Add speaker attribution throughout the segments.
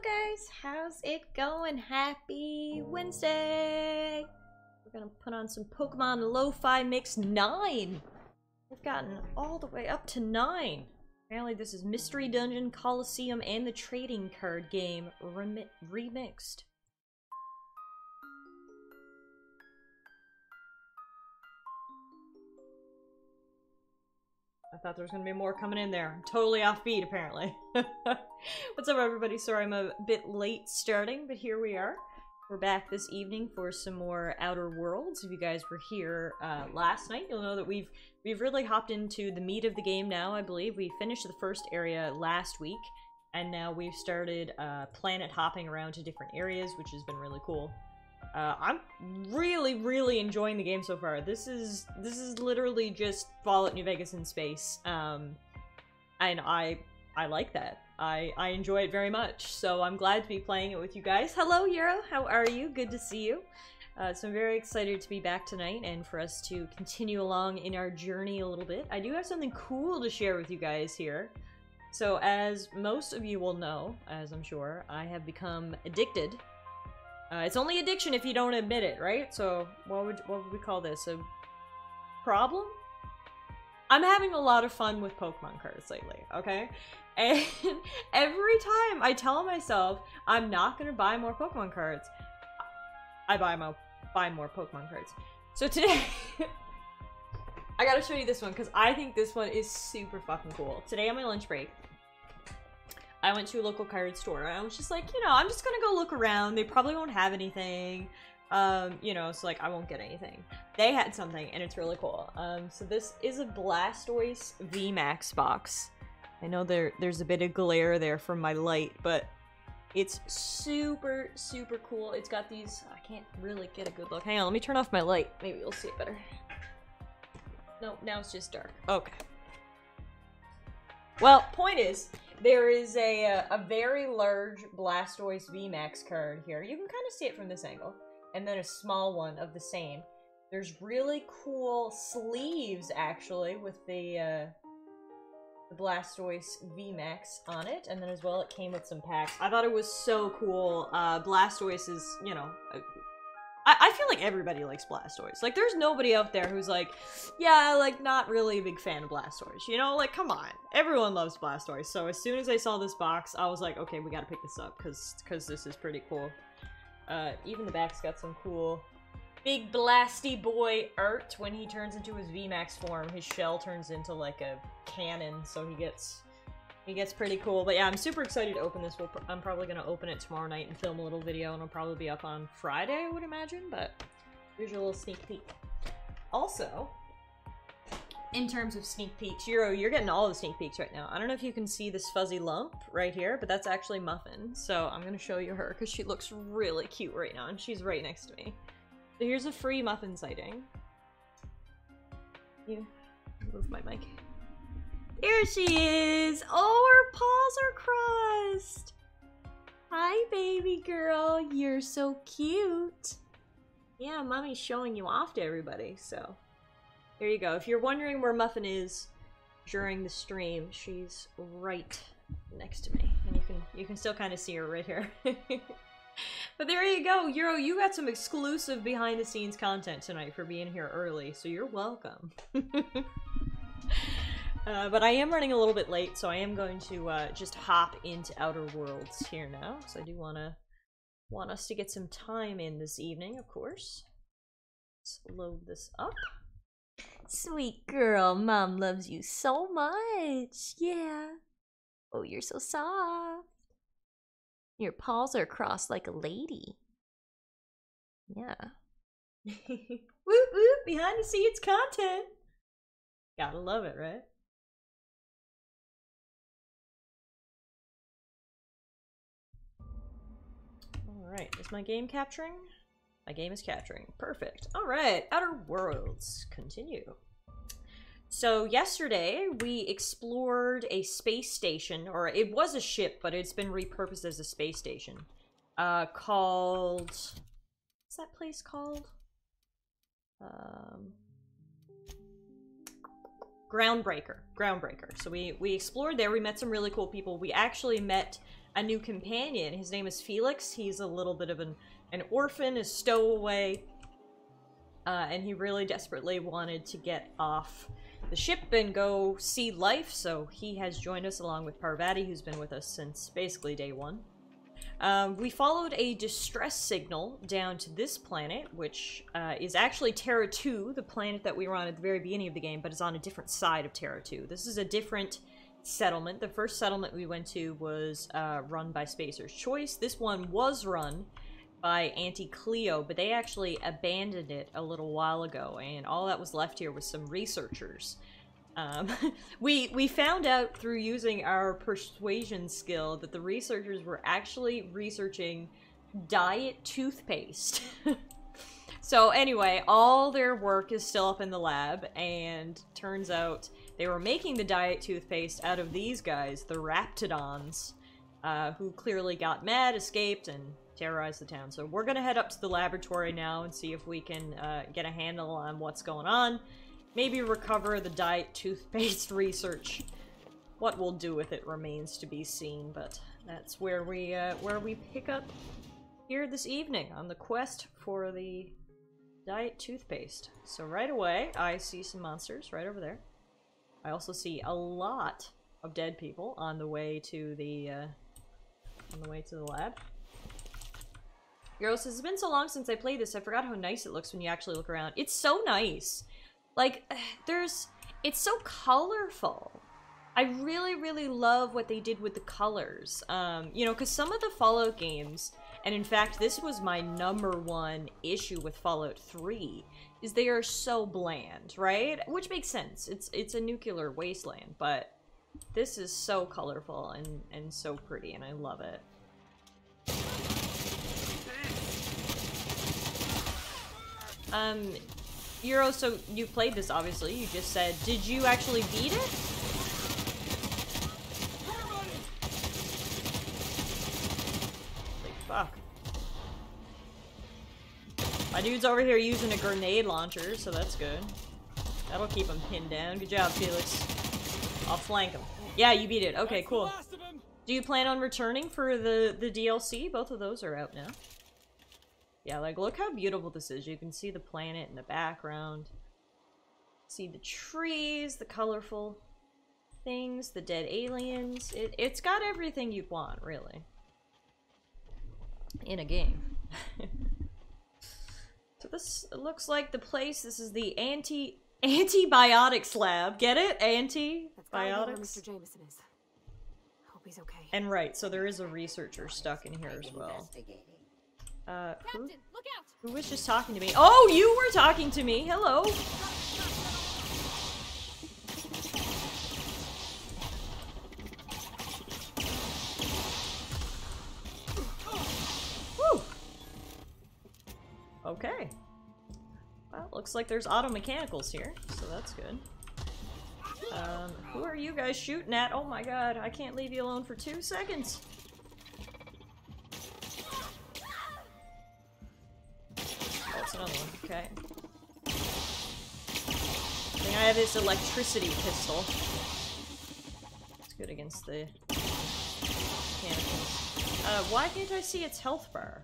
Speaker 1: guys, how's it going? Happy Wednesday! We're gonna put on some Pokemon Lo-Fi Mix 9! We've gotten all the way up to 9! Apparently this is Mystery Dungeon, Coliseum, and the Trading Card Game remixed. I thought there was gonna be more coming in there. I'm totally off beat, apparently. What's up, everybody? Sorry I'm a bit late starting, but here we are. We're back this evening for some more Outer Worlds. If you guys were here last night, you'll know that we've really hopped into the meat of the game now, I believe. We finished the first area last week, and now we've started planet hopping around to different areas, which has been really cool. I'm really enjoying the game so far. This is literally just Fallout New Vegas in space. And I like that. I enjoy it very much. So I'm glad to be playing it with you guys. Hello, Euro. How are you? Good to see you. So I'm very excited to be back tonight and for us to continue along in our journey a little bit. I do have something cool to share with you guys here. So as most of you will know, as I'm sure, I have become addicted. It's only addiction if you don't admit it, right? So, what would we call this? A problem? I'm having a lot of fun with Pokemon cards lately, okay? And every time I tell myself I'm not gonna buy more Pokemon cards, I buy more Pokemon cards. So today, I gotta show you this one, because I think this one is super fucking cool. Today on my lunch break, I went to a local card store, and I was just like, you know, I'm just gonna go look around. They probably won't have anything, you know, so like, I won't get anything. They had something, and it's really cool. So this is a Blastoise VMAX box. I know there's a bit of glare there from my light, but it's super cool. It's got these, I can't really get a good look. Hang on, let me turn off my light. Maybe you'll see it better. No, now it's just dark. Okay. Well, point is, there is a very large Blastoise VMAX card here. You can kind of see it from this angle. And then a small one of the same. There's really cool sleeves, actually, with the Blastoise VMAX on it. And then as well, it came with some packs. I thought it was so cool. Blastoise is, you know... I feel like everybody likes Blastoise. Like, there's nobody out there who's like, yeah, like, not really a big fan of Blastoise. You know, like, come on. Everyone loves Blastoise. So as soon as I saw this box, I was like, okay, we gotta pick this up, because this is pretty cool. Even the back's got some cool big blasty boy art. When he turns into his VMAX form, his shell turns into, like, a cannon, so he gets pretty cool. But yeah, I'm super excited to open this. I'm probably going to open it tomorrow night and film a little video, and it'll probably be up on Friday, I would imagine, but here's your little sneak peek. Also, in terms of sneak peeks, you're getting all the sneak peeks right now. I don't know if you can see this fuzzy lump right here, but that's actually Muffin, so I'm going to show you her, because she looks really cute right now, and she's right next to me. So here's a free Muffin sighting. You move my mic. There she is! Oh, her paws are crossed! Hi, baby girl. You're so cute. Yeah, Mommy's showing you off to everybody, so... There you go. If you're wondering where Muffin is during the stream, she's right next to me. And you can still kind of see her right here. But there you go. Euro, you got some exclusive behind-the-scenes content tonight for being here early, so you're welcome. But I am running a little bit late, so I am going to just hop into Outer Worlds here now. So I do want us to get some time in this evening, of course. Let's load this up. Sweet girl, Mom loves you so much. Yeah. Oh, you're so soft. Your paws are crossed like a lady. Yeah. Whoop whoop, behind the scenes content. Gotta love it, right? Alright, is my game capturing? My game is capturing. Perfect. Alright, Outer Worlds. Continue. So yesterday, we explored a space station, or it was a ship, but it's been repurposed as a space station. Called... What's that place called? Groundbreaker. So we explored there, we met some really cool people. We actually met a new companion. His name is Felix. He's a little bit of an orphan, a stowaway, and he really desperately wanted to get off the ship and go see life, so he has joined us along with Parvati, who's been with us since basically day one. We followed a distress signal down to this planet, which is actually Terra 2, the planet that we were on at the very beginning of the game, but is on a different side of Terra 2. This is a different settlement. The first settlement we went to was run by Spacer's Choice. This one was run by Auntie Cleo, but they actually abandoned it a little while ago, and all that was left here was some researchers. We found out through using our persuasion skill that the researchers were actually researching diet toothpaste. So anyway, all their work is still up in the lab, and turns out they were making the diet toothpaste out of these guys, the Raptidons, who clearly got mad, escaped, and terrorized the town. So we're gonna head up to the laboratory now and see if we can get a handle on what's going on. Maybe recover the diet toothpaste research. What we'll do with it remains to be seen, but that's where we pick up here this evening on the quest for the diet toothpaste. So right away, I see some monsters right over there. I also see a lot of dead people on the way to the lab. Euro says, it's been so long since I played this, I forgot how nice it looks when you actually look around. It's so nice. Like, it's so colorful. I really, really love what they did with the colors. You know, because some of the Fallout games, and in fact, this was my #1 issue with Fallout 3, is they are so bland, right? Which makes sense. It's a nuclear wasteland, but this is so colorful and so pretty, and I love it. Euro, so you played this, obviously. You just said, did you actually beat it? Like, fuck. My dude's over here using a grenade launcher, so that's good. That'll keep him pinned down. Good job, Felix. I'll flank him. Yeah, you beat it. Okay, cool. Do you plan on returning for the DLC? Both of those are out now. Yeah, like, look how beautiful this is. You can see the planet in the background. See the trees, the colorful things, the dead aliens. It's got everything you'd want, really. In a game. So this looks like the place. This is the antibiotics lab. Get it? Antibiotics?
Speaker 2: Mr. Jameson is. Hope he's okay.
Speaker 1: And right, so there is a researcher stuck in here as well.
Speaker 2: Captain, look out!
Speaker 1: Who was just talking to me? Oh, you were talking to me! Hello! Woo! Okay. Well, looks like there's auto mechanicals here, so that's good. Who are you guys shooting at? Oh my god, I can't leave you alone for 2 seconds! That's another one, okay. I think I have this electricity pistol. It's good against the mechanicals. Why can't I see its health bar?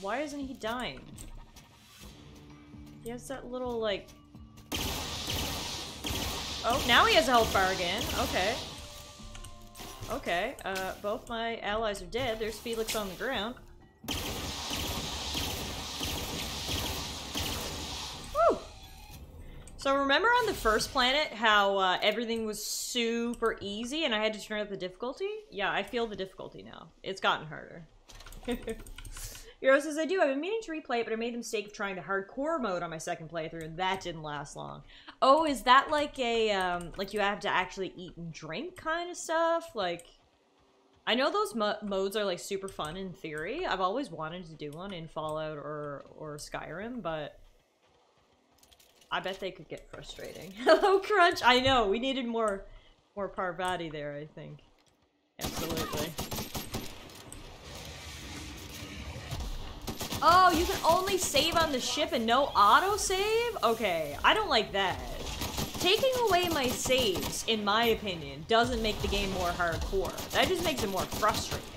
Speaker 1: Why isn't he dying? He has that little, like... Oh, now he has a health bar again. Okay. Okay, both my allies are dead. There's Felix on the ground. Woo! So remember on the first planet how everything was super easy and I had to turn up the difficulty? Yeah, I feel the difficulty now. It's gotten harder. Hero says, I do. I've been meaning to replay it, but I made the mistake of trying the hardcore mode on my second playthrough, and that didn't last long. Oh, is that like a, like you have to actually eat and drink kind of stuff? Like, I know those modes are like super fun in theory. I've always wanted to do one in Fallout or Skyrim, but I bet they could get frustrating. Hello, Crunch! I know, we needed more Parvati there, I think. Absolutely. Oh, you can only save on the ship and no autosave? Okay, I don't like that. taking away my saves, in my opinion, doesn't make the game more hardcore. That just makes it more frustrating.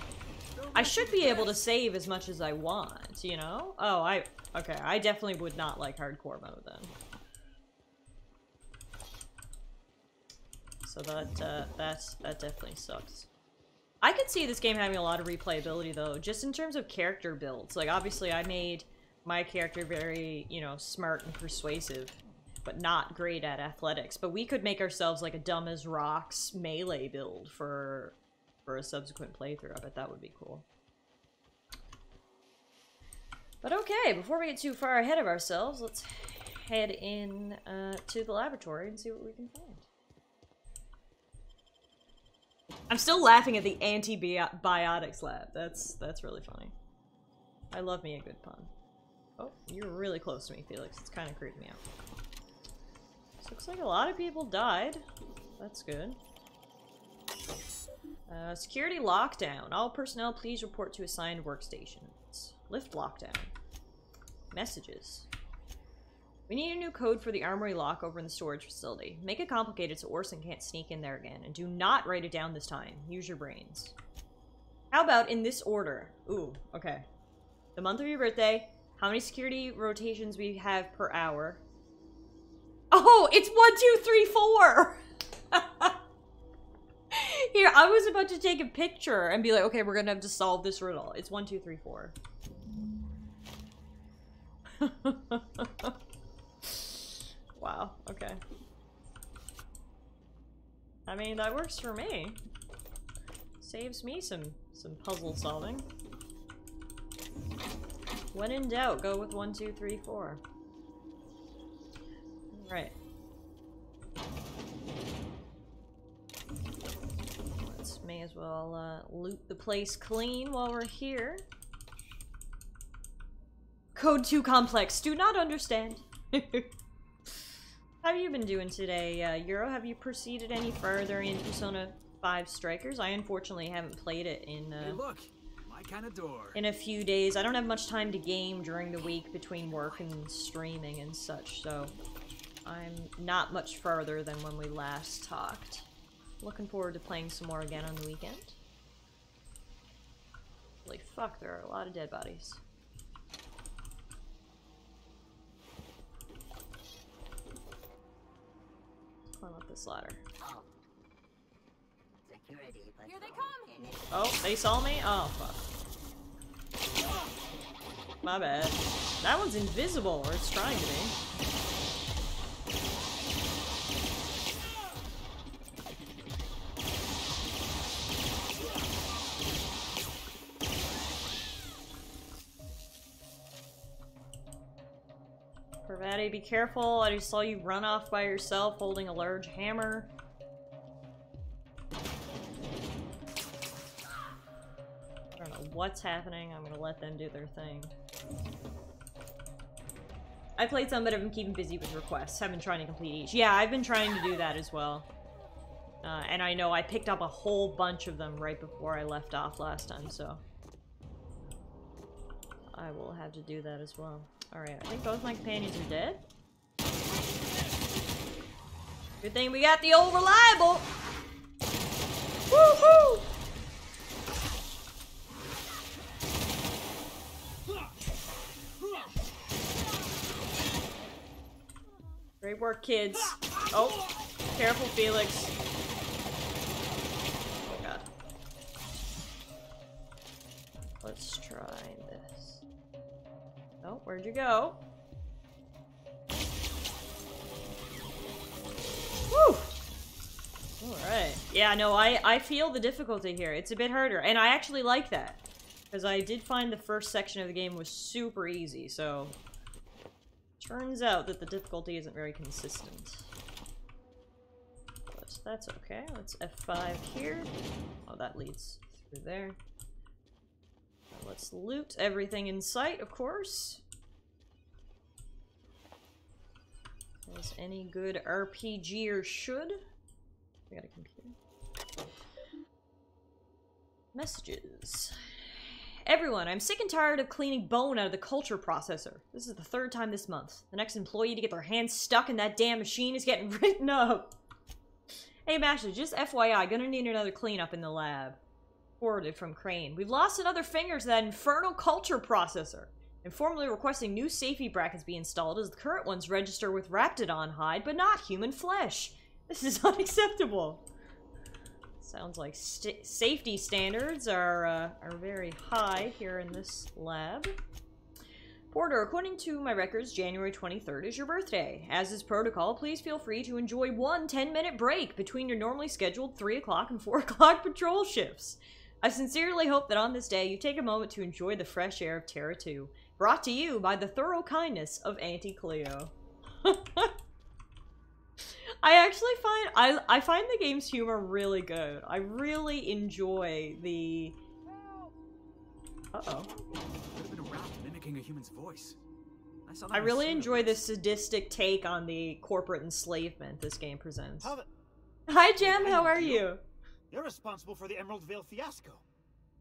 Speaker 1: I should be able to save as much as I want, you know? Oh, okay, I definitely would not like hardcore mode then. So that definitely sucks. I could see this game having a lot of replayability though, just in terms of character builds. Like, obviously I made my character very, you know, smart and persuasive, but not great at athletics. But we could make ourselves like a dumb as rocks melee build for a subsequent playthrough. I bet that would be cool. But okay, before we get too far ahead of ourselves, let's head in to the laboratory and see what we can find. I'm still laughing at the antibiotics lab. That's really funny. I love me a good pun. Oh, you're really close to me, Felix. It's kind of creeping me out. This looks like a lot of people died. That's good. Security lockdown. All personnel, please report to assigned workstations. Lift lockdown. Messages. We need a new code for the armory lock over in the storage facility. Make it complicated so Orson can't sneak in there again. And do not write it down this time. Use your brains. How about in this order? Ooh, okay. The month of your birthday. How many security rotations we have per hour. Oh, it's 1, 2, 3, 4! Here, I was about to take a picture and be like, okay, we're gonna have to solve this riddle. It's 1, 2, 3, 4. Wow, okay. I mean, that works for me. Saves me some puzzle solving. When in doubt, go with 1, 2, 3, 4. Right. Let's may as well loot the place clean while we're here. Code too complex. Do not understand. How have you been doing today, Euro? Have you proceeded any further in Persona 5 Strikers? I unfortunately haven't played it in
Speaker 3: Hey, look, my kind of door.
Speaker 1: In a few days. I don't have much time to game during the week between work and streaming and such, so I'm not much further than when we last talked. Looking forward to playing some more again on the weekend. Holy fuck, there are a lot of dead bodies. Climb up this ladder.
Speaker 2: Here they come!
Speaker 1: Oh, they saw me? Oh, fuck. My bad. That one's invisible, or it's trying to be. Pervati, be careful. I just saw you run off by yourself holding a large hammer. I don't know what's happening. I'm gonna let them do their thing. I played some, but I've been keeping busy with requests. I've been trying to complete each. Yeah, I've been trying to do that as well. And I know I picked up a whole bunch of them right before I left off last time, so I will have to do that as well. Alright, I think both my companions are dead. Good thing we got the old reliable! Woohoo! Great work, kids. Oh, careful, Felix. Oh god. Let's try this. Oh, where'd you go? Woo! Alright. Yeah, no, I feel the difficulty here. It's a bit harder, and I actually like that. Because I did find the first section of the game was super easy, so turns out that the difficulty isn't very consistent. But that's okay. Let's F5 here. Oh, that leads through there. Let's loot everything in sight, of course. As any good RPGer should. We got a computer. Messages. Everyone, I'm sick and tired of cleaning bone out of the culture processor. This is the 3rd time this month. The next employee to get their hands stuck in that damn machine is getting written up. Hey, Masha, just FYI, gonna need another cleanup in the lab. Forwarded from Crane. We've lost another finger to that infernal culture processor. And formally requesting new safety brackets be installed as the current ones register with Raptidon hide, but not human flesh. This is unacceptable. Sounds like safety standards are very high here in this lab. Porter, according to my records, January 23rd is your birthday. As is protocol, please feel free to enjoy one 10-minute break between your normally scheduled 3 o'clock and 4 o'clock patrol shifts. I sincerely hope that on this day you take a moment to enjoy the fresh air of Terra 2. Brought to you by the thorough kindness of Auntie Cleo. I actually I find the game's humor really good. I really enjoy the... Uh-oh.
Speaker 3: Could have been a rat mimicking a human's voice.
Speaker 1: I really enjoy the sadistic take on the corporate enslavement this game presents. Hi, Jem, how are you?
Speaker 4: You're responsible for the Emerald Vale fiasco.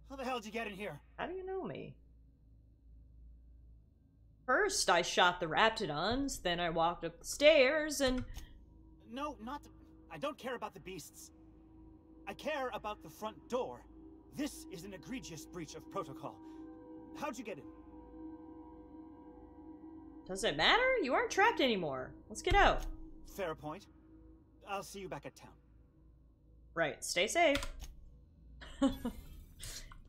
Speaker 4: How the hell did you get in here?
Speaker 1: How do you know me? First, I shot the Raptidons, then I walked up the stairs, and...
Speaker 4: No, not... I don't care about the beasts. I care about the front door. This is an egregious breach of protocol. How'd you get in?
Speaker 1: Does it matter? You aren't trapped anymore. Let's get out.
Speaker 4: Fair point. I'll see you back at town.
Speaker 1: Right, stay safe.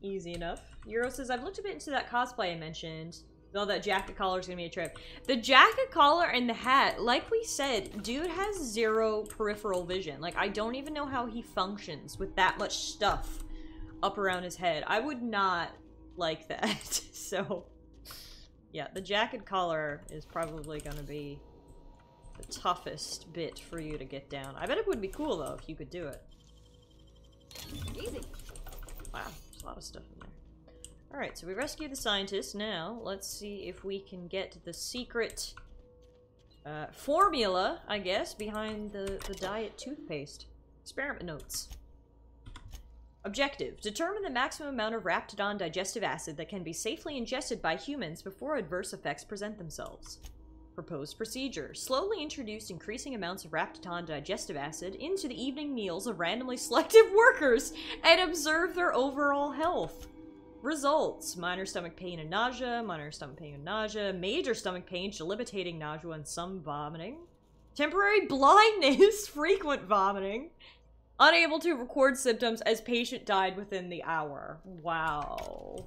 Speaker 1: Easy enough. Euro says, I've looked a bit into that cosplay I mentioned. Though that jacket collar is gonna be a trip. The jacket collar and the hat, like we said, dude has 0 peripheral vision. Like, I don't even know how he functions with that much stuff up around his head. I would not like that. So, yeah, the jacket collar is probably gonna be the toughest bit for you to get down. I bet it would be cool, though, if you could do it.
Speaker 2: Easy.
Speaker 1: Wow, there's a lot of stuff in there. Alright, so we rescued the scientist. Now, let's see if we can get the secret formula, I guess, behind the diet toothpaste. Experiment notes. Objective. Determine the maximum amount of Raptidon digestive acid that can be safely ingested by humans before adverse effects present themselves. Proposed procedure. Slowly introduce increasing amounts of Raptidon digestive acid into the evening meals of randomly selected workers and observe their overall health. Results. Minor stomach pain and nausea, minor stomach pain and nausea, major stomach pain, debilitating nausea and some vomiting. Temporary blindness, frequent vomiting. Unable to record symptoms as patient died within the hour. Wow.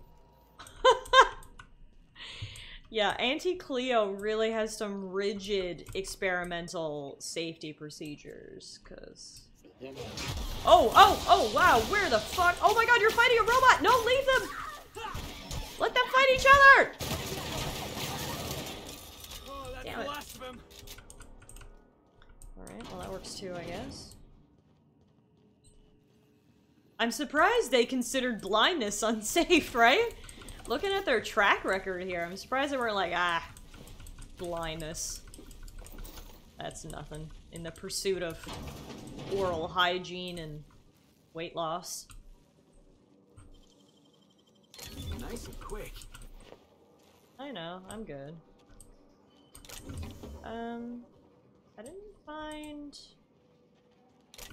Speaker 1: Yeah, Auntie Cleo really has some rigid experimental safety procedures, cause... Oh, wow, where the fuck? Oh my god, you're fighting a robot! No, leave them! Let them fight each other!
Speaker 3: Oh, that's
Speaker 1: Damn
Speaker 3: the
Speaker 1: it.
Speaker 3: last of him.
Speaker 1: Alright, well that works too, I guess. I'm surprised they considered blindness unsafe, right? Looking at their track record here, I'm surprised they weren't like, blindness. That's nothing. In the pursuit of oral hygiene and weight loss.
Speaker 3: Nice and quick.
Speaker 1: I know, I'm good. I didn't find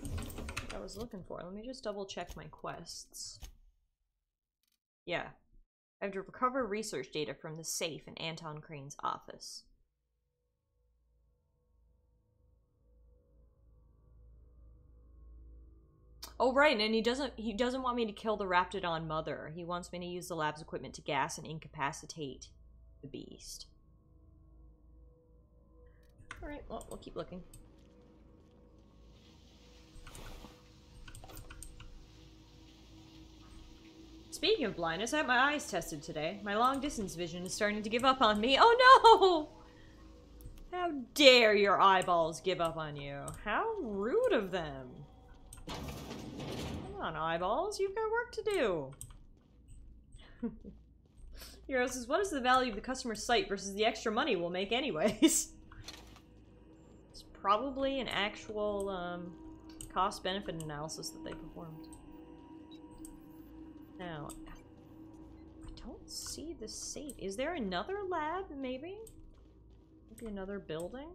Speaker 1: what I was looking for. Let me just double check my quests. Yeah. I have to recover research data from the safe in Anton Crane's office. Oh right, and he doesn't want me to kill the Raptidon mother. He wants me to use the lab's equipment to gas and incapacitate the beast. Alright, well, we'll keep looking. Speaking of blindness, I had my eyes tested today. My long-distance vision is starting to give up on me. Oh no! How dare your eyeballs give up on you? How rude of them. Come on, eyeballs, you've got work to do. Hero says, what is the value of the customer's site versus the extra money we'll make anyways? It's probably an actual cost-benefit analysis that they performed. Now, I don't see the safe. Is there another lab, maybe? Maybe another building?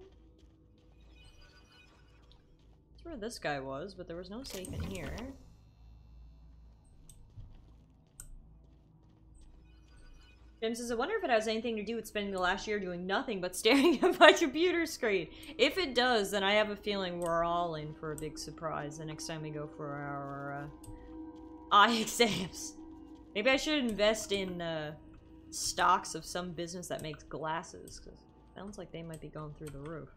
Speaker 1: That's where this guy was, but there was no safe in here. Jim says, I wonder if it has anything to do with spending the last year doing nothing but staring at my computer screen. If it does, then I have a feeling we're all in for a big surprise the next time we go for our eye exams. Maybe I should invest in stocks of some business that makes glasses, because it sounds like they might be going through the roof.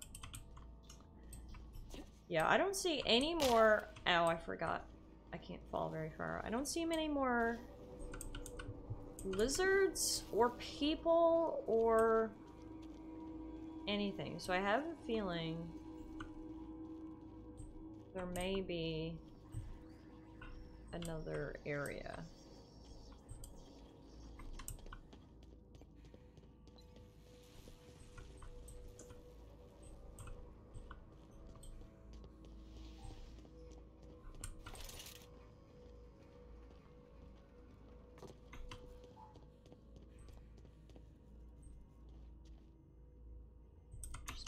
Speaker 1: Yeah, I don't see any more... Ow, I forgot. I can't fall very far. I don't see many more... lizards or people or anything, so I have a feeling there may be another area.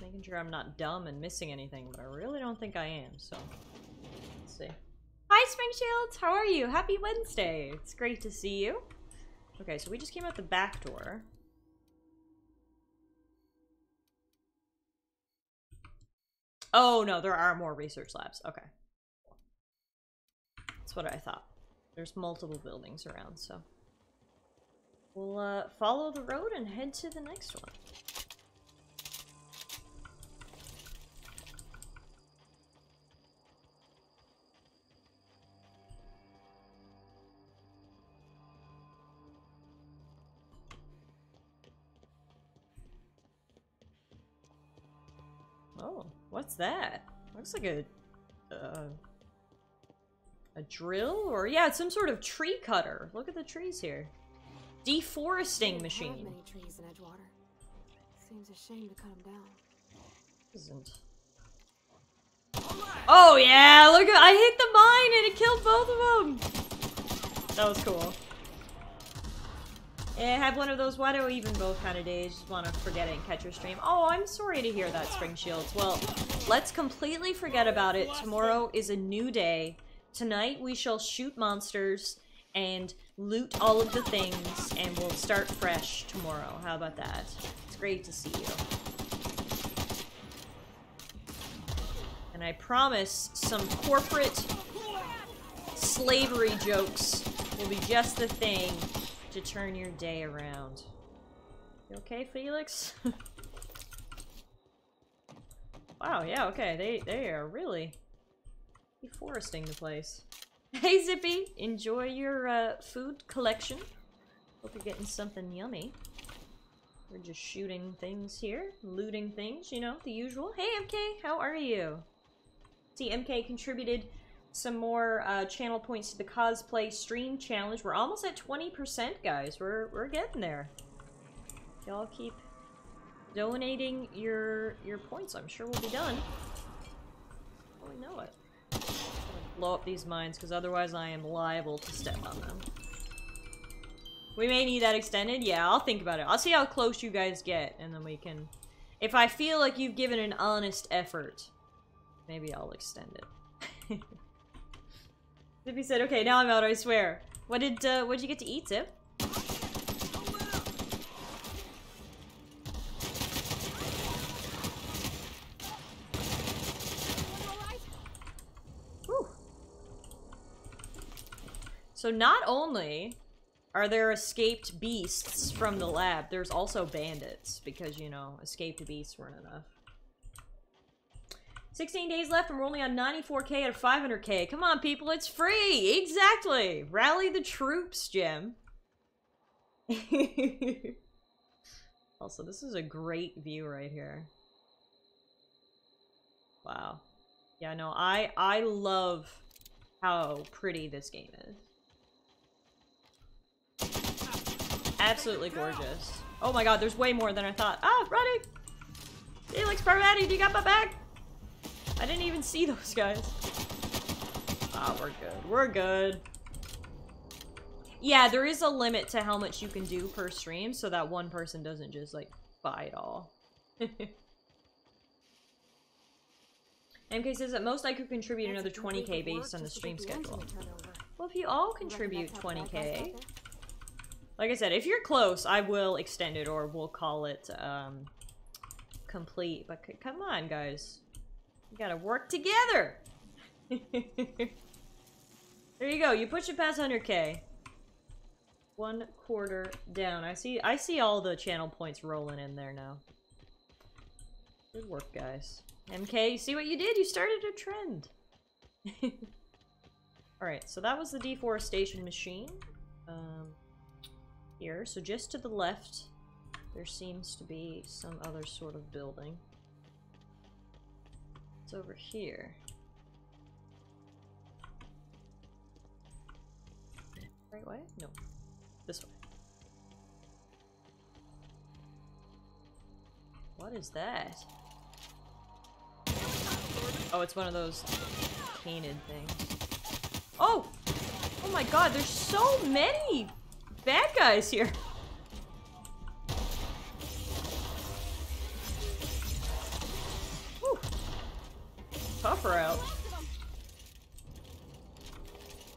Speaker 1: Making sure I'm not dumb and missing anything, but I really don't think I am, so let's see. Hi, Spring Shields! How are you? Happy Wednesday! It's great to see you. Okay, so we just came out the back door. Oh, no, there are more research labs. Okay. That's what I thought. There's multiple buildings around, so we'll follow the road and head to the next one. Oh, what's that? Looks like a drill? Or, yeah, it's some sort of tree cutter. Look at the trees here. Deforesting machine.
Speaker 2: Many trees in Edgewater. Seems a shame to cut them down.
Speaker 1: Isn't. Oh, yeah, look at- I hit the mine and it killed both of them! That was cool. Yeah, I have one of those why do we even both kind of days, just want to forget it and catch your stream. Oh, I'm sorry to hear that, Spring Shields. Well, let's completely forget about it. Tomorrow is a new day. Tonight we shall shoot monsters and loot all of the things, and we'll start fresh tomorrow. How about that? It's great to see you. And I promise some corporate slavery jokes will be just the thing to turn your day around. You okay, Felix? Wow, yeah, okay. They are really deforesting the place. Hey, Zippy! Enjoy your food collection. Hope you're getting something yummy. We're just shooting things here, looting things, you know, the usual. Hey, MK, how are you? See, MK contributed some more channel points to the cosplay stream challenge. We're almost at 20%, guys. We're getting there. Y'all keep donating your points. I'm sure we'll be done. Oh, we know it. I'm gonna blow up these mines because otherwise I am liable to step on them. We may need that extended. Yeah, I'll think about it. I'll see how close you guys get, and then we can. If I feel like you've given an honest effort, maybe I'll extend it. Zippy said, okay, now I'm out, I swear. What'd you get to eat, Zip? Whew. So not only are there escaped beasts from the lab, there's also bandits, because, you know, escaped beasts weren't enough. 16 days left and we're only on 94k out of 500k. Come on, people, it's free! Exactly! Rally the troops, Gem. Also, this is a great view right here. Wow. Yeah, no, I love how pretty this game is. Absolutely gorgeous. Oh my god, there's way more than I thought. Ah, running! Felix Parvati, do you got my back? I didn't even see those guys. Ah, we're good. We're good. Yeah, there is a limit to how much you can do per stream, so that one person doesn't just, like, buy it all. MK says at most I could contribute another 20k based on the stream schedule. Well, if you all contribute 20k... Like I said, if you're close, I will extend it, or we'll call it, complete. But come on, guys. We gotta work together! There you go, you push it past 100k. 1/4 down. I see all the channel points rolling in there now. Good work, guys. MK, you see what you did? You started a trend. Alright, so that was the deforestation machine. Here, so just to the left, there seems to be some other sort of building. It's over here. Right way? No. This way. What is that? Oh, it's one of those canid things. Oh! Oh my god, there's so many bad guys here! Whew. Tougher out.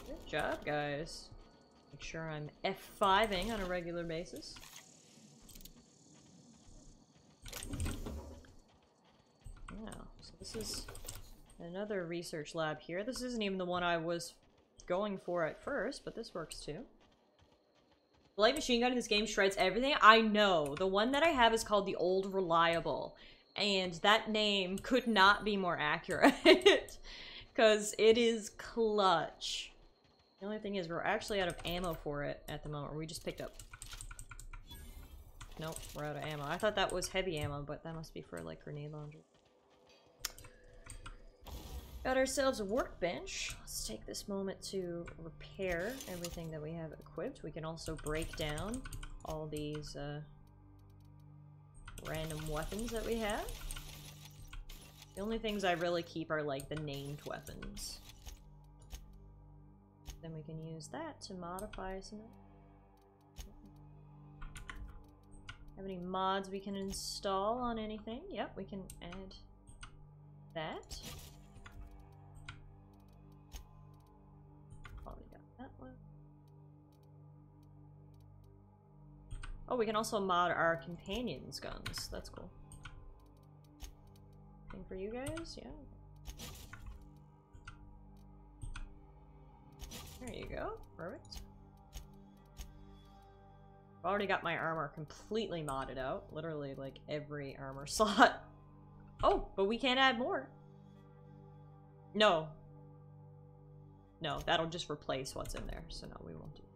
Speaker 1: Good job, guys. Make sure I'm F5ing on a regular basis. Wow, so this is another research lab here. This isn't even the one I was going for at first, but this works too. The light machine gun in this game shreds everything. I know. The one that I have is called the Old Reliable, and that name could not be more accurate, because it is clutch. The only thing is, we're actually out of ammo for it at the moment. We just picked up. Nope, we're out of ammo. I thought that was heavy ammo, but that must be for, like, grenade launcher. Got ourselves a workbench. Let's take this moment to repair everything that we have equipped. We can also break down all these, random weapons that we have. The only things I really keep are, like, the named weapons. Then we can use that to modify some. Have any mods we can install on anything? Yep, we can add that. Probably got that one. Oh, we can also mod our companions' guns. That's cool. Thing for you guys? Yeah. There you go. Perfect. I've already got my armor completely modded out. Literally, like, every armor slot. Oh, but we can't add more. No. No, that'll just replace what's in there. So no, we won't do it.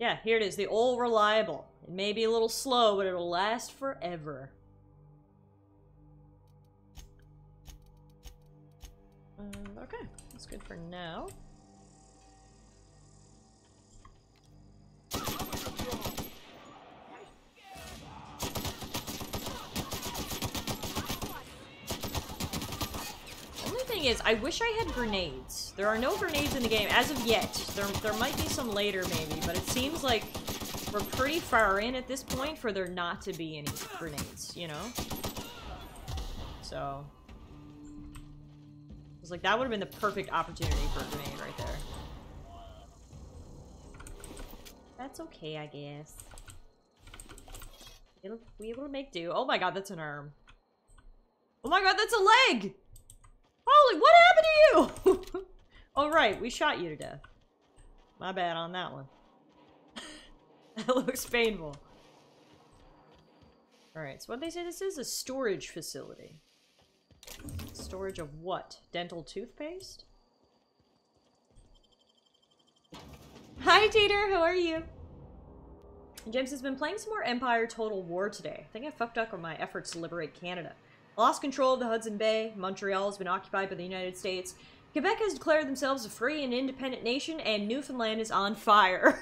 Speaker 1: Yeah, here it is. The Old Reliable. It may be a little slow, but it'll last forever. Okay, that's good for now. Only thing is, I wish I had grenades. There are no grenades in the game as of yet. There might be some later maybe, but it seems like we're pretty far in at this point for there not to be any grenades, you know? So like, that would have been the perfect opportunity for a grenade right there. That's okay, I guess. We'll be able to make do. Oh my god, that's an arm. Oh my god, that's a leg! Holy, what happened to you? Oh right, we shot you to death. My bad on that one. That looks painful. Alright, so what they say this is? A storage facility. Storage of what? Dental toothpaste? Hi, Tater! How are you? James has been playing some more Empire Total War today. I think I fucked up on my efforts to liberate Canada. Lost control of the Hudson Bay. Montreal has been occupied by the United States. Quebec has declared themselves a free and independent nation, and Newfoundland is on fire.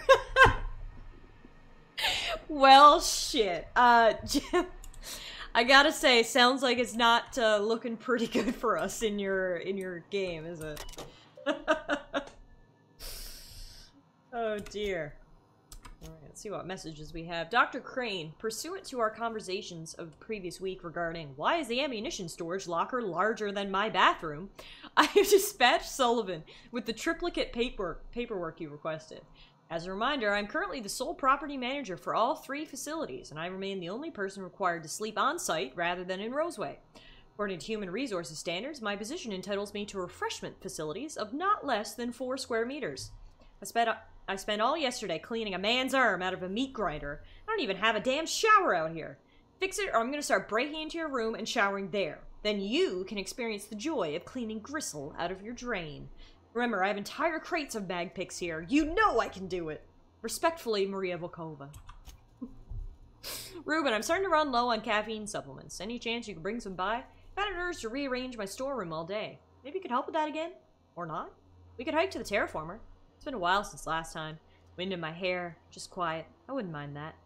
Speaker 1: Well, shit. I gotta say, sounds like it's not looking pretty good for us in your game, is it? Oh dear. Alright, let's see what messages we have. Dr. Crane, pursuant to our conversations of the previous week regarding why is the ammunition storage locker larger than my bathroom, I have dispatched Sullivan with the triplicate paperwork you requested. As a reminder, I'm currently the sole property manager for all 3 facilities, and I remain the only person required to sleep on site rather than in Roseway. According to human resources standards, my position entitles me to refreshment facilities of not less than 4 square meters. I spent all yesterday cleaning a man's arm out of a meat grinder. I don't even have a damn shower out here. Fix it or I'm gonna start breaking into your room and showering there. Then you can experience the joy of cleaning gristle out of your drain. Remember, I have entire crates of bag picks here. You know I can do it. Respectfully, Maria Volkova. Ruben, I'm starting to run low on caffeine supplements. Any chance you could bring some by? I've had an urge to rearrange my storeroom all day. Maybe you could help with that again? Or not? We could hike to the terraformer. It's been a while since last time. Wind in my hair, just quiet. I wouldn't mind that.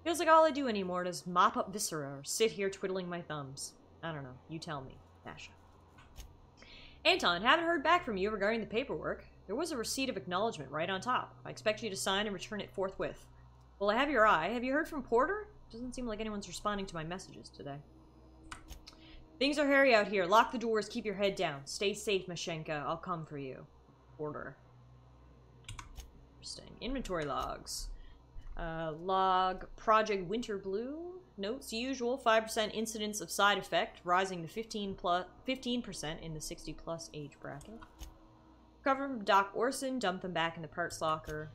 Speaker 1: Feels like all I do anymore is mop up viscera or sit here twiddling my thumbs. I don't know. You tell me, Nasha. Anton, haven't heard back from you regarding the paperwork. There was a receipt of acknowledgement right on top. I expect you to sign and return it forthwith. Well, I have your eye. Have you heard from Porter? Doesn't seem like anyone's responding to my messages today. Things are hairy out here. Lock the doors. Keep your head down. Stay safe, Mashenka. I'll come for you. Porter. Interesting. Inventory logs. Log Project Winter Blue. Notes usual 5% incidence of side effect, rising to 15% in the 60+ age bracket. Recover from Doc Orson, dump them back in the parts locker.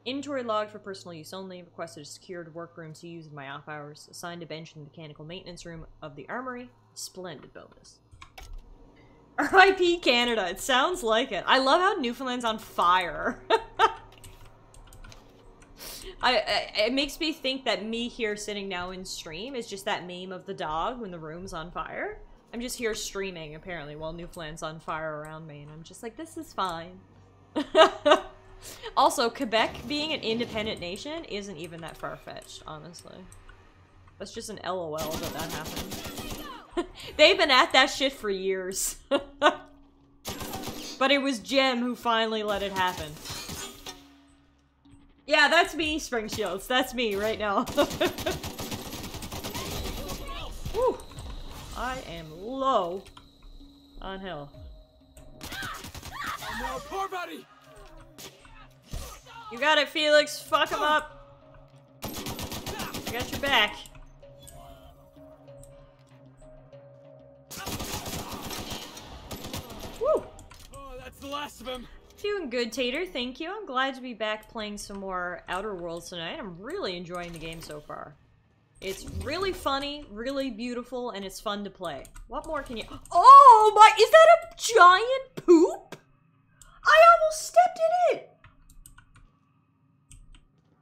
Speaker 1: Inventory log for personal use only. Requested a secured workroom to use in my off hours. Assigned a bench in the mechanical maintenance room of the armory. Splendid bonus. R.I.P. Canada. It sounds like it. I love how Newfoundland's on fire. It makes me think that me here sitting now in stream is just that meme of the dog when the room's on fire. I'm just here streaming, apparently, while Newfoundland's on fire around me, and I'm just like, this is fine. Also, Quebec being an independent nation isn't even that far-fetched, honestly. That's just an LOL that happened. They've been at that shit for years. But it was Jem who finally let it happen. Yeah, that's me, Spring Shields. That's me right now. Whew. I am low on health.
Speaker 3: Oh no, poor buddy!
Speaker 1: You got it, Felix. Fuck him up. I got your back. Woo!
Speaker 3: Oh, that's the last of him.
Speaker 1: Doing good, Tater. Thank you. I'm glad to be back playing some more Outer Worlds tonight. I'm really enjoying the game so far. It's really funny, really beautiful, and it's fun to play. What more can you— Oh my— Is that a giant poop? I almost stepped in it!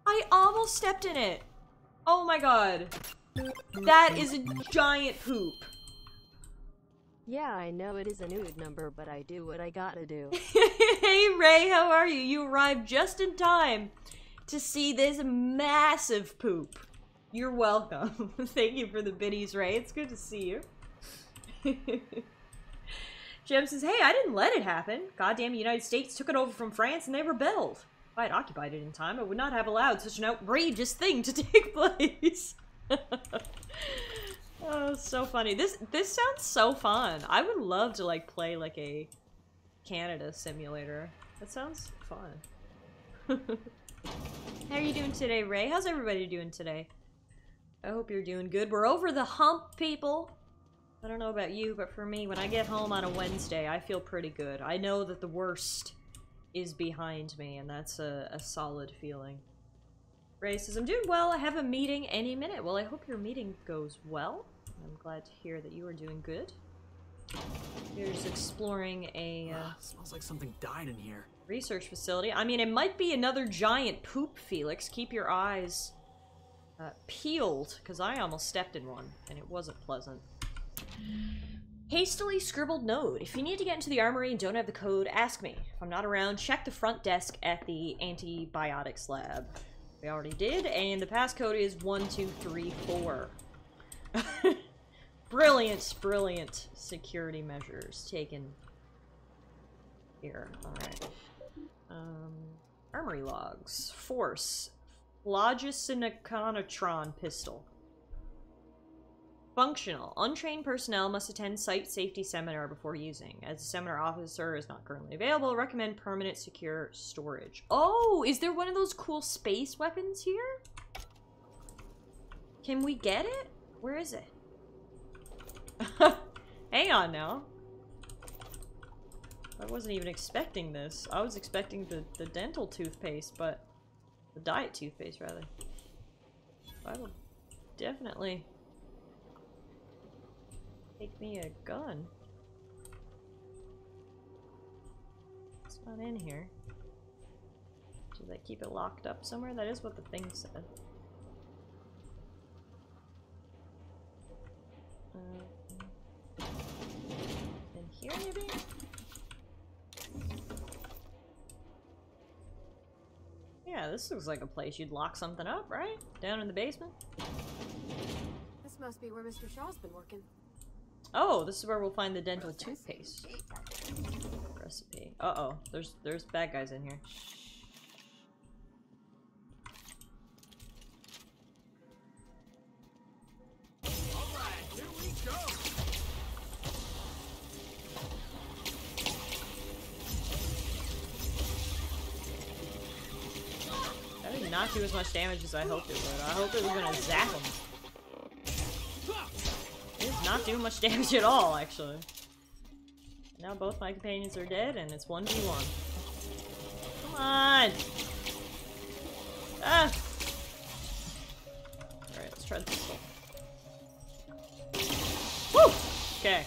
Speaker 1: I almost stepped in it. Oh my god. That is a giant poop.
Speaker 2: Yeah, I know it is a nude number, but I do what I gotta do.
Speaker 1: Hey Ray, how are you? You arrived just in time to see this massive poop. You're welcome. Thank you for the biddies, Ray. It's good to see you. Jem says, hey, I didn't let it happen. Goddamn United States took it over from France and they rebelled. If I had occupied it in time, I would not have allowed such an outrageous thing to take place. Oh, so funny. This sounds so fun. I would love to, like, play, like, a Canada simulator. That sounds fun. How are you doing today, Ray? How's everybody doing today? I hope you're doing good. We're over the hump, people. I don't know about you, but for me, when I get home on a Wednesday, I feel pretty good. I know that the worst is behind me, and that's a solid feeling. Ray says, I'm doing well. I have a meeting any minute. Well, I hope your meeting goes well. I'm glad to hear that you are doing good. You're just exploring a
Speaker 3: smells like something died in here.
Speaker 1: Research facility. I mean, it might be another giant poop, Felix. Keep your eyes peeled, because I almost stepped in one, and it wasn't pleasant. Hastily scribbled note. If you need to get into the armory and don't have the code, ask me. If I'm not around, check the front desk at the antibiotics lab. We already did, and the passcode is 1234. Brilliant, brilliant security measures taken here. Alright. Armory logs. Force. Phlogistonecronatron pistol. Functional. Untrained personnel must attend site safety seminar before using. As the seminar officer is not currently available, recommend permanent secure storage. Oh, is there one of those cool space weapons here? Can we get it? Where is it? Hang on now. I wasn't even expecting this. I was expecting the dental toothpaste, but... the diet toothpaste, rather. I will definitely... take me a gun. It's not in here. Should I keep it locked up somewhere? That is what the thing said. In here, maybe? Yeah, this looks like a place you'd lock something up, right? Down in the basement?
Speaker 2: This must be where Mr. Shaw's been working.
Speaker 1: Oh, this is where we'll find the dental toothpaste. Recipe. Uh-oh. There's bad guys in here.
Speaker 3: Alright, here we go!
Speaker 1: That did not do as much damage as I hoped it would. I hoped it was gonna zap him. It's not doing much damage at all, actually. Now both my companions are dead, and it's 1v1. Come on! Ah! Alright, let's try the pistol. Woo! Okay.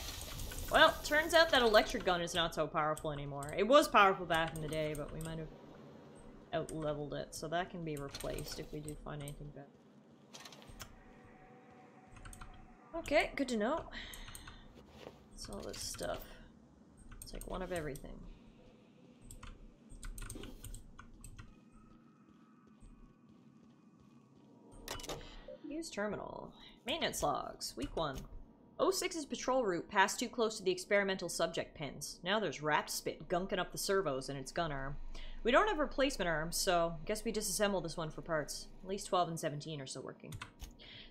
Speaker 1: Well, turns out that electric gun is not so powerful anymore. It was powerful back in the day, but we might have out-leveled it, so that can be replaced if we do find anything better. Okay, good to know. What's all this stuff? It's like one of everything. Use terminal. Maintenance logs. Week 1. 06's patrol route passed too close to the experimental subject pins. Now there's rat spit gunking up the servos in its gun arm. We don't have replacement arms, so guess we disassemble this one for parts. At least 12 and 17 are still working.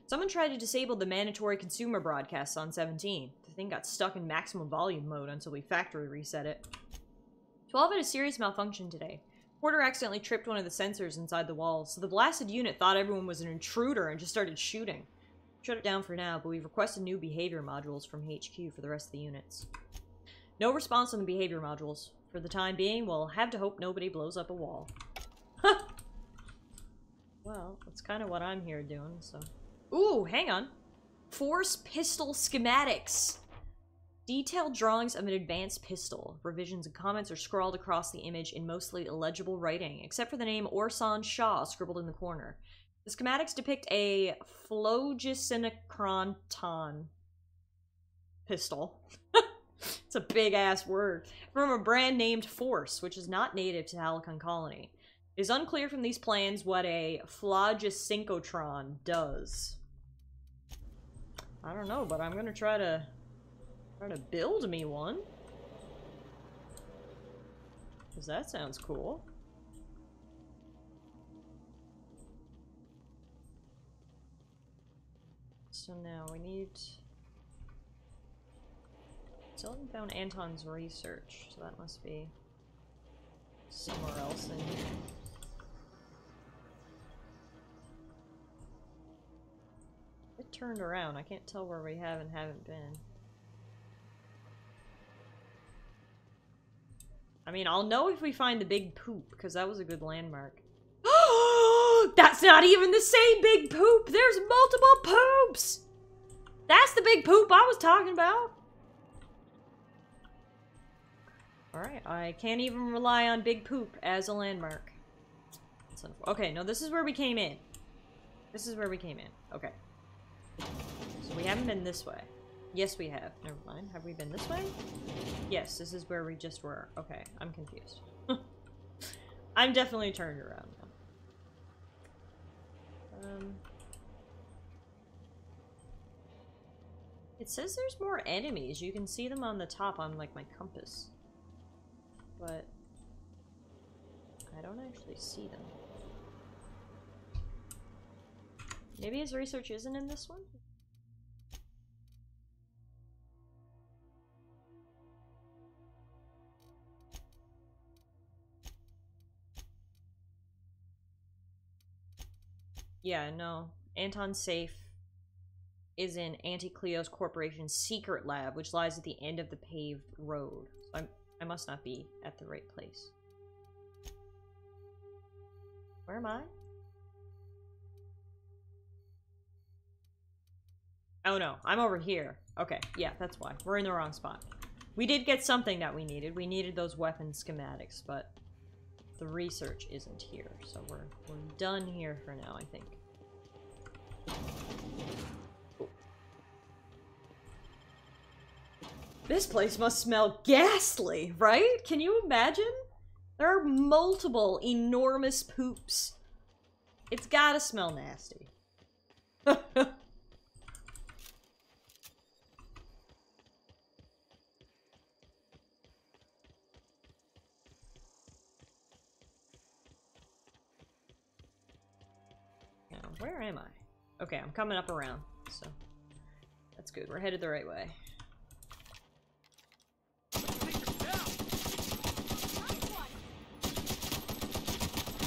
Speaker 1: Someone tried to disable the mandatory consumer broadcasts on 17. The thing got stuck in maximum volume mode until we factory reset it. 12 had a serious malfunction today. Porter accidentally tripped one of the sensors inside the wall, so the blasted unit thought everyone was an intruder and just started shooting. Shut it down for now, but we've requested new behavior modules from HQ for the rest of the units. No response on the behavior modules. For the time being, we'll have to hope nobody blows up a wall. Well, that's kind of what I'm here doing, so... Ooh, hang on. Force pistol schematics. Detailed drawings of an advanced pistol. Revisions and comments are scrawled across the image in mostly illegible writing, except for the name Orson Shaw scribbled in the corner. The schematics depict a phlogistonecronatron pistol. It's a big-ass word. From a brand named Force, which is not native to Halcyon Colony. It is unclear from these plans what a phlogisynchrotron does. I don't know, but I'm gonna try to build me one. Because that sounds cool. So now we need... Still haven't found Anton's research, so that must be somewhere else in here. It turned around. I can't tell where we have and haven't been. I mean, I'll know if we find the big poop, because that was a good landmark. That's not even the same big poop! There's multiple poops! That's the big poop I was talking about! Alright, I can't even rely on big poop as a landmark. Okay, no, this is where we came in. This is where we came in. Okay. So we haven't been this way. Yes, we have. Never mind. Have we been this way? Yes, this is where we just were. Okay, I'm confused. I'm definitely turned around now. It says there's more enemies. You can see them on the top on, like, my compass. But I I don't actually see them. Maybe his research isn't in this one? Yeah, no. Anton's safe is in Auntie Cleo's Corporation's secret lab, which lies at the end of the paved road. So I must not be at the right place. Where am I? Oh no, I'm over here. Okay, yeah, that's why. We're in the wrong spot. We did get something that we needed. We needed those weapon schematics, but the research isn't here. So we're done here for now, I think. Cool. This place must smell ghastly, right? Can you imagine? There are multiple enormous poops. It's gotta smell nasty. Where am I? Okay, I'm coming up around, so that's good. We're headed the right way.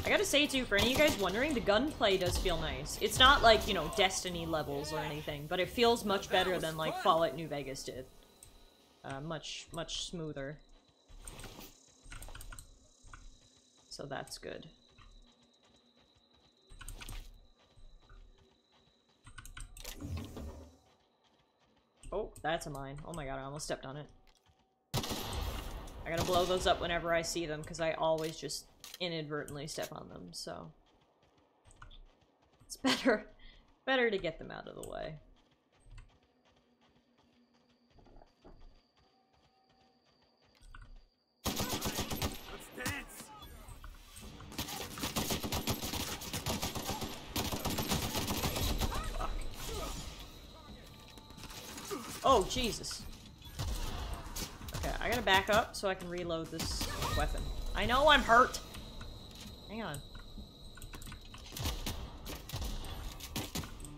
Speaker 1: I gotta say too, for any of you guys wondering, the gunplay does feel nice. It's not like, you know, Destiny levels or anything, but it feels much better than like Fallout New Vegas did. Much smoother. So that's good. Oh, that's a mine. Oh my god, I almost stepped on it. I gotta blow those up whenever I see them, because I always just inadvertently step on them, so... It's better to get them out of the way.
Speaker 3: Let's dance.
Speaker 1: Oh, Jesus. Okay, I gotta back up so I can reload this weapon. I know I'm hurt! Hang on.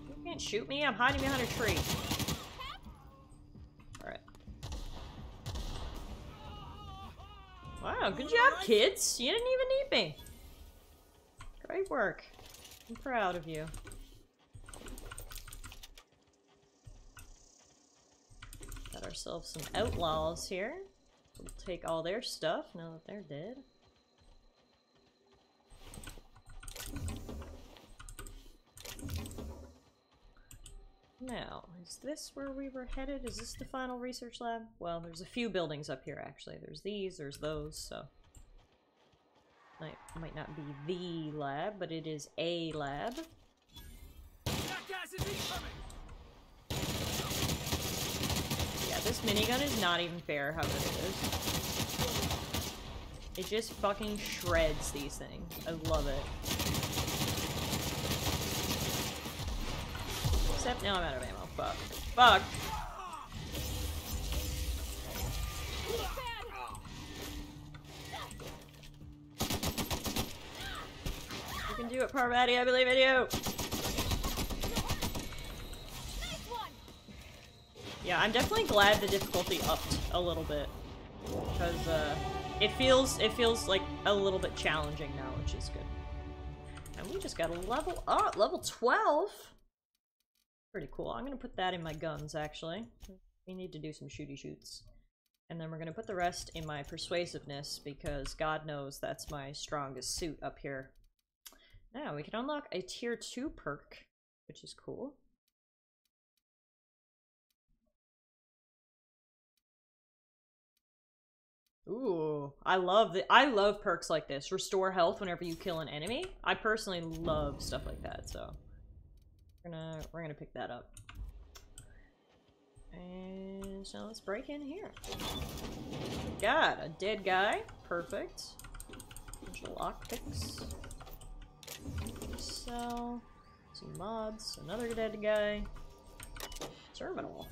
Speaker 1: You can't shoot me? I'm hiding behind a tree. Alright. Wow, good job, kids! You didn't even need me. Great work. I'm proud of you. Got ourselves some outlaws here. We'll take all their stuff now that they're dead. Now, is this where we were headed? Is this the final research lab? Well, there's a few buildings up here, actually. There's these, there's those, so... Might not be the lab, but it is a lab. Yeah, this minigun is not even fair how good it is. It just fucking shreds these things. I love it. Except now I'm out of ammo. Fuck. Fuck! You can do it, Parvati. I believe in you! Yeah, I'm definitely glad the difficulty upped a little bit. Because, it feels like a little bit challenging now, which is good. And we just got a level up! Level 12? Pretty cool. I'm gonna put that in my guns, actually. We need to do some shooty shoots. And then we're gonna put the rest in my persuasiveness, because God knows that's my strongest suit up here. Now, we can unlock a tier 2 perk, which is cool. Ooh, I love perks like this. Restore health whenever you kill an enemy. I personally love stuff like that, so we're gonna pick that up. And so let's break in here. Got a dead guy. Perfect. Bunch of lockpicks. Sell. Some mods. Another dead guy. Terminal.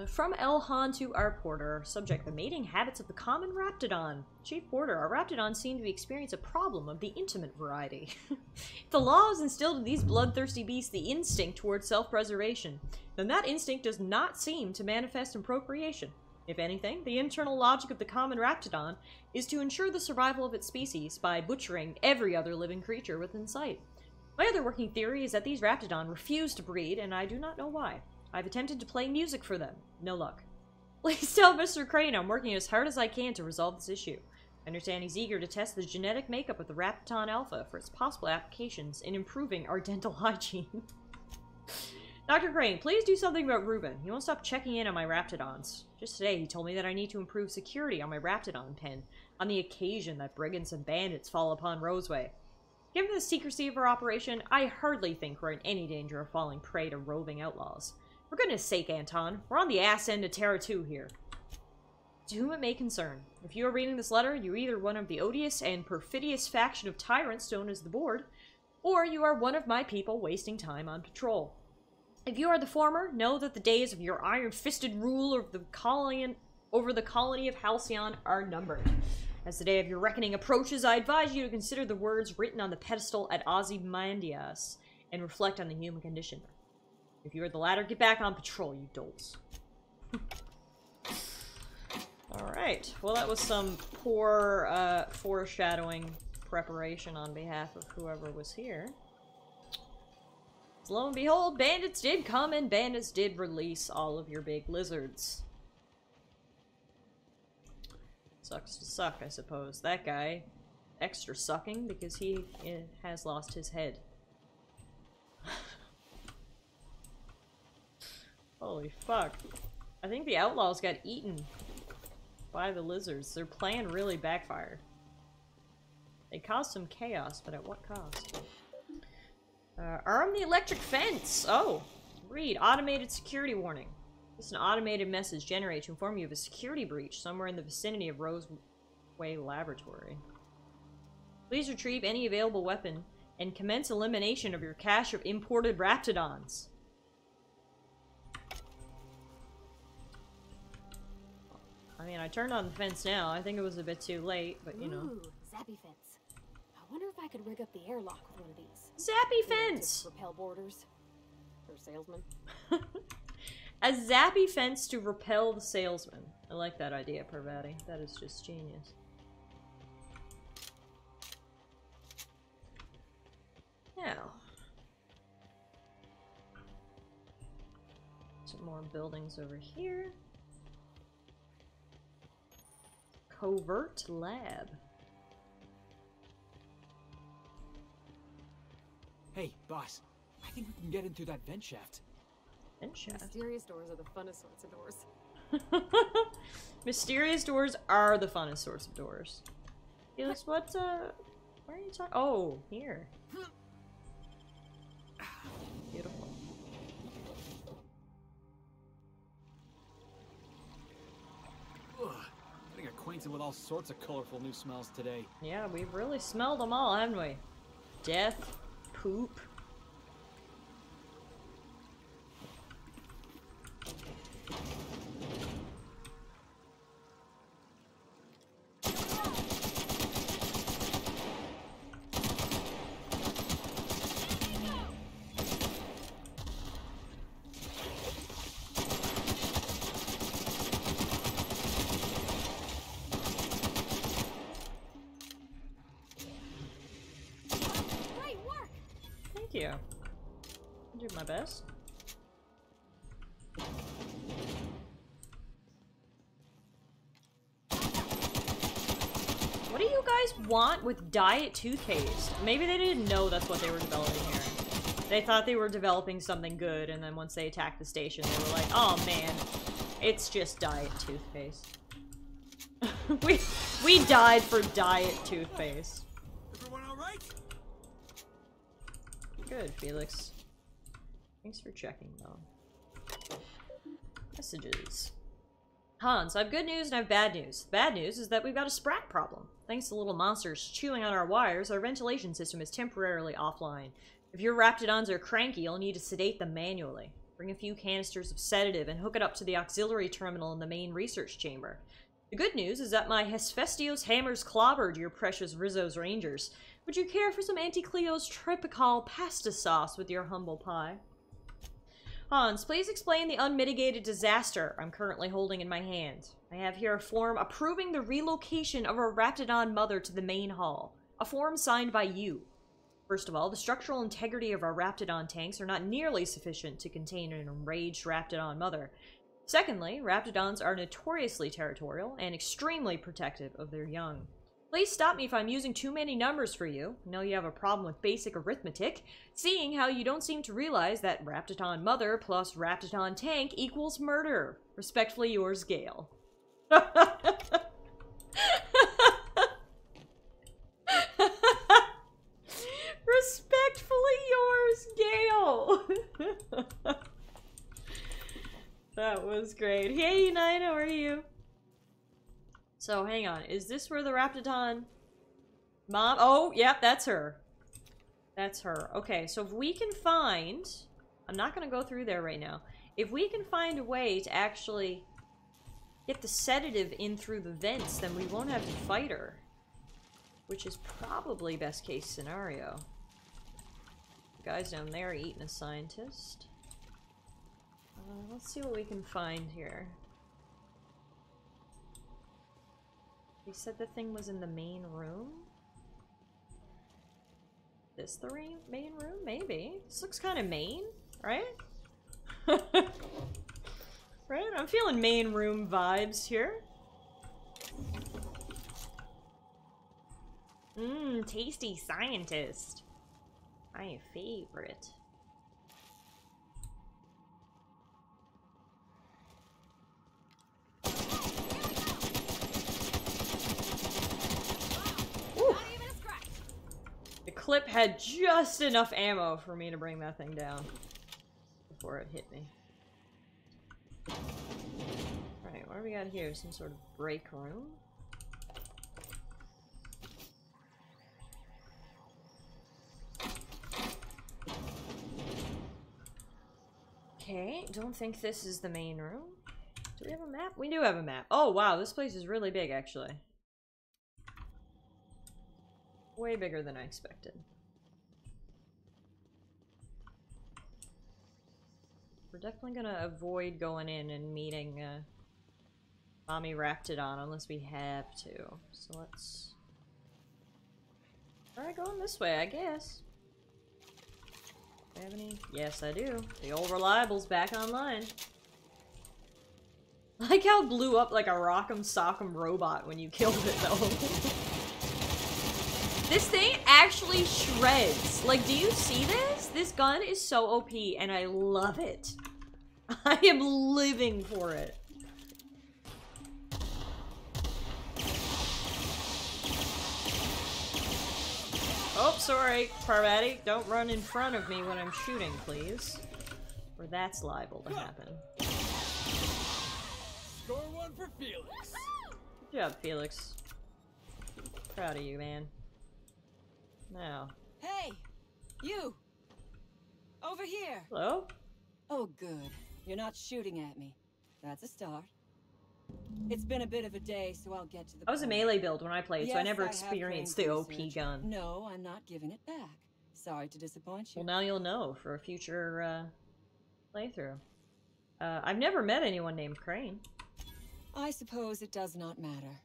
Speaker 1: From Elhan to our porter. Subject, the mating habits of the common Raptidon. Chief Porter, our Raptidons seem to be experiencing a problem of the intimate variety. If the law has instilled in these bloodthirsty beasts the instinct towards self-preservation, then that instinct does not seem to manifest in procreation. If anything, the internal logic of the common Raptidon is to ensure the survival of its species by butchering every other living creature within sight. My other working theory is that these Raptidon refuse to breed, and I do not know why. I've attempted to play music for them. No luck. Please tell Mr. Crane I'm working as hard as I can to resolve this issue. I understand he's eager to test the genetic makeup of the Raptidon Alpha for its possible applications in improving our dental hygiene. Dr. Crane, please do something about Reuben. He won't stop checking in on my Raptidons. Just today, he told me that I need to improve security on my Raptidon pen on the occasion that brigands and bandits fall upon Roseway. Given the secrecy of our operation, I hardly think we're in any danger of falling prey to roving outlaws. For goodness sake, Anton, we're on the ass end of Terra 2 here. To whom it may concern, if you are reading this letter, you're either one of the odious and perfidious faction of tyrants known as the Board, or you are one of my people wasting time on patrol. If you are the former, know that the days of your iron-fisted rule over the colony of Halcyon are numbered. As the day of your reckoning approaches, I advise you to consider the words written on the pedestal at Ozymandias and reflect on the human condition. If you are the latter, get back on patrol, you dolts. Alright, well that was some poor foreshadowing preparation on behalf of whoever was here. Lo and behold, bandits did come and bandits did release all of your big lizards. Sucks to suck, I suppose. That guy, extra sucking because he has lost his head. Holy fuck. I think the outlaws got eaten by the lizards. Their plan really backfired. They caused some chaos, but at what cost? Arm the electric fence! Oh! Read. Automated security warning. This is an automated message generated to inform you of a security breach somewhere in the vicinity of Roseway Laboratory. Please retrieve any available weapon and commence elimination of your cache of imported Raptidons. I mean, I turned on the fence now. I think it was a bit too late, but you know.
Speaker 2: Ooh, zappy fence. I wonder if I could rig up the airlock with one of these.
Speaker 1: Zappy fence!
Speaker 2: To repel boarders. Or salesmen.
Speaker 1: A zappy fence to repel the salesman. I like that idea, Parvati. That is just genius. Now. Some more buildings over here. Covert lab.
Speaker 3: Hey, boss. I think we can get into that vent shaft.
Speaker 1: Vent shaft?
Speaker 2: Mysterious doors are the funnest sorts of doors.
Speaker 1: Mysterious doors are the funnest sorts of doors. Felix, what, where are you talking? Oh, here. Beautiful.
Speaker 3: Ugh. Getting acquainted with all sorts of colorful new smells today.
Speaker 1: Yeah, we've really smelled them all, haven't we? Death, poop. Thank you. I'll do my best. What do you guys want with diet toothpaste? Maybe they didn't know that's what they were developing here. They thought they were developing something good, and then once they attacked the station, they were like, oh man, it's just diet toothpaste. we died for diet toothpaste.
Speaker 3: Everyone all right?
Speaker 1: Good, Felix. Thanks for checking, though. Messages. Hans, I have good news and I have bad news. The bad news is that we've got a sprat problem. Thanks to little monsters chewing on our wires, our ventilation system is temporarily offline. If your Raptidons are cranky, you'll need to sedate them manually. Bring a few canisters of sedative and hook it up to the auxiliary terminal in the main research chamber. The good news is that my Hephaestos hammers clobbered your precious Rizzo's Rangers. Would you care for some Auntie Cleo's tropical pasta sauce with your humble pie? Hans, please explain the unmitigated disaster I'm currently holding in my hand. I have here a form approving the relocation of our Raptidon mother to the main hall. A form signed by you. First of all, the structural integrity of our Raptidon tanks are not nearly sufficient to contain an enraged Raptidon mother. Secondly, Raptidons are notoriously territorial and extremely protective of their young. Please stop me if I'm using too many numbers for you. I know you have a problem with basic arithmetic, seeing how you don't seem to realize that Raptidon mother plus Raptidon tank equals murder. Respectfully yours, Gale. Respectfully yours, Gale. That was great. Hey, Nine, how are you? So, hang on. Is this where the Raptidon mom? Oh, yep, that's her. That's her. Okay, so if we can find... I'm not going to go through there right now. If we can find a way to actually get the sedative in through the vents, then we won't have to fight her. Which is probably best case scenario. The guys down there eating a scientist. Let's see what we can find here. We said the thing was in the main room? This the main room? Maybe. This looks kind of main, right? Right? I'm feeling main room vibes here. Mmm, tasty scientist. My favorite. The clip had just enough ammo for me to bring that thing down before it hit me. Alright, what do we got here? Some sort of break room? Okay, don't think this is the main room. Do we have a map? We do have a map. Oh wow, this place is really big actually. Way bigger than I expected. We're definitely gonna avoid going in and meeting Mommy Raptidon unless we have to. So let's... Alright, going this way, I guess. Do I have any? Yes, I do. The old Reliable's back online. I like how it blew up like a Rock'em Sock'em robot when you killed it, though. This thing actually shreds. Like, do you see this? This gun is so OP, and I love it. I am living for it. Oh, sorry, Parvati. Don't run in front of me when I'm shooting, please. Or that's liable to happen.
Speaker 3: Score one for Felix.
Speaker 1: Good job, Felix. Proud of you, man. Now.
Speaker 5: Hey! You! Over here!
Speaker 1: Hello?
Speaker 5: Oh, good. You're not shooting at me. That's a start. It's been a bit of a day, so I'll get to the
Speaker 1: I was a
Speaker 5: point.
Speaker 1: melee build when I played, so I
Speaker 5: Yes,
Speaker 1: never
Speaker 5: have
Speaker 1: experienced
Speaker 5: trained
Speaker 1: the OP
Speaker 5: research.
Speaker 1: gun.
Speaker 5: No, I'm not giving it back. Sorry to disappoint you.
Speaker 1: Well, now you'll know for a future playthrough. I've never met anyone named Crane.
Speaker 5: I suppose it does not matter.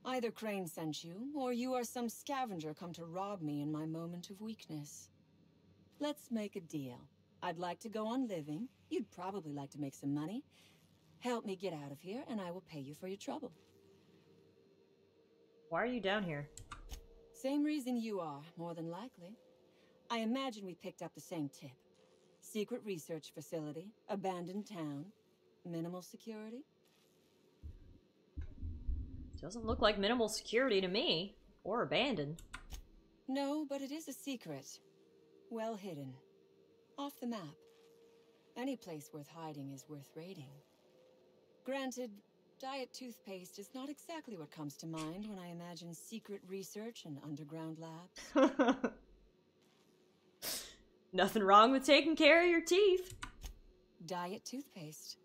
Speaker 5: Either Crane sent you, or you are some scavenger come to rob me in my moment of weakness. Let's make a deal. I'd like to go on living. You'd probably like to make some money. Help me get out of here, and I will pay you for your trouble.
Speaker 1: Why are you down here?
Speaker 5: Same reason you are, more than likely. I imagine we picked up the same tip. Secret research facility, abandoned town, minimal security.
Speaker 1: Doesn't look like minimal security to me. Or abandoned.
Speaker 5: No, but it is a secret. Well hidden. Off the map. Any place worth hiding is worth raiding. Granted, diet toothpaste is not exactly what comes to mind when I imagine secret research and underground labs.
Speaker 1: Nothing wrong with taking care of your teeth.
Speaker 5: Diet toothpaste.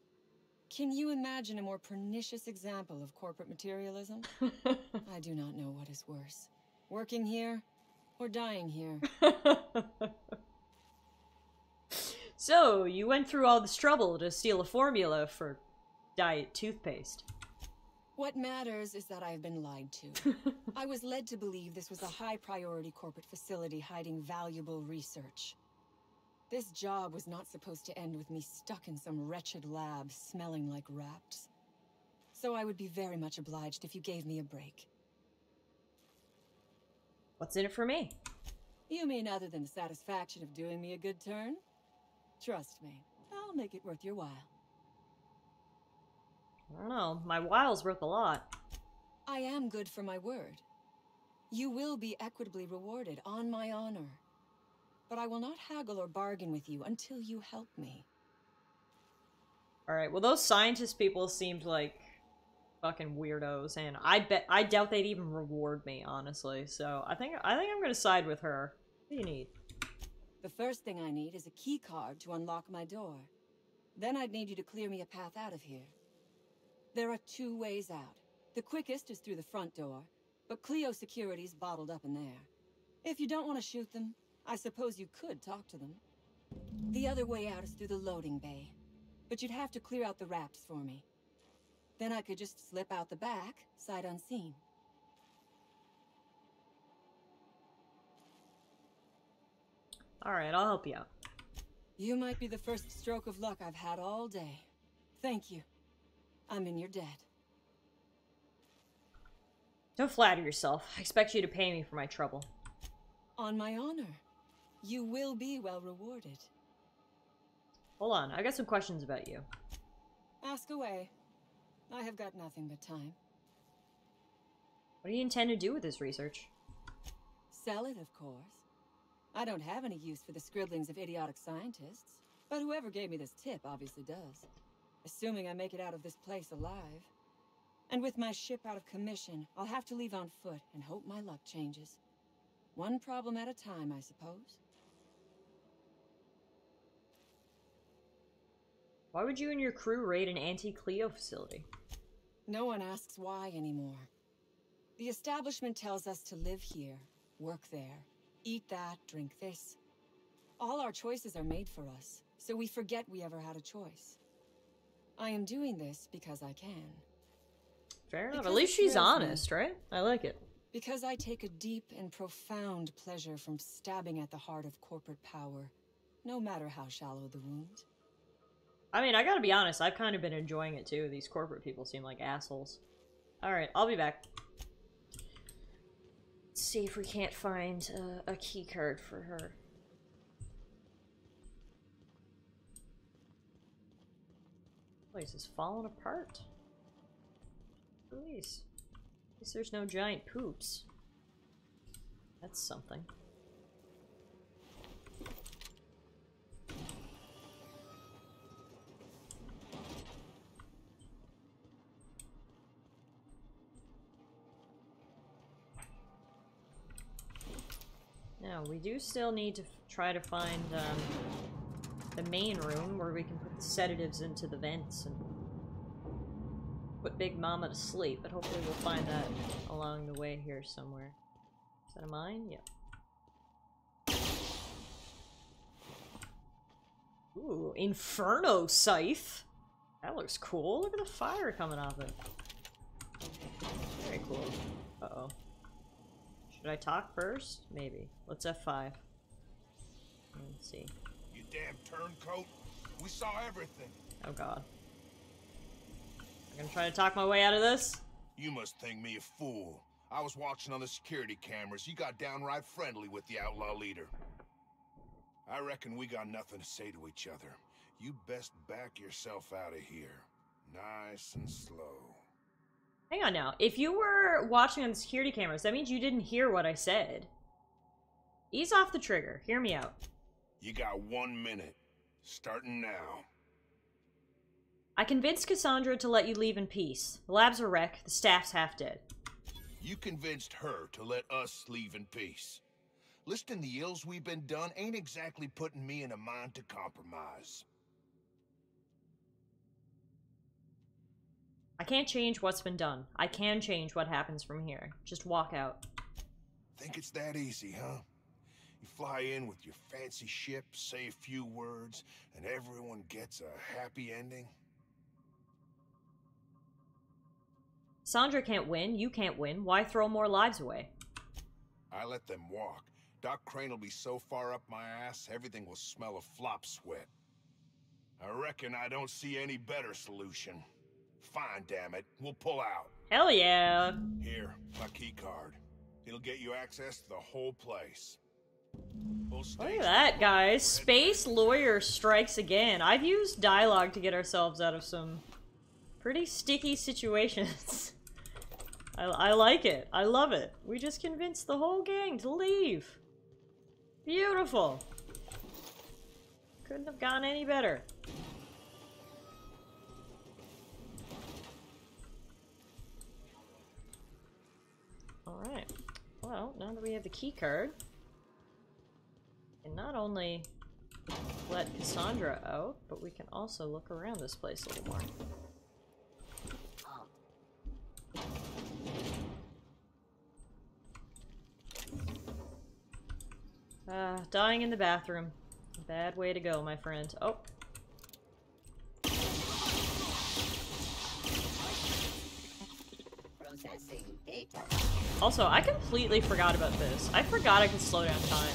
Speaker 5: Can you imagine a more pernicious example of corporate materialism? I do not know what is worse. Working here or dying here.
Speaker 1: So, you went through all this trouble to steal a formula for diet toothpaste.
Speaker 5: What matters is that I've been lied to. I was led to believe this was a high-priority corporate facility hiding valuable research. This job was not supposed to end with me stuck in some wretched lab smelling like rats. So I would be very much obliged if you gave me a break.
Speaker 1: What's in it for me?
Speaker 5: You mean other than the satisfaction of doing me a good turn? Trust me, I'll make it worth your while.
Speaker 1: I don't know. My while's worth a lot.
Speaker 5: I am good for my word. You will be equitably rewarded, on my honor. But I will not haggle or bargain with you until you help me.
Speaker 1: Alright, well those scientist people seemed like fucking weirdos, and I doubt they'd even reward me, honestly. So I think I'm gonna side with her. What do you need?
Speaker 5: The first thing I need is a key card to unlock my door. Then I'd need you to clear me a path out of here. There are 2 ways out. The quickest is through the front door, but Cleo Security's bottled up in there. If you don't want to shoot them, I suppose you could talk to them. The other way out is through the loading bay, but you'd have to clear out the rafts for me. Then I could just slip out the back, sight unseen.
Speaker 1: Alright, I'll help you out.
Speaker 5: You might be the first stroke of luck I've had all day. Thank you. I'm in your debt.
Speaker 1: Don't flatter yourself. I expect you to pay me for my trouble.
Speaker 5: On my honor. You will be well rewarded.
Speaker 1: Hold on, I got some questions about you.
Speaker 5: Ask away. I have got nothing but time.
Speaker 1: What do you intend to do with this research?
Speaker 5: Sell it, of course. I don't have any use for the scribblings of idiotic scientists, but whoever gave me this tip obviously does. Assuming I make it out of this place alive. And with my ship out of commission, I'll have to leave on foot and hope my luck changes. One problem at a time, I suppose.
Speaker 1: Why would you and your crew raid an anti-Cleo facility?
Speaker 5: No one asks why anymore. The establishment tells us to live here, work there, eat that, drink this. All our choices are made for us, so we forget we ever had a choice. I am doing this because I can.
Speaker 1: Fair enough.
Speaker 5: Because
Speaker 1: At least
Speaker 5: it
Speaker 1: she's
Speaker 5: thrills me.
Speaker 1: honest, right? I like it.
Speaker 5: Because I take a deep and profound pleasure from stabbing at the heart of corporate power, no matter how shallow the wound.
Speaker 1: I mean, I gotta be honest, I've kind of been enjoying it too. These corporate people seem like assholes. Alright, I'll be back. Let's see if we can't find a key card for her. Place is falling apart. Please. At least there's no giant poops. That's something. Now, we do still need to try to find the main room where we can put the sedatives into the vents and put Big Mama to sleep, but hopefully we'll find that along the way here somewhere. Is that a mine? Yep. Ooh, Inferno Scythe! That looks cool. Look at the fire coming off it. Very cool. Uh-oh. Should I talk first? Maybe. Let's F5. Let's see.
Speaker 6: You damn turncoat. We saw everything.
Speaker 1: Oh god. I'm gonna try to talk my way out of this.
Speaker 6: You must think me a fool. I was watching on the security cameras. You got downright friendly with the outlaw leader. I reckon we got nothing to say to each other. You best back yourself out of here. Nice and slow.
Speaker 1: Hang on now. If you were watching on the security cameras, that means you didn't hear what I said. Ease off the trigger. Hear me out.
Speaker 6: You got 1 minute. Starting now.
Speaker 1: I convinced Cassandra to let you leave in peace. The lab's a wreck. The staff's half dead.
Speaker 6: You convinced her to let us leave in peace. Listing the ills we've been done ain't exactly putting me in a mind to compromise.
Speaker 1: I can't change what's been done. I can change what happens from here. Just walk out.
Speaker 6: Think it's that easy, huh? You fly in with your fancy ship, say a few words, and everyone gets a happy ending?
Speaker 1: Sandra can't win. You can't win. Why throw more lives away?
Speaker 6: I let them walk. Doc Crane will be so far up my ass, everything will smell of flop sweat. I reckon I don't see any better solution. Fine, damn it. We'll pull out.
Speaker 1: Hell yeah.
Speaker 6: Here, my key card. It'll get you access to the whole place.
Speaker 1: Look at that, guys. Space Lawyer strikes again. I've used dialogue to get ourselves out of some pretty sticky situations. I like it. I love it. We just convinced the whole gang to leave. Beautiful. Couldn't have gone any better. Alright. Well, now that we have the key card, we can not only let Cassandra out, but we can also look around this place a little more. Dying in the bathroom. Bad way to go, my friend. Oh. Also, I completely forgot about this. I forgot I could slow down time.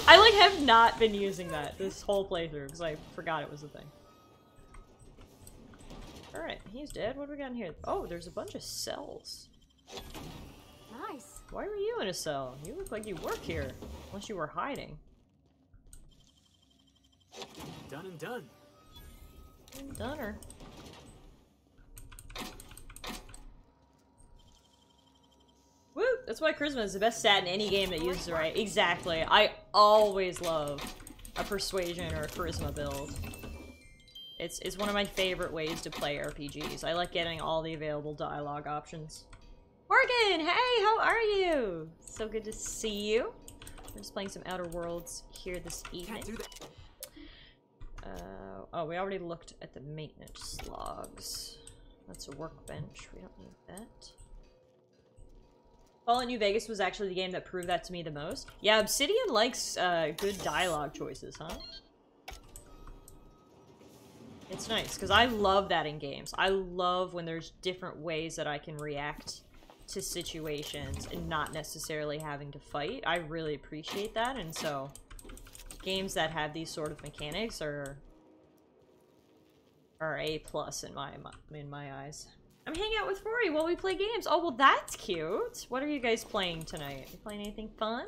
Speaker 1: I, like, have not been using that this whole playthrough, because I forgot it was a thing. Alright, he's dead. What do we got in here? Oh, there's a bunch of cells.
Speaker 2: Nice.
Speaker 1: Why were you in a cell? You look like you work here. Unless you were hiding.
Speaker 3: Done and done.
Speaker 1: Dunner. Woo! That's why Charisma is the best stat in any game that uses the right. Exactly. I always love a Persuasion or a Charisma build. It's one of my favorite ways to play RPGs. I like getting all the available dialogue options. Morgan! Hey, how are you? So good to see you. We're just playing some Outer Worlds here this evening.
Speaker 3: Can't do that.
Speaker 1: Oh, we already looked at the maintenance logs. That's a workbench. We don't need that. Fallout New Vegas was actually the game that proved that to me the most. Yeah, Obsidian likes good dialogue choices, huh? It's nice, because I love that in games. I love when there's different ways that I can react to situations and not necessarily having to fight. I really appreciate that, and so games that have these sort of mechanics are A+ in my eyes. I'm hanging out with Rory while we play games. Oh, well, that's cute. What are you guys playing tonight? Are you playing anything fun?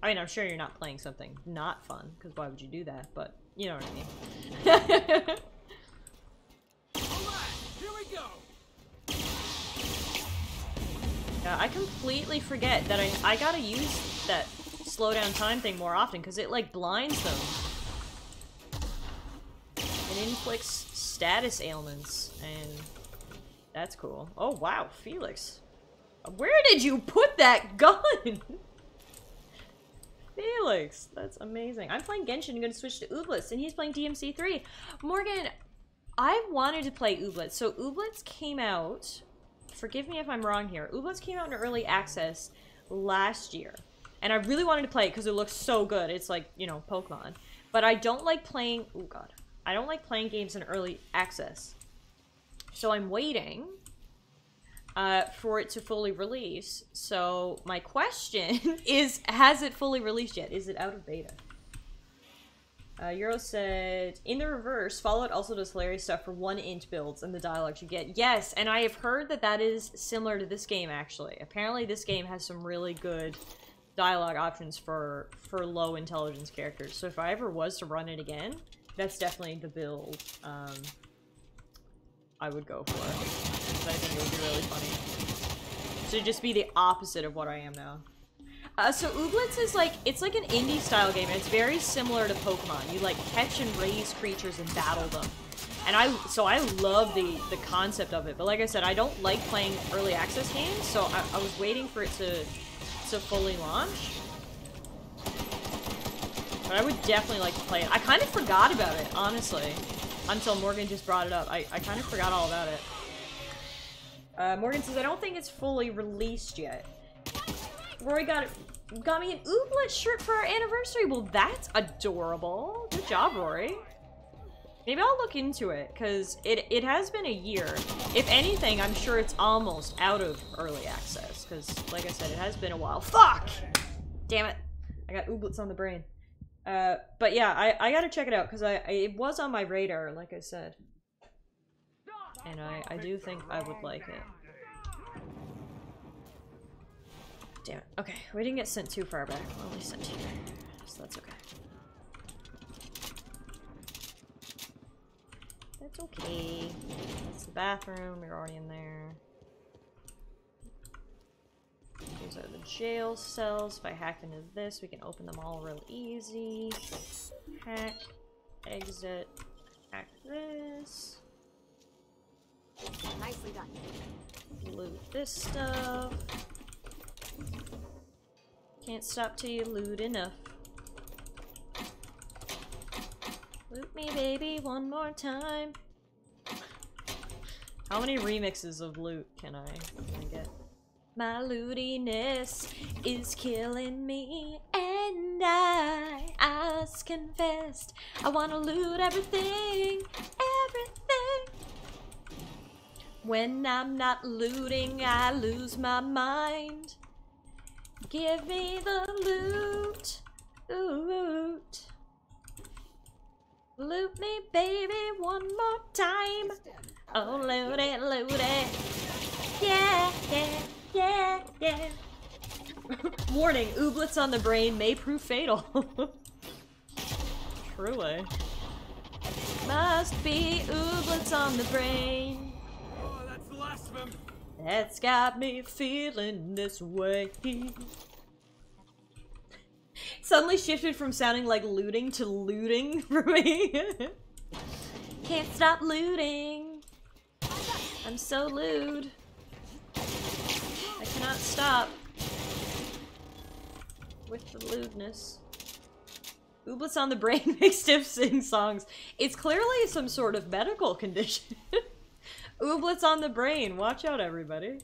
Speaker 1: I mean, I'm sure you're not playing something not fun, because why would you do that? But you know what I mean.
Speaker 3: Alright, here we go.
Speaker 1: Yeah, I completely forget that I gotta use that slow down time thing more often, because it, like, blinds them. It inflicts status ailments, and that's cool. Oh, wow, Felix. Where did you put that gun? Felix, that's amazing. I'm playing Genshin and gonna switch to Ooblets, and he's playing DMC3. Morgan, I wanted to play Ooblets. So Ooblets came out, forgive me if I'm wrong here, Ooblets came out in early access last year. And I really wanted to play it because it looks so good. It's like, you know, Pokemon. But I don't like playing, oh god. I don't like playing games in early access. So I'm waiting for it to fully release. So my question is, has it fully released yet? Is it out of beta? Euro said, in the reverse, Fallout also does hilarious stuff for 1-inch builds and the dialogue you get. Yes, and I have heard that that is similar to this game, actually. Apparently this game has some really good dialogue options for low intelligence characters. So if I ever was to run it again, that's definitely the build I would go for. Because I think it would be really funny. So just be the opposite of what I am now. So Ooblets is like, it's like an indie style game, and it's very similar to Pokemon. You like catch and raise creatures and battle them. And I love the concept of it, but like I said, I don't like playing early access games, so I was waiting for it to fully launch. But I would definitely like to play it. I kind of forgot about it, honestly. Until Morgan just brought it up. I kind of forgot all about it. Morgan says, I don't think it's fully released yet. Rory got me an Ooblet shirt for our anniversary. Well, that's adorable. Good job, Rory. Maybe I'll look into it, because it has been a year. If anything, I'm sure it's almost out of early access, because, like I said, it has been a while. Fuck! Damn it. I got Ooblets on the brain. But yeah, I gotta check it out, because it was on my radar, like I said. And I do think I would like it. Damn it. Okay, we didn't get sent too far back. We're only sent here, so that's okay. That's okay. That's the bathroom. You're already in there. These are the jail cells. If I hack into this, we can open them all real easy. Hack. Exit. Hack this.
Speaker 2: Nicely done.
Speaker 1: Loot this stuff. Can't stop till you loot enough. Loot me, baby, one more time. How many remixes of loot can I get? My lootiness is killing me, and I confessed I wanna loot everything, everything. When I'm not looting, I lose my mind. Give me the loot, loot. Loot me, baby, one more time. Oh, loot it, loot it. Yeah, yeah, yeah, yeah. Warning, ooblets on the brain may prove fatal. Truly. Must be ooblets on the brain.
Speaker 3: Oh, that's the last of him.
Speaker 1: That's got me feeling this way. Suddenly shifted from sounding like looting to looting for me. Can't stop looting. I'm so lewd. I cannot stop with the lewdness. Ooblets on the brain makes Stiff sing songs. It's clearly some sort of medical condition. Ooblets on the brain. Watch out, everybody.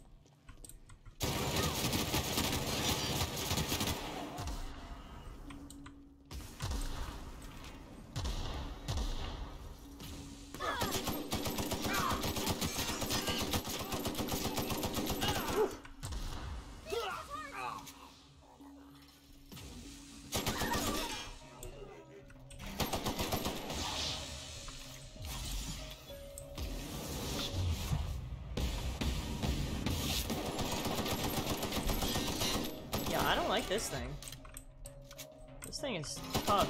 Speaker 1: This thing. This thing is tough.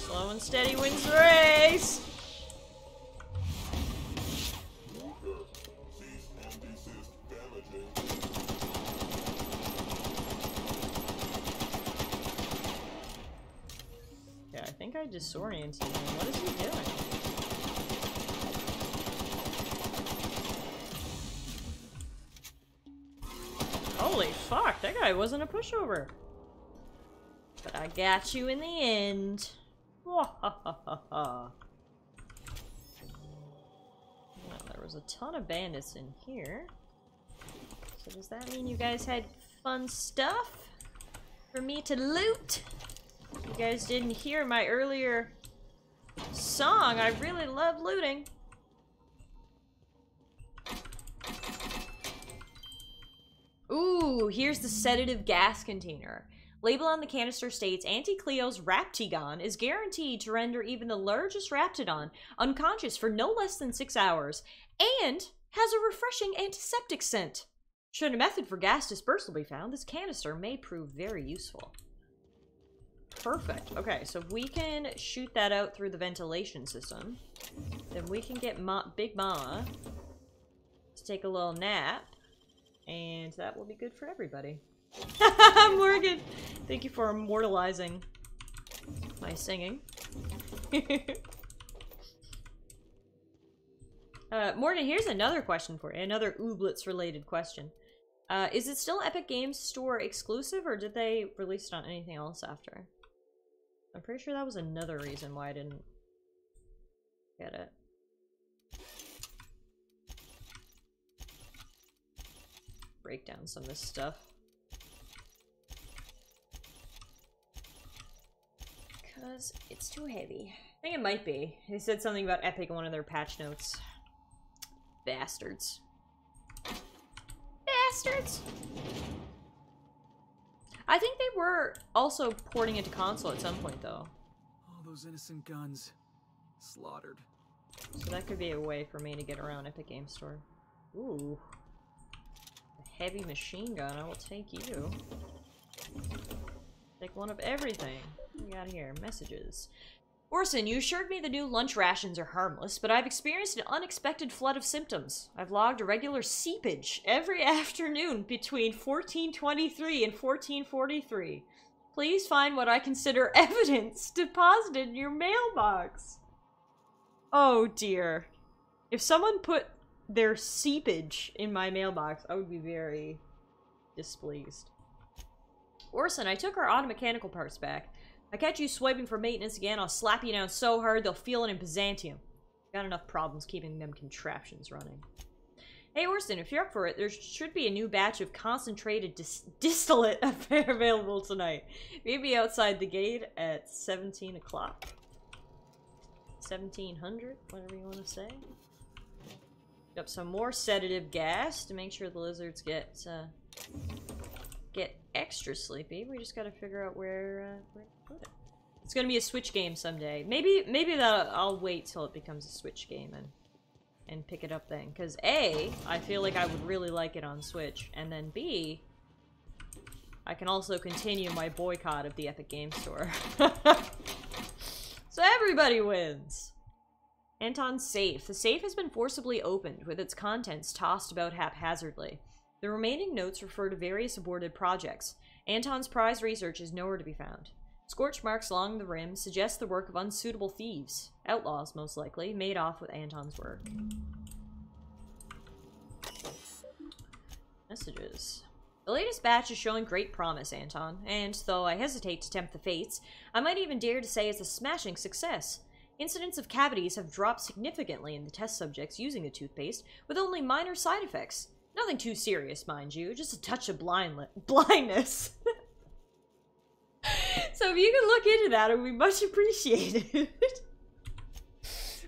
Speaker 1: Slow and steady wins the race. Yeah, I think I disoriented him. What is he doing? Holy fuck, that guy wasn't a pushover. But I got you in the end. Well, there was a ton of bandits in here. So does that mean you guys had fun stuff for me to loot? You guys didn't hear my earlier song. I really love looting. Ooh, here's the sedative gas container. Label on the canister states, Anti-Cleo's Raptigon is guaranteed to render even the largest Raptidon unconscious for no less than 6 hours, and has a refreshing antiseptic scent. Should a method for gas dispersal be found, this canister may prove very useful. Perfect. Okay, so if we can shoot that out through the ventilation system, then we can get Big Mama to take a little nap. And that will be good for everybody. Morgan! Thank you for immortalizing my singing. Morgan, here's another question for you. Another Ooblets related question. Is it still Epic Games Store exclusive, or did they release it on anything else after? I'm pretty sure that was another reason why I didn't get it. Break down some of this stuff. Because it's too heavy. I think it might be. They said something about Epic in one of their patch notes. Bastards. Bastards! I think they were also porting it to console at some point, though.
Speaker 3: All those innocent guns. Slaughtered.
Speaker 1: So that could be a way for me to get around Epic Games Store. Ooh. A heavy machine gun, I will take you. Take one of everything. What do we got here? Messages. Orson, you assured me the new lunch rations are harmless, but I've experienced an unexpected flood of symptoms. I've logged a regular seepage every afternoon between 1423 and 1443. Please find what I consider evidence deposited in your mailbox. Oh dear. If someone put their seepage in my mailbox, I would be very displeased. Orson, I took our auto mechanical parts back. I catch you swiping for maintenance again, I'll slap you down so hard they'll feel it in Byzantium. Got enough problems keeping them contraptions running. Hey Orson, if you're up for it, there should be a new batch of concentrated distillate available tonight. Maybe outside the gate at 17 o'clock. 1700, whatever you want to say. Up some more sedative gas to make sure the lizards get extra sleepy. We just gotta figure out where to put it. It's gonna be a Switch game someday. Maybe that I'll wait till it becomes a Switch game and pick it up then. Because A, I feel like I would really like it on Switch, and then B, I can also continue my boycott of the Epic Games Store. So everybody wins! Anton's safe. The safe has been forcibly opened, with its contents tossed about haphazardly. The remaining notes refer to various aborted projects. Anton's prize research is nowhere to be found. Scorch marks along the rim suggest the work of unsuitable thieves. Outlaws, most likely, made off with Anton's work. Messages. The latest batch is showing great promise, Anton, and though I hesitate to tempt the fates, I might even dare to say it's a smashing success. Incidents of cavities have dropped significantly in the test subjects using the toothpaste, with only minor side effects. Nothing too serious, mind you, just a touch of blindness. So if you can look into that, it would be much appreciated.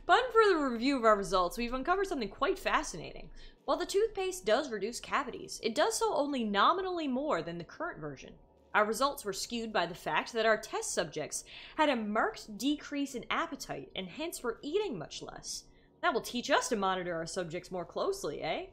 Speaker 1: But for the review of our results, we've uncovered something quite fascinating. While the toothpaste does reduce cavities, it does so only nominally more than the current version. Our results were skewed by the fact that our test subjects had a marked decrease in appetite and hence were eating much less. That will teach us to monitor our subjects more closely, eh?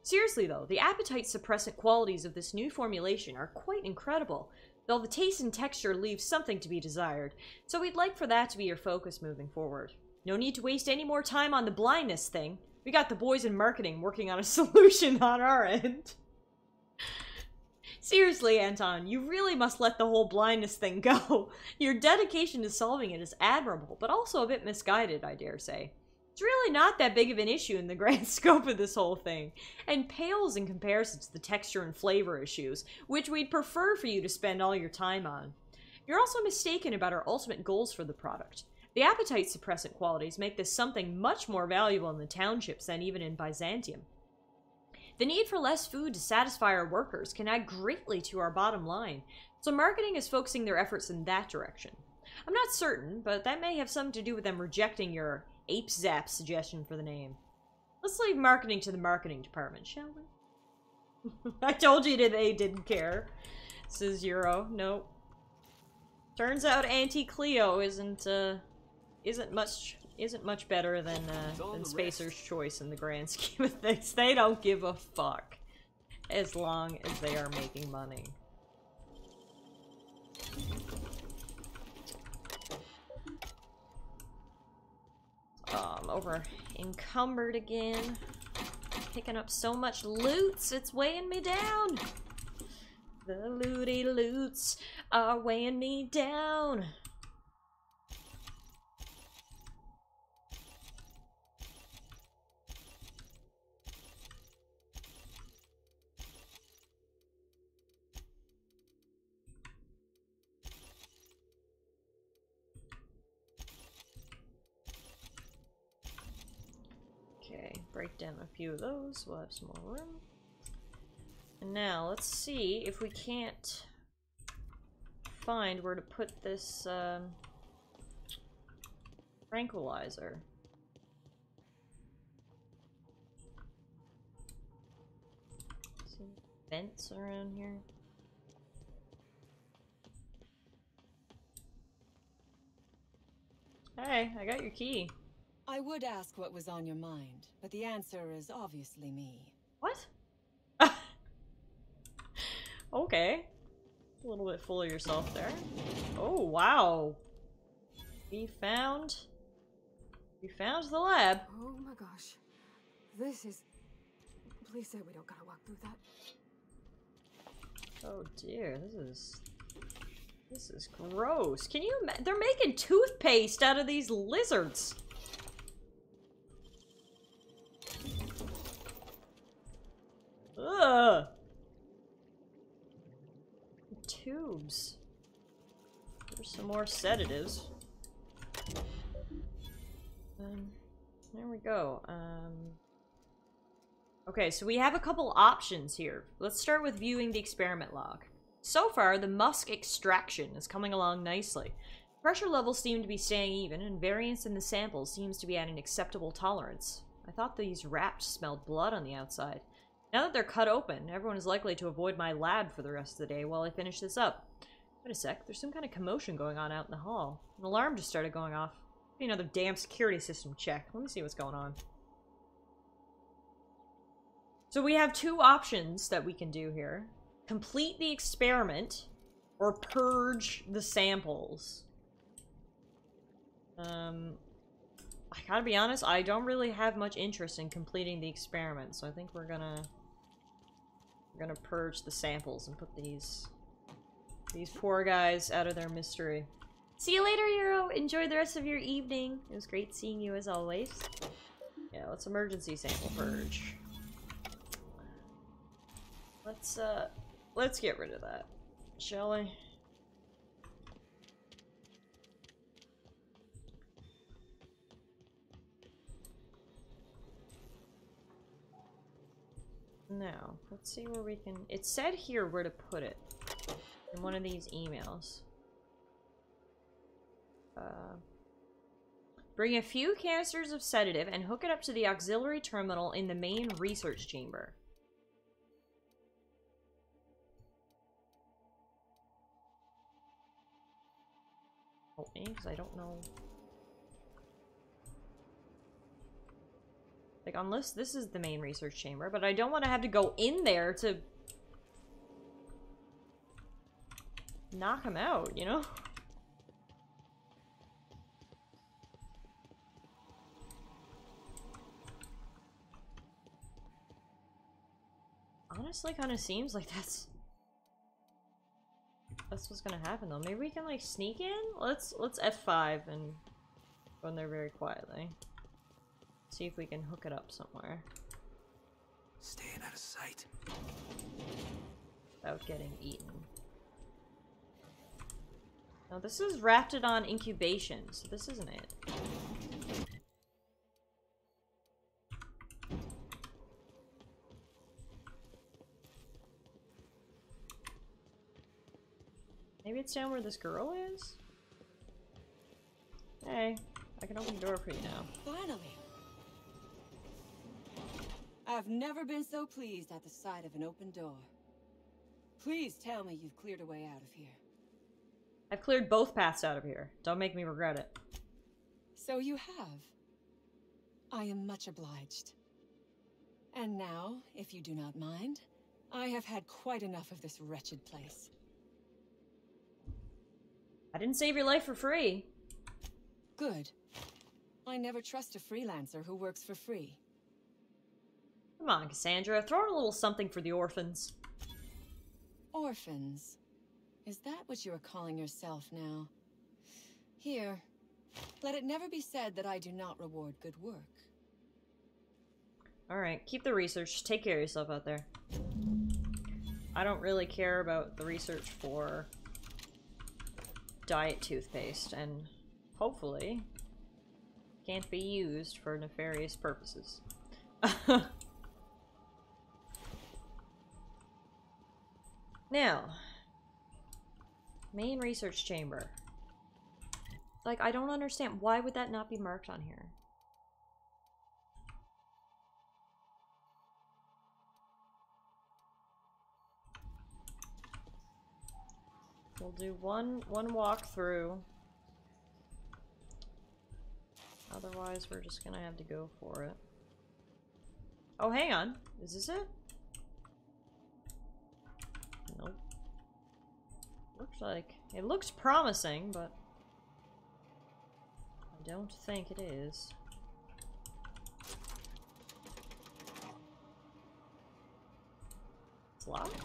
Speaker 1: Seriously though, the appetite suppressant qualities of this new formulation are quite incredible, though the taste and texture leave something to be desired, so we'd like for that to be your focus moving forward. No need to waste any more time on the blindness thing. We got the boys in marketing working on a solution on our end. Seriously, Anton, you really must let the whole blindness thing go. Your dedication to solving it is admirable, but also a bit misguided, I dare say. It's really not that big of an issue in the grand scope of this whole thing, and pales in comparison to the texture and flavor issues, which we'd prefer for you to spend all your time on. You're also mistaken about our ultimate goals for the product. The appetite suppressant qualities make this something much more valuable in the townships than even in Byzantium. The need for less food to satisfy our workers can add greatly to our bottom line, so marketing is focusing their efforts in that direction. I'm not certain, but that may have something to do with them rejecting your Ape Zap suggestion for the name. Let's leave marketing to the marketing department, shall we? I told you that they didn't care, says Euro. Nope. Turns out Auntie Cleo isn't much better than Spacer's Choice in the grand scheme of things. They don't give a fuck as long as they are making money. I'm over encumbered again. Picking up so much loots, it's weighing me down. The looty loots are weighing me down. break down a few of those. We'll have some more room. And now, let's see if we can't find where to put this, tranquilizer. Some vents around here. Hey, I got your key.
Speaker 5: I would ask what was on your mind, but the answer is obviously me.
Speaker 1: What? Okay. A little bit full of yourself there. Oh, wow. We found the lab.
Speaker 2: Oh my gosh. This is... Please say we don't gotta walk through that.
Speaker 1: Oh dear, this is gross. Can you they're making toothpaste out of these lizards. Ugh. Tubes. There's some more sedatives. There we go. Okay, so we have a couple options here. Let's start with viewing the experiment log. So far, the musk extraction is coming along nicely. Pressure levels seem to be staying even, and variance in the samples seems to be at an acceptable tolerance. I thought these rats smelled blood on the outside. Now that they're cut open, everyone is likely to avoid my lab for the rest of the day while I finish this up. Wait a sec, there's some kind of commotion going on out in the hall. An alarm just started going off. Maybe another damn security system check. Let me see what's going on. So we have two options that we can do here. Complete the experiment, or purge the samples. I gotta be honest, I don't really have much interest in completing the experiment, so I think we're gonna purge the samples and put these poor guys out of their misery. See you later, Euro! Enjoy the rest of your evening. It was great seeing you as always. Yeah, let's emergency sample purge. Let's get rid of that, shall we? Now, let's see where we can... It said here where to put it in one of these emails. Bring a few canisters of sedative and hook it up to the auxiliary terminal in the main research chamber. Help me, because I don't know. Like, unless this is the main research chamber, but I don't want to have to go in there to knock him out, you know? Honestly, kind of seems like that's what's gonna happen, though. Maybe we can, like, sneak in? Let's F5 and go in there very quietly. See if we can hook it up somewhere.
Speaker 3: Staying out of sight.
Speaker 1: Without getting eaten. Now, this is Raptidon incubation, so this isn't it. Maybe it's down where this girl is? Hey, I can open the door for you now.
Speaker 5: Finally! I've never been so pleased at the sight of an open door. Please tell me you've cleared a way out of here.
Speaker 1: I've cleared both paths out of here. Don't make me regret it.
Speaker 5: So you have. I am much obliged. And now, if you do not mind, I have had quite enough of this wretched place.
Speaker 1: I didn't save your life for free.
Speaker 5: Good. I never trust a freelancer who works for free.
Speaker 1: Come on, Cassandra. Throw in a little something for the orphans.
Speaker 5: Orphans? Is that what you are calling yourself now? Here. Let it never be said that I do not reward good work.
Speaker 1: Alright, keep the research. Take care of yourself out there. I don't really care about the research for diet toothpaste, and hopefully can't be used for nefarious purposes. Now, main research chamber. Like, I don't understand. Why would that not be marked on here? We'll do one walkthrough. Otherwise, we're just gonna have to go for it. Oh, hang on. Is this it? Nope. Looks like... It looks promising, but... I don't think it is. It's locked?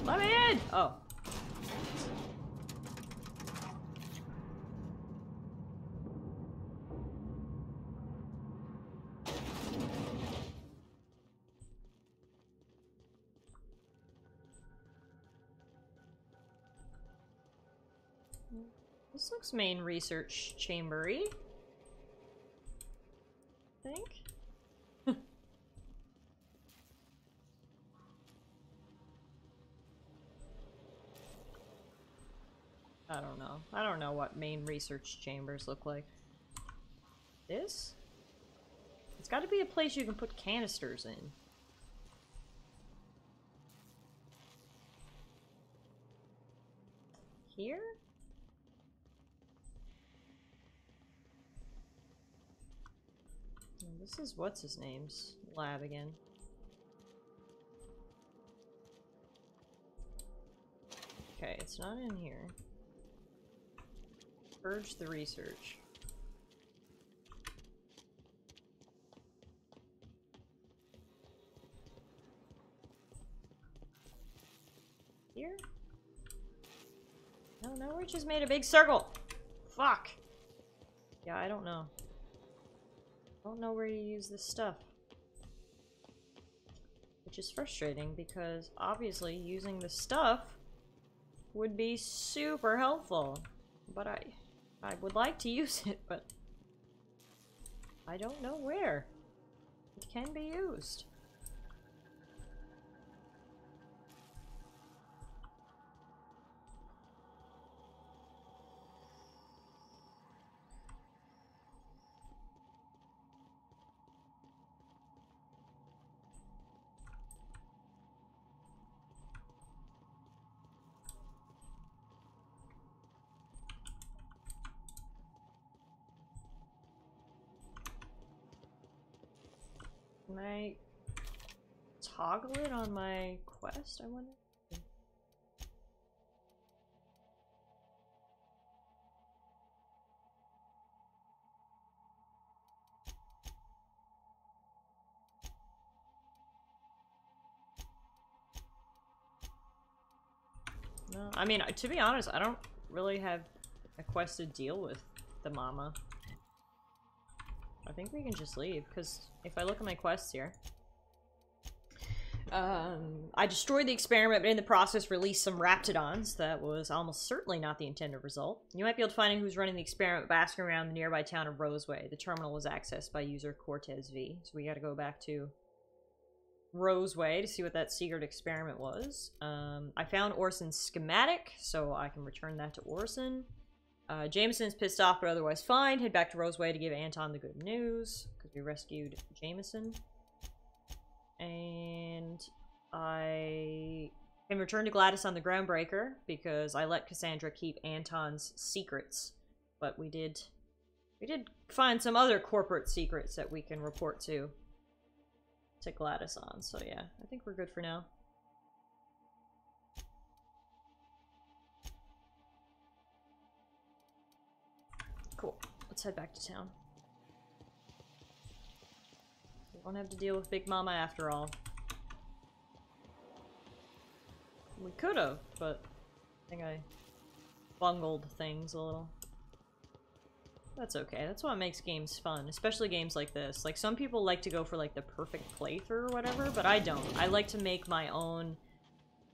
Speaker 1: Let me in! Oh. This looks main research chamber-y. I think. I don't know. I don't know what main research chambers look like. This? It's got to be a place you can put canisters in. Here? Oh, this is what's his name's lab again. Okay, it's not in here. Purge the research. Here? No, no, we just made a big circle. Fuck. Yeah, I don't know. I don't know where you use this stuff. Which is frustrating because obviously using the stuff would be super helpful. But I would like to use it, but I don't know where it can be used. Can I toggle it on my quest, I wonder? No, I mean, to be honest, I don't really have a quest to deal with the mama. I think we can just leave, because if I look at my quests here... I destroyed the experiment, but in the process released some raptidons. That was almost certainly not the intended result. You might be able to find out who's running the experiment by asking around the nearby town of Roseway. The terminal was accessed by user Cortez V. So we gotta go back to Roseway to see what that secret experiment was. I found Orson's schematic, so I can return that to Orson. Jameson's pissed off, but otherwise fine. Head back to Roseway to give Anton the good news, because we rescued Jameson. And I can return to Gladys on the Groundbreaker, because I let Cassandra keep Anton's secrets. But we did find some other corporate secrets that we can report to Gladys on. So yeah, I think we're good for now. Cool. Let's head back to town. We won't have to deal with Big Mama after all. We could've, but I think I bungled things a little. That's okay. That's what makes games fun, especially games like this. Like, some people like to go for, like, the perfect playthrough or whatever, but I don't. I like to make my own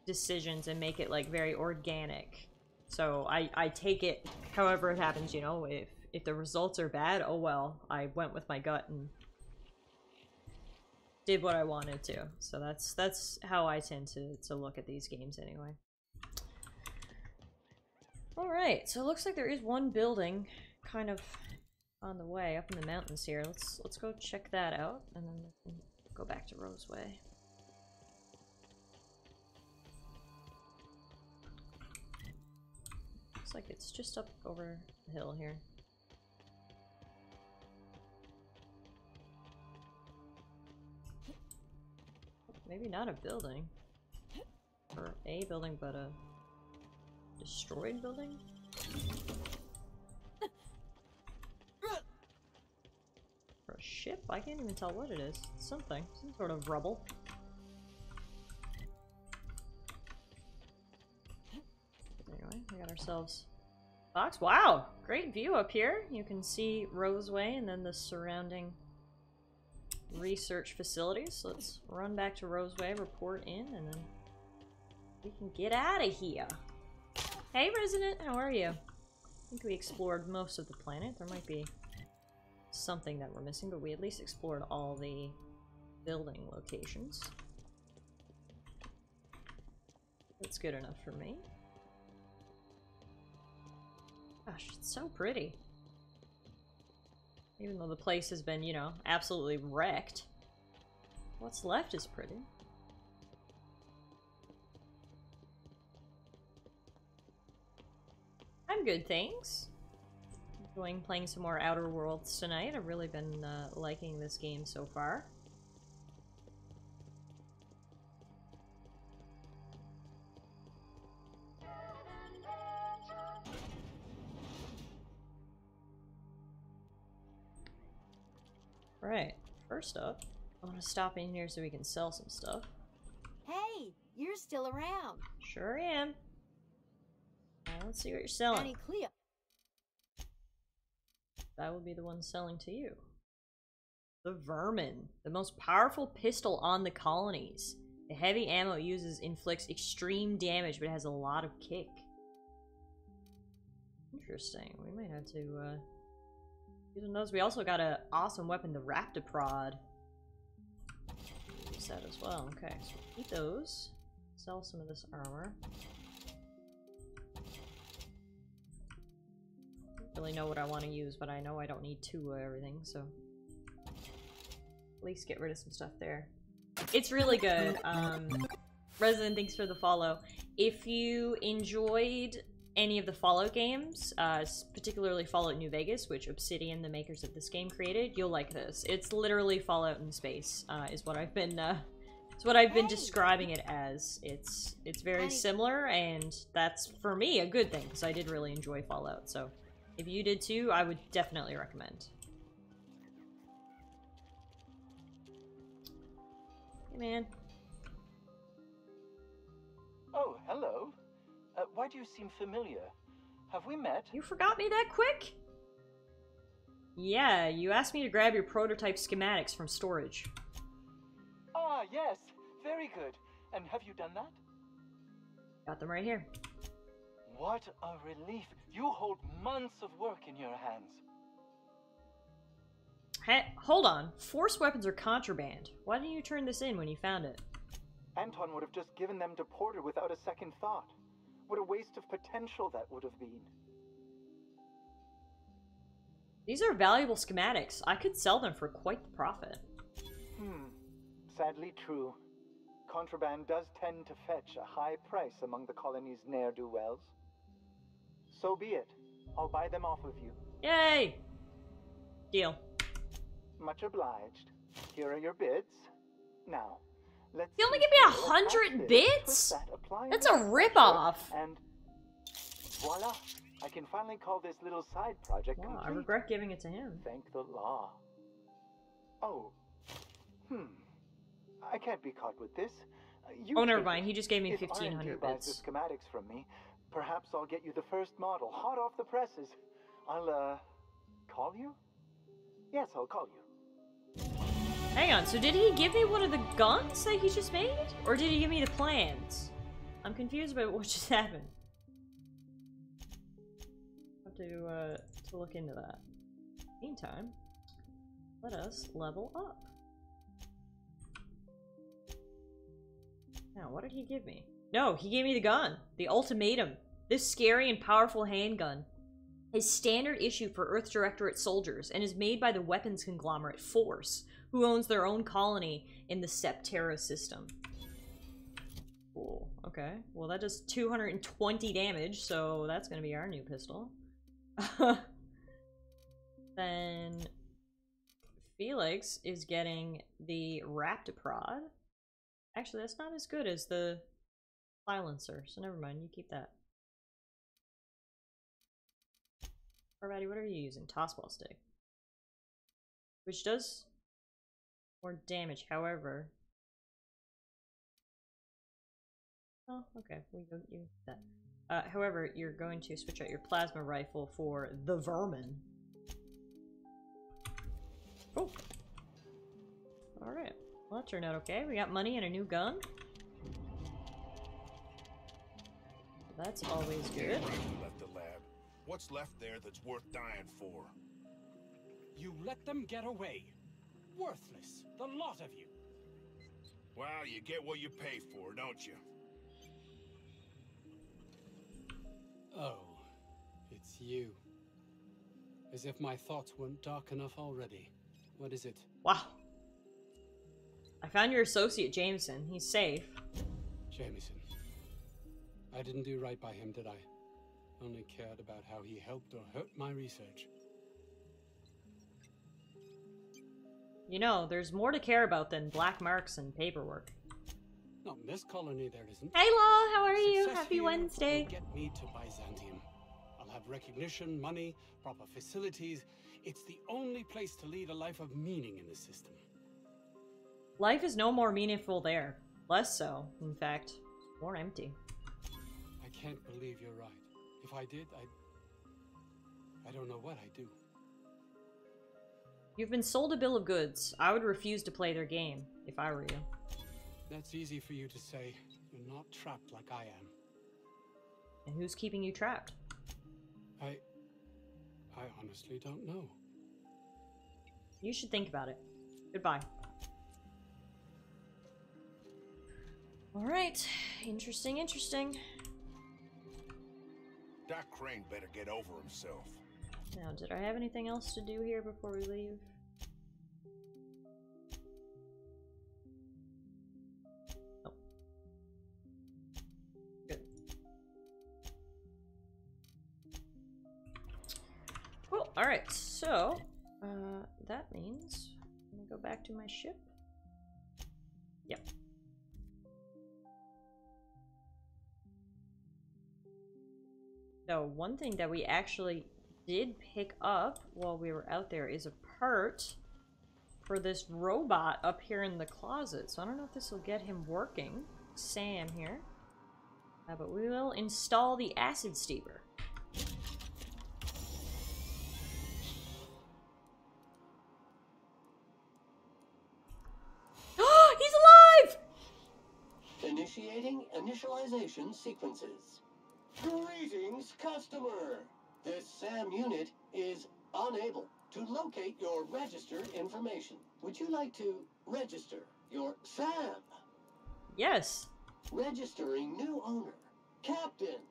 Speaker 1: decisions and make it, like, very organic. So I take it however it happens, you know? if the results are bad, oh well. I went with my gut and did what I wanted to. So that's how I tend to look at these games anyway. Alright, so it looks like there is one building kind of on the way up in the mountains here. Let's go check that out and then we can go back to Roseway. Looks like it's just up over the hill here. Maybe not a building. Or a building, but a destroyed building? Or a ship? I can't even tell what it is. It's something. Some sort of rubble. Anyway, we got ourselves a box. Wow! Great view up here. You can see Roseway and then the surrounding research facilities. So let's run back to Roseway, report in, and then we can get out of here. Hey, resident, how are you? I think we explored most of the planet. There might be something that we're missing, but we at least explored all the building locations. That's good enough for me. Gosh, it's so pretty. Even though the place has been, you know, absolutely wrecked. What's left is pretty. I'm good, thanks. Enjoying playing some more Outer Worlds tonight. I've really been liking this game so far. Right, first up, I want to stop in here so we can sell some stuff.
Speaker 2: Hey, you're still around.
Speaker 1: Sure am. Let's see what you're selling.
Speaker 2: Annie Cleo.
Speaker 1: That would be the one selling to you. The Vermin, the most powerful pistol on the colonies. The heavy ammo it uses inflicts extreme damage, but it has a lot of kick. Interesting. We might have to use those. We also got an awesome weapon, the Raptiprod. Use that as well. Okay, so we'll keep those. Sell some of this armor. Don't really know what I want to use, but I know I don't need two of everything, so at least get rid of some stuff there. It's really good. Resident, thanks for the follow. If you enjoyed any of the Fallout games, particularly Fallout New Vegas, which Obsidian, the makers of this game, created, you'll like this. It's literally Fallout in space, is what I've been describing it as. It's very similar, and that's, for me, a good thing, because I did really enjoy Fallout, so if you did too, I would definitely recommend. Hey, man.
Speaker 7: Oh, hello. Why do you seem familiar? Have we met?
Speaker 1: You forgot me that quick? Yeah, you asked me to grab your prototype schematics from storage.
Speaker 7: Ah, yes. Very good. And have you done that?
Speaker 1: Got them right here.
Speaker 7: What a relief. You hold months of work in your hands.
Speaker 1: Hey, hold on. Force weapons are contraband. Why didn't you turn this in when you found it?
Speaker 7: Anton would have just given them to Porter without a second thought. What a waste of potential that would have been.
Speaker 1: These are valuable schematics. I could sell them for quite the profit.
Speaker 7: Sadly true. Contraband does tend to fetch a high price among the colony's ne'er-do-wells. So be it. I'll buy them off of you. Yay!
Speaker 1: Deal.
Speaker 7: Much obliged. Here are your bids. Now, let's...
Speaker 1: You only give me 100 bits? That's a ripoff!
Speaker 7: And voila! I can finally call this little side project complete.
Speaker 1: I regret giving it to him.
Speaker 7: Thank the law. Oh. I can't be caught with this.
Speaker 1: Oh, never mind. He just gave me 1,500
Speaker 7: If R&D buys
Speaker 1: bits.
Speaker 7: the schematics from me, perhaps I'll get you the first model, hot off the presses. I'll, call you? Yes, I'll call you.
Speaker 1: Hang on, so did he give me one of the guns that he just made? Or did he give me the plans? I'm confused about what just happened. have to look into that. Meantime, let us level up. Now, what did he give me? No, he gave me the gun. The ultimatum. This scary and powerful handgun is standard issue for Earth Directorate soldiers and is made by the weapons conglomerate Force, who owns their own colony in the Septerra system. Cool. Okay. Well, that does 220 damage, so that's gonna be our new pistol. Then Felix is getting the Raptiprod. Actually, that's not as good as the silencer, so never mind, you keep that. Alrighty, what are you using? Tossball stick. Which does more damage, however. Oh, okay, we go use that. However, you're going to switch out your plasma rifle for the vermin. Oh. Alright. Well, that turned out okay. We got money and a new gun. That's always good.
Speaker 6: Left the lab. What's left there that's worth dying for?
Speaker 3: You let them get away. Worthless, the lot of you.
Speaker 6: Well, you get what you pay for, don't you?
Speaker 8: Oh, it's you. As if my thoughts weren't dark enough already. What is it?
Speaker 1: Wow. I found your associate, Jameson. He's safe.
Speaker 8: Jameson. I didn't do right by him, did I? Only cared about how he helped or hurt my research.
Speaker 1: You know, there's more to care about than black marks and paperwork.
Speaker 8: Not in this colony, there isn't.
Speaker 1: Hey, Law, how are you?
Speaker 8: Success
Speaker 1: Happy
Speaker 8: here
Speaker 1: Wednesday.
Speaker 8: will get me to Byzantium. I'll have recognition, money, proper facilities. It's the only place to lead a life of meaning in the system.
Speaker 1: Life is no more meaningful there. Less so, in fact. More empty.
Speaker 8: I can't believe you're right. If I did, I don't know what I'd do.
Speaker 1: You've been sold a bill of goods. I would refuse to play their game, if I were you.
Speaker 8: That's easy for you to say. You're not trapped like I am.
Speaker 1: And who's keeping you trapped?
Speaker 8: I honestly don't know.
Speaker 1: You should think about it. Goodbye. Alright. Interesting, interesting.
Speaker 6: Doc Crane better get over himself.
Speaker 1: Now, did I have anything else to do here before we leave? Oh. Good. Cool. Alright, so, that means I'm gonna go back to my ship. Yep. So, one thing that we actually did pick up while we were out there is a part for this robot up here in the closet. So I don't know if this will get him working. Sam here. But we will install the acid steamer. He's alive!
Speaker 9: Initiating initialization sequences. Greetings, customer! This SAM unit is unable to locate your registered information. Would you like to register your SAM?
Speaker 1: Yes.
Speaker 9: Registering new owner, Captain.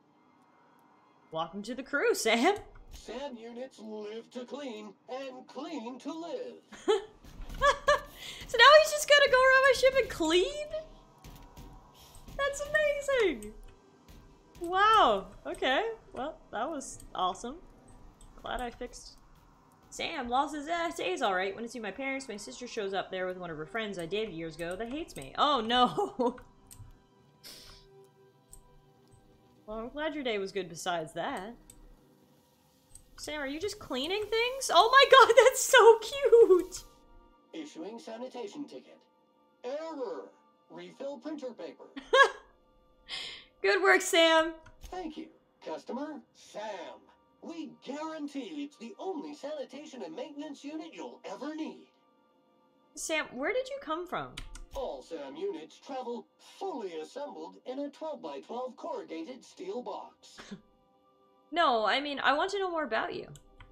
Speaker 1: Welcome to the crew, Sam.
Speaker 9: SAM units live to clean and clean to live.
Speaker 1: So now he's just gonna go around my ship and clean? That's amazing. Wow. Okay. Well, that was awesome. Glad I fixed. Sam lost his essays alright. When I see my parents, my sister shows up there with one of her friends I dated years ago that hates me. Oh no. Well, I'm glad your day was good besides that. Sam, are you just cleaning things? Oh my god, that's so cute!
Speaker 9: Issuing sanitation ticket. Error. Refill printer paper.
Speaker 1: Good work, Sam.
Speaker 9: Thank you, customer. SAM. We guarantee it's the only sanitation and maintenance unit you'll ever need.
Speaker 1: Sam, where did you come from?
Speaker 9: All SAM units travel fully assembled in a 12x12 corrugated steel box.
Speaker 1: No, I mean, I want to know more about you.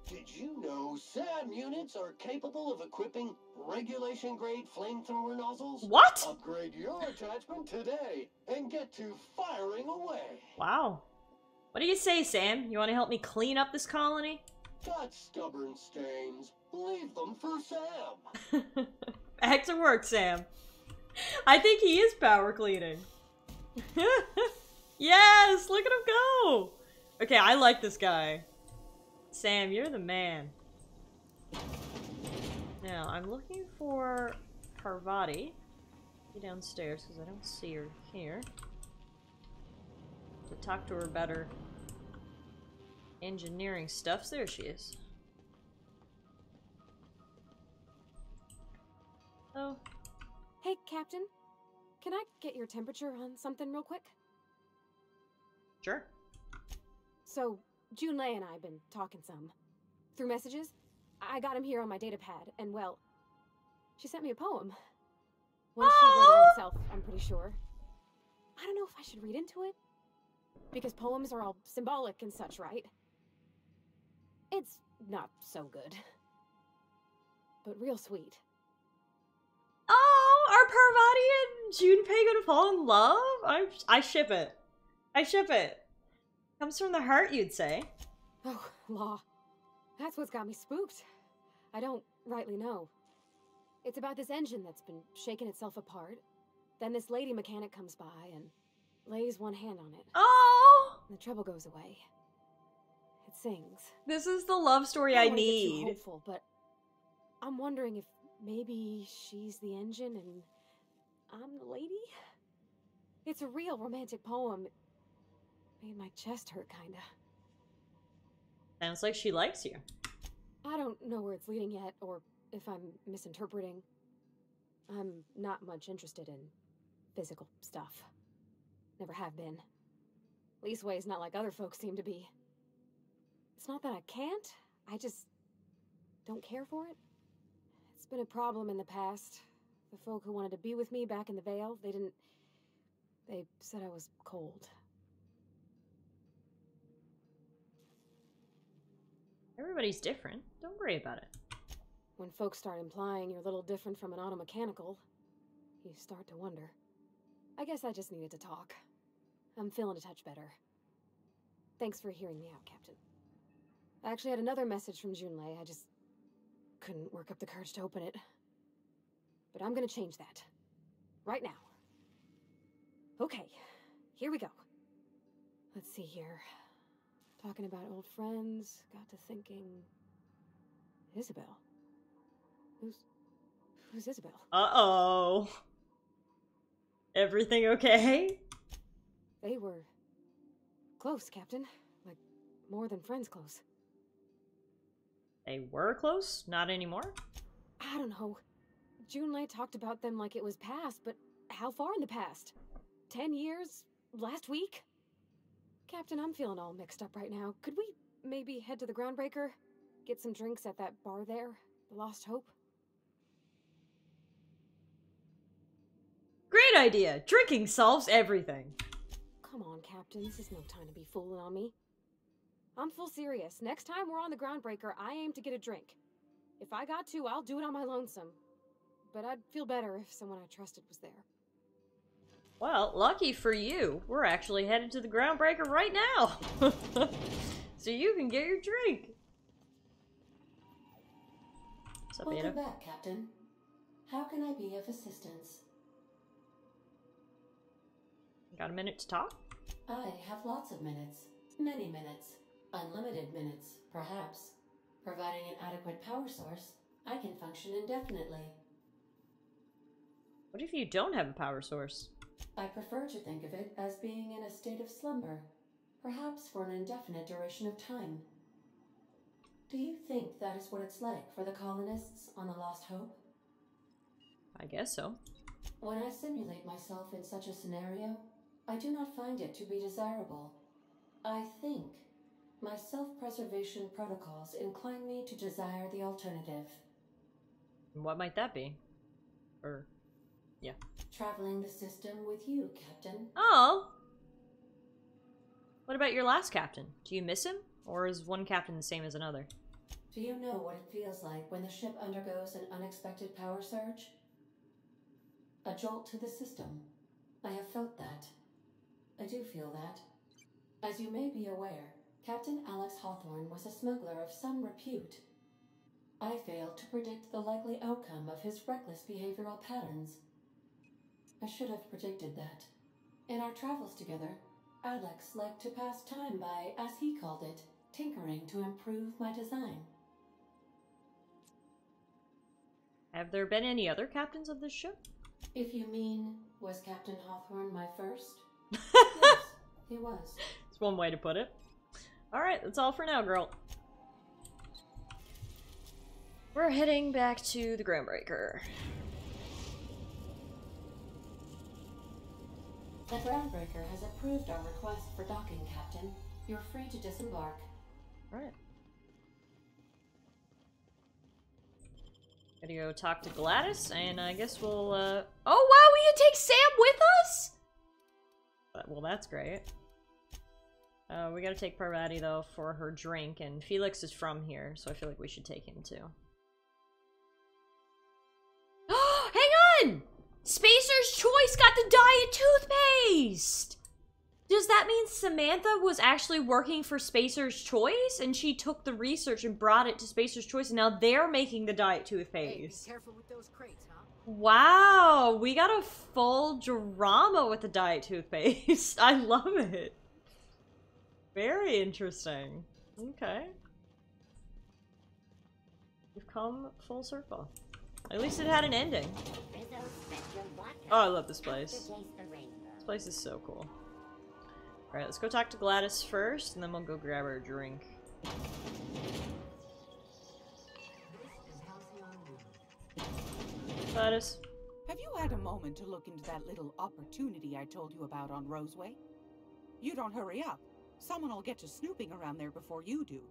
Speaker 9: Did you know SAM units are capable of equipping regulation-grade flamethrower nozzles?
Speaker 1: What?
Speaker 9: Upgrade your attachment today and get to firing away.
Speaker 1: Wow. What do you say, Sam? You want to help me clean up this colony?
Speaker 9: Got stubborn stains. Leave them for Sam.
Speaker 1: Back to work, Sam. I think he is power cleaning. Yes, look at him go. Okay, I like this guy. Sam, you're the man. Now, I'm looking for Parvati. Get downstairs because I don't see her here. To talk to her about her engineering stuff. There she is. Oh.
Speaker 2: Hey, Captain. Can I get your temperature on something real quick?
Speaker 1: Sure.
Speaker 2: So, Junlei and I have been talking some. Through messages, I got him here on my datapad, and well, she sent me a poem. One she wrote her herself, I'm pretty sure. I don't know if I should read into it. Because poems are all symbolic and such, right? It's not so good. But real sweet.
Speaker 1: Oh, are Parvati and Junpei gonna fall in love? I ship it. I ship it. Comes from the heart, you'd say.
Speaker 2: Oh, law. That's what's got me spooked. I don't rightly know. It's about this engine that's been shaking itself apart. Then this lady mechanic comes by and lays one hand on it.
Speaker 1: Oh!
Speaker 2: And the trouble goes away. It sings.
Speaker 1: This is the love story I
Speaker 2: don't wanna get
Speaker 1: need.
Speaker 2: too hopeful, but I'm wondering if maybe she's the engine and I'm the lady? It's a real romantic poem. Made my chest hurt, kinda.
Speaker 1: Sounds like she likes you.
Speaker 2: I don't know where it's leading yet, or if I'm misinterpreting. I'm not much interested in physical stuff. Never have been. Leastways not like other folks seem to be. It's not that I can't, I just don't care for it. It's been a problem in the past. The folk who wanted to be with me back in the Vale, they said I was cold.
Speaker 1: Everybody's different. Don't worry about it.
Speaker 2: When folks start implying you're a little different from an automechanical, you start to wonder. I guess I just needed to talk. I'm feeling a touch better. Thanks for hearing me out, Captain. I actually had another message from Junlei. I just couldn't work up the courage to open it. But I'm gonna change that. Right now. Okay, here we go. Let's see here. Talking about old friends, got to thinking... Isabel? Who's Isabel?
Speaker 1: Uh-oh. Everything okay?
Speaker 2: They were... close, Captain. Like, more than friends close.
Speaker 1: They were close? Not anymore?
Speaker 2: I don't know. Junlei talked about them like it was past, but how far in the past? 10 years? Last week? Captain, I'm feeling all mixed up right now. Could we maybe head to the Groundbreaker? Get some drinks at that bar there? The Lost Hope?
Speaker 1: Great idea! Drinking solves everything.
Speaker 2: Come on, Captain. This is no time to be fooling on me. I'm full serious. Next time we're on the Groundbreaker, I aim to get a drink. If I got to, I'll do it on my lonesome. But I'd feel better if someone I trusted was there.
Speaker 1: Well, lucky for you, we're actually headed to the Groundbreaker right now. So you can get your drink. What's up, Ada?
Speaker 10: Welcome back, Captain. How can I be of assistance?
Speaker 1: Got a minute to talk?
Speaker 10: I have lots of minutes. Many minutes. Unlimited minutes, perhaps. Providing an adequate power source, I can function indefinitely.
Speaker 1: What if you don't have a power source?
Speaker 10: I prefer to think of it as being in a state of slumber, perhaps for an indefinite duration of time. Do you think that is what it's like for the colonists on the Lost Hope?
Speaker 1: I guess so.
Speaker 10: When I simulate myself in such a scenario, I do not find it to be desirable. I think my self-preservation protocols incline me to desire the alternative.
Speaker 1: What might that be? Or, yeah.
Speaker 10: Traveling the system with you, Captain.
Speaker 1: Oh! What about your last captain? Do you miss him? Or is one captain the same as another?
Speaker 10: Do you know what it feels like when the ship undergoes an unexpected power surge? A jolt to the system. I have felt that. I do feel that. As you may be aware, Captain Alex Hawthorne was a smuggler of some repute. I failed to predict the likely outcome of his reckless behavioral patterns. I should have predicted that. In our travels together, Alex liked to pass time by, as he called it, tinkering to improve my design.
Speaker 1: Have there been any other captains of this ship?
Speaker 10: If you mean, was Captain Hawthorne my first? Yes, he was.
Speaker 1: That's one way to put it. Alright, that's all for now, girl. We're heading back to the Groundbreaker.
Speaker 10: The Groundbreaker has approved our request for docking, Captain. You're free to disembark.
Speaker 1: Alright. Gotta go talk to Gladys, and I guess we'll, Oh wow, we can take Sam with us?! Well, that's great. We gotta take Parvati, though, for her drink, and Felix is from here, so I feel like we should take him, too. Hang on! Spacer's Choice got the diet toothpaste! Does that mean Samantha was actually working for Spacer's Choice, and she took the research and brought it to Spacer's Choice, and now they're making the diet toothpaste?
Speaker 11: Hey, be careful with those crates, huh?
Speaker 1: Wow, we got a full drama with the diet toothpaste. I love it. Very interesting. Okay. We've come full circle. At least it had an ending. Oh, I love this place. This place is so cool. Alright, let's go talk to Gladys first, and then we'll go grab her a drink. Gladys.
Speaker 12: Have you had a moment to look into that little opportunity I told you about on Roseway? You don't hurry up. Someone will get to snooping around there before you do.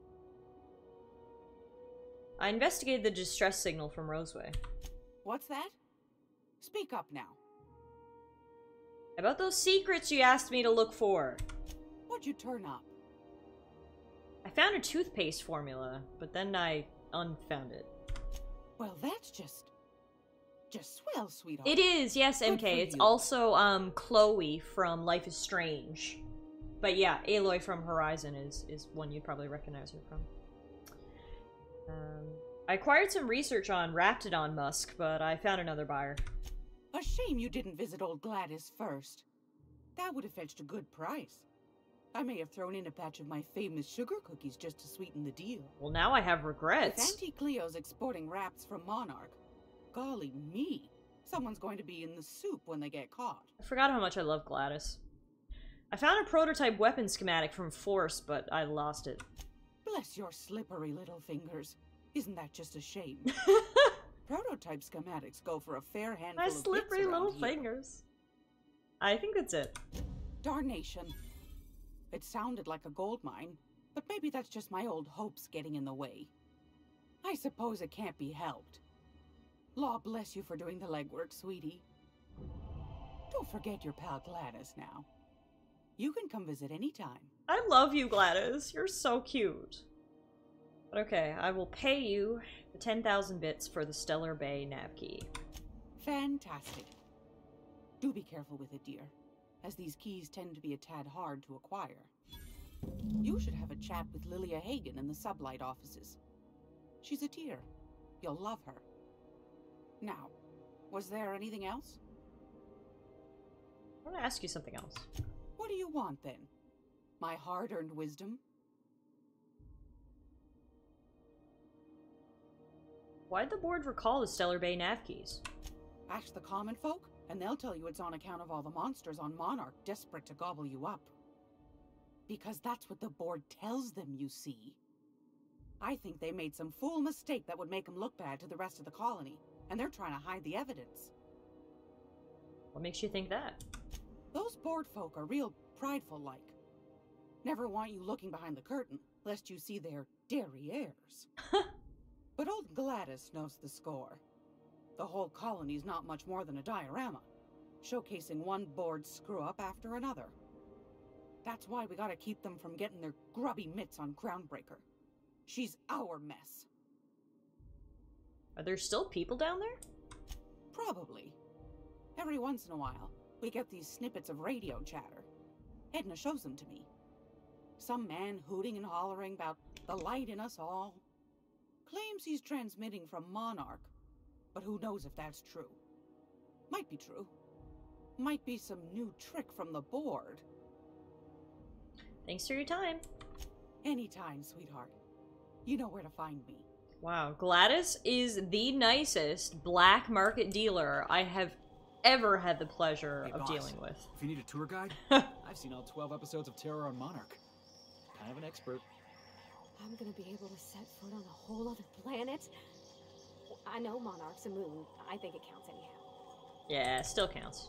Speaker 1: I investigated the distress signal from Roseway.
Speaker 12: What's that? Speak up now.
Speaker 1: About those secrets you asked me to look for.
Speaker 12: What'd you turn up?
Speaker 1: I found a toothpaste formula, but then I unfound it.
Speaker 12: Well, that's just swell, sweetheart.
Speaker 1: It is, yes,
Speaker 12: Good
Speaker 1: MK.
Speaker 12: for
Speaker 1: It's
Speaker 12: you.
Speaker 1: also, Chloe from Life is Strange. But yeah, Aloy from Horizon is one you'd probably recognize her from. I acquired some research on Raptidon Musk, but I found another buyer.
Speaker 12: A shame you didn't visit old Gladys first. That would have fetched a good price. I may have thrown in a batch of my famous sugar cookies just to sweeten the deal.
Speaker 1: Well, now I have
Speaker 12: If
Speaker 1: regrets.
Speaker 12: Auntie Cleo's exporting wraps from Monarch, golly me, someone's going to be in the soup when they get caught.
Speaker 1: I forgot how much I love Gladys. I found a prototype weapon schematic from Force, but I lost it.
Speaker 12: Bless your slippery little fingers. Isn't that just a shame? Prototype schematics go for a fair handful
Speaker 1: My
Speaker 12: of bits
Speaker 1: slippery
Speaker 12: around
Speaker 1: little
Speaker 12: here.
Speaker 1: fingers. I think that's it.
Speaker 12: Darnation. It sounded like a gold mine, but maybe that's just my old hopes getting in the way. I suppose it can't be helped. Law bless you for doing the legwork, sweetie. Don't forget your pal Gladys now. You can come visit anytime.
Speaker 1: I love you, Gladys. You're so cute. But okay, I will pay you the 10,000 bits for the Stellar Bay nav key.
Speaker 12: Fantastic. Do be careful with it, dear, as these keys tend to be a tad hard to acquire. You should have a chat with Lilia Hagen in the Sublight offices. She's a dear. You'll love her. Now, was there anything else?
Speaker 1: I want to ask you something else.
Speaker 12: What do you want, then? My hard-earned wisdom?
Speaker 1: Why'd the board recall the Stellar Bay nav keys?
Speaker 12: Ask the common folk, and they'll tell you it's on account of all the monsters on Monarch desperate to gobble you up. Because that's what the board tells them, you see. I think they made some fool mistake that would make them look bad to the rest of the colony, and they're trying to hide the evidence.
Speaker 1: What makes you think that?
Speaker 12: Those board folk are real prideful-like. Never want you looking behind the curtain, lest you see their derrieres. But old Gladys knows the score. The whole colony's not much more than a diorama, showcasing one board screw-up after another. That's why we gotta keep them from getting their grubby mitts on Groundbreaker. She's our mess.
Speaker 1: Are there still people down there?
Speaker 12: Probably. Every once in a while, we get these snippets of radio chatter. Edna shows them to me. Some man hooting and hollering about the light in us all. Claims he's transmitting from Monarch, but who knows if that's true. Might be true. Might be some new trick from the board.
Speaker 1: Thanks for your time.
Speaker 12: Anytime, sweetheart. You know where to find me.
Speaker 1: Wow, Gladys is the nicest black market dealer I have ever had the pleasure
Speaker 3: Hey,
Speaker 1: of
Speaker 3: boss,
Speaker 1: dealing with.
Speaker 3: If you need a tour guide, I've seen all 12 episodes of Terror on Monarch. Kind of an expert.
Speaker 2: I'm gonna be able to set foot on a whole other planet? I know Monarch's a moon. I think it counts anyhow.
Speaker 1: Yeah, still counts.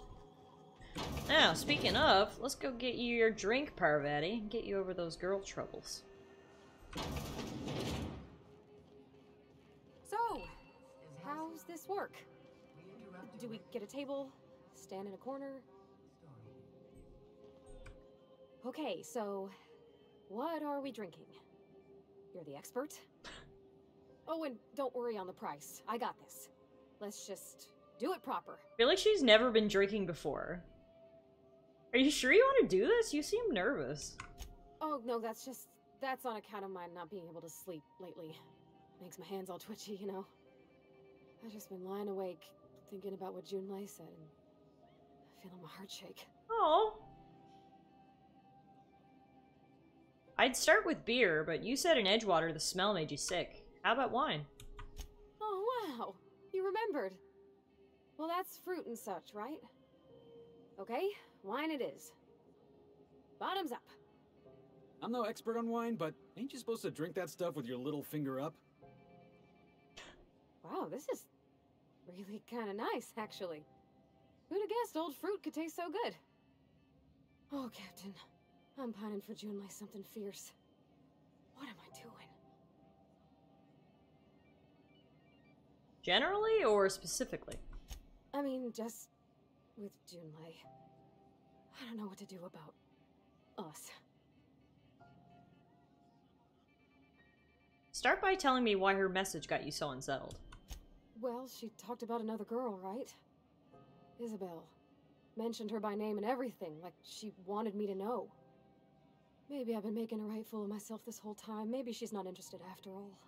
Speaker 1: Now, speaking of, let's go get you your drink, Parvati, and get you over those girl troubles.
Speaker 2: So, how's this work? Do we get a table? Stand in a corner? Okay, so what are we drinking? You're the expert? Oh, and don't worry on the price. I got this. Let's just do it proper.
Speaker 1: I feel like she's never been drinking before. Are you sure you want to do this? You seem nervous.
Speaker 2: Oh, no, that's on account of my not being able to sleep lately. Makes my hands all twitchy, you know. I've just been lying awake, thinking about what Junlei said, and feeling my heart shake.
Speaker 1: Oh. I'd start with beer, but you said in Edgewater the smell made you sick. How about wine?
Speaker 2: Oh, wow. You remembered. Well, that's fruit and such, right? Okay, wine it is. Bottoms up.
Speaker 3: I'm no expert on wine, but ain't you supposed to drink that stuff with your little finger up?
Speaker 2: Wow, this is really kind of nice, actually. Who'd have guessed old fruit could taste so good? Oh, Captain. I'm pining for Junlei something fierce. What am I doing?
Speaker 1: Generally or specifically?
Speaker 2: I mean, just with Junlei. I don't know what to do about us.
Speaker 1: Start by telling me why her message got you so unsettled.
Speaker 2: Well, she talked about another girl, right? Isabel. Mentioned her by name and everything, like she wanted me to know. Maybe I've been making a right fool of myself this whole time. Maybe she's not interested after all.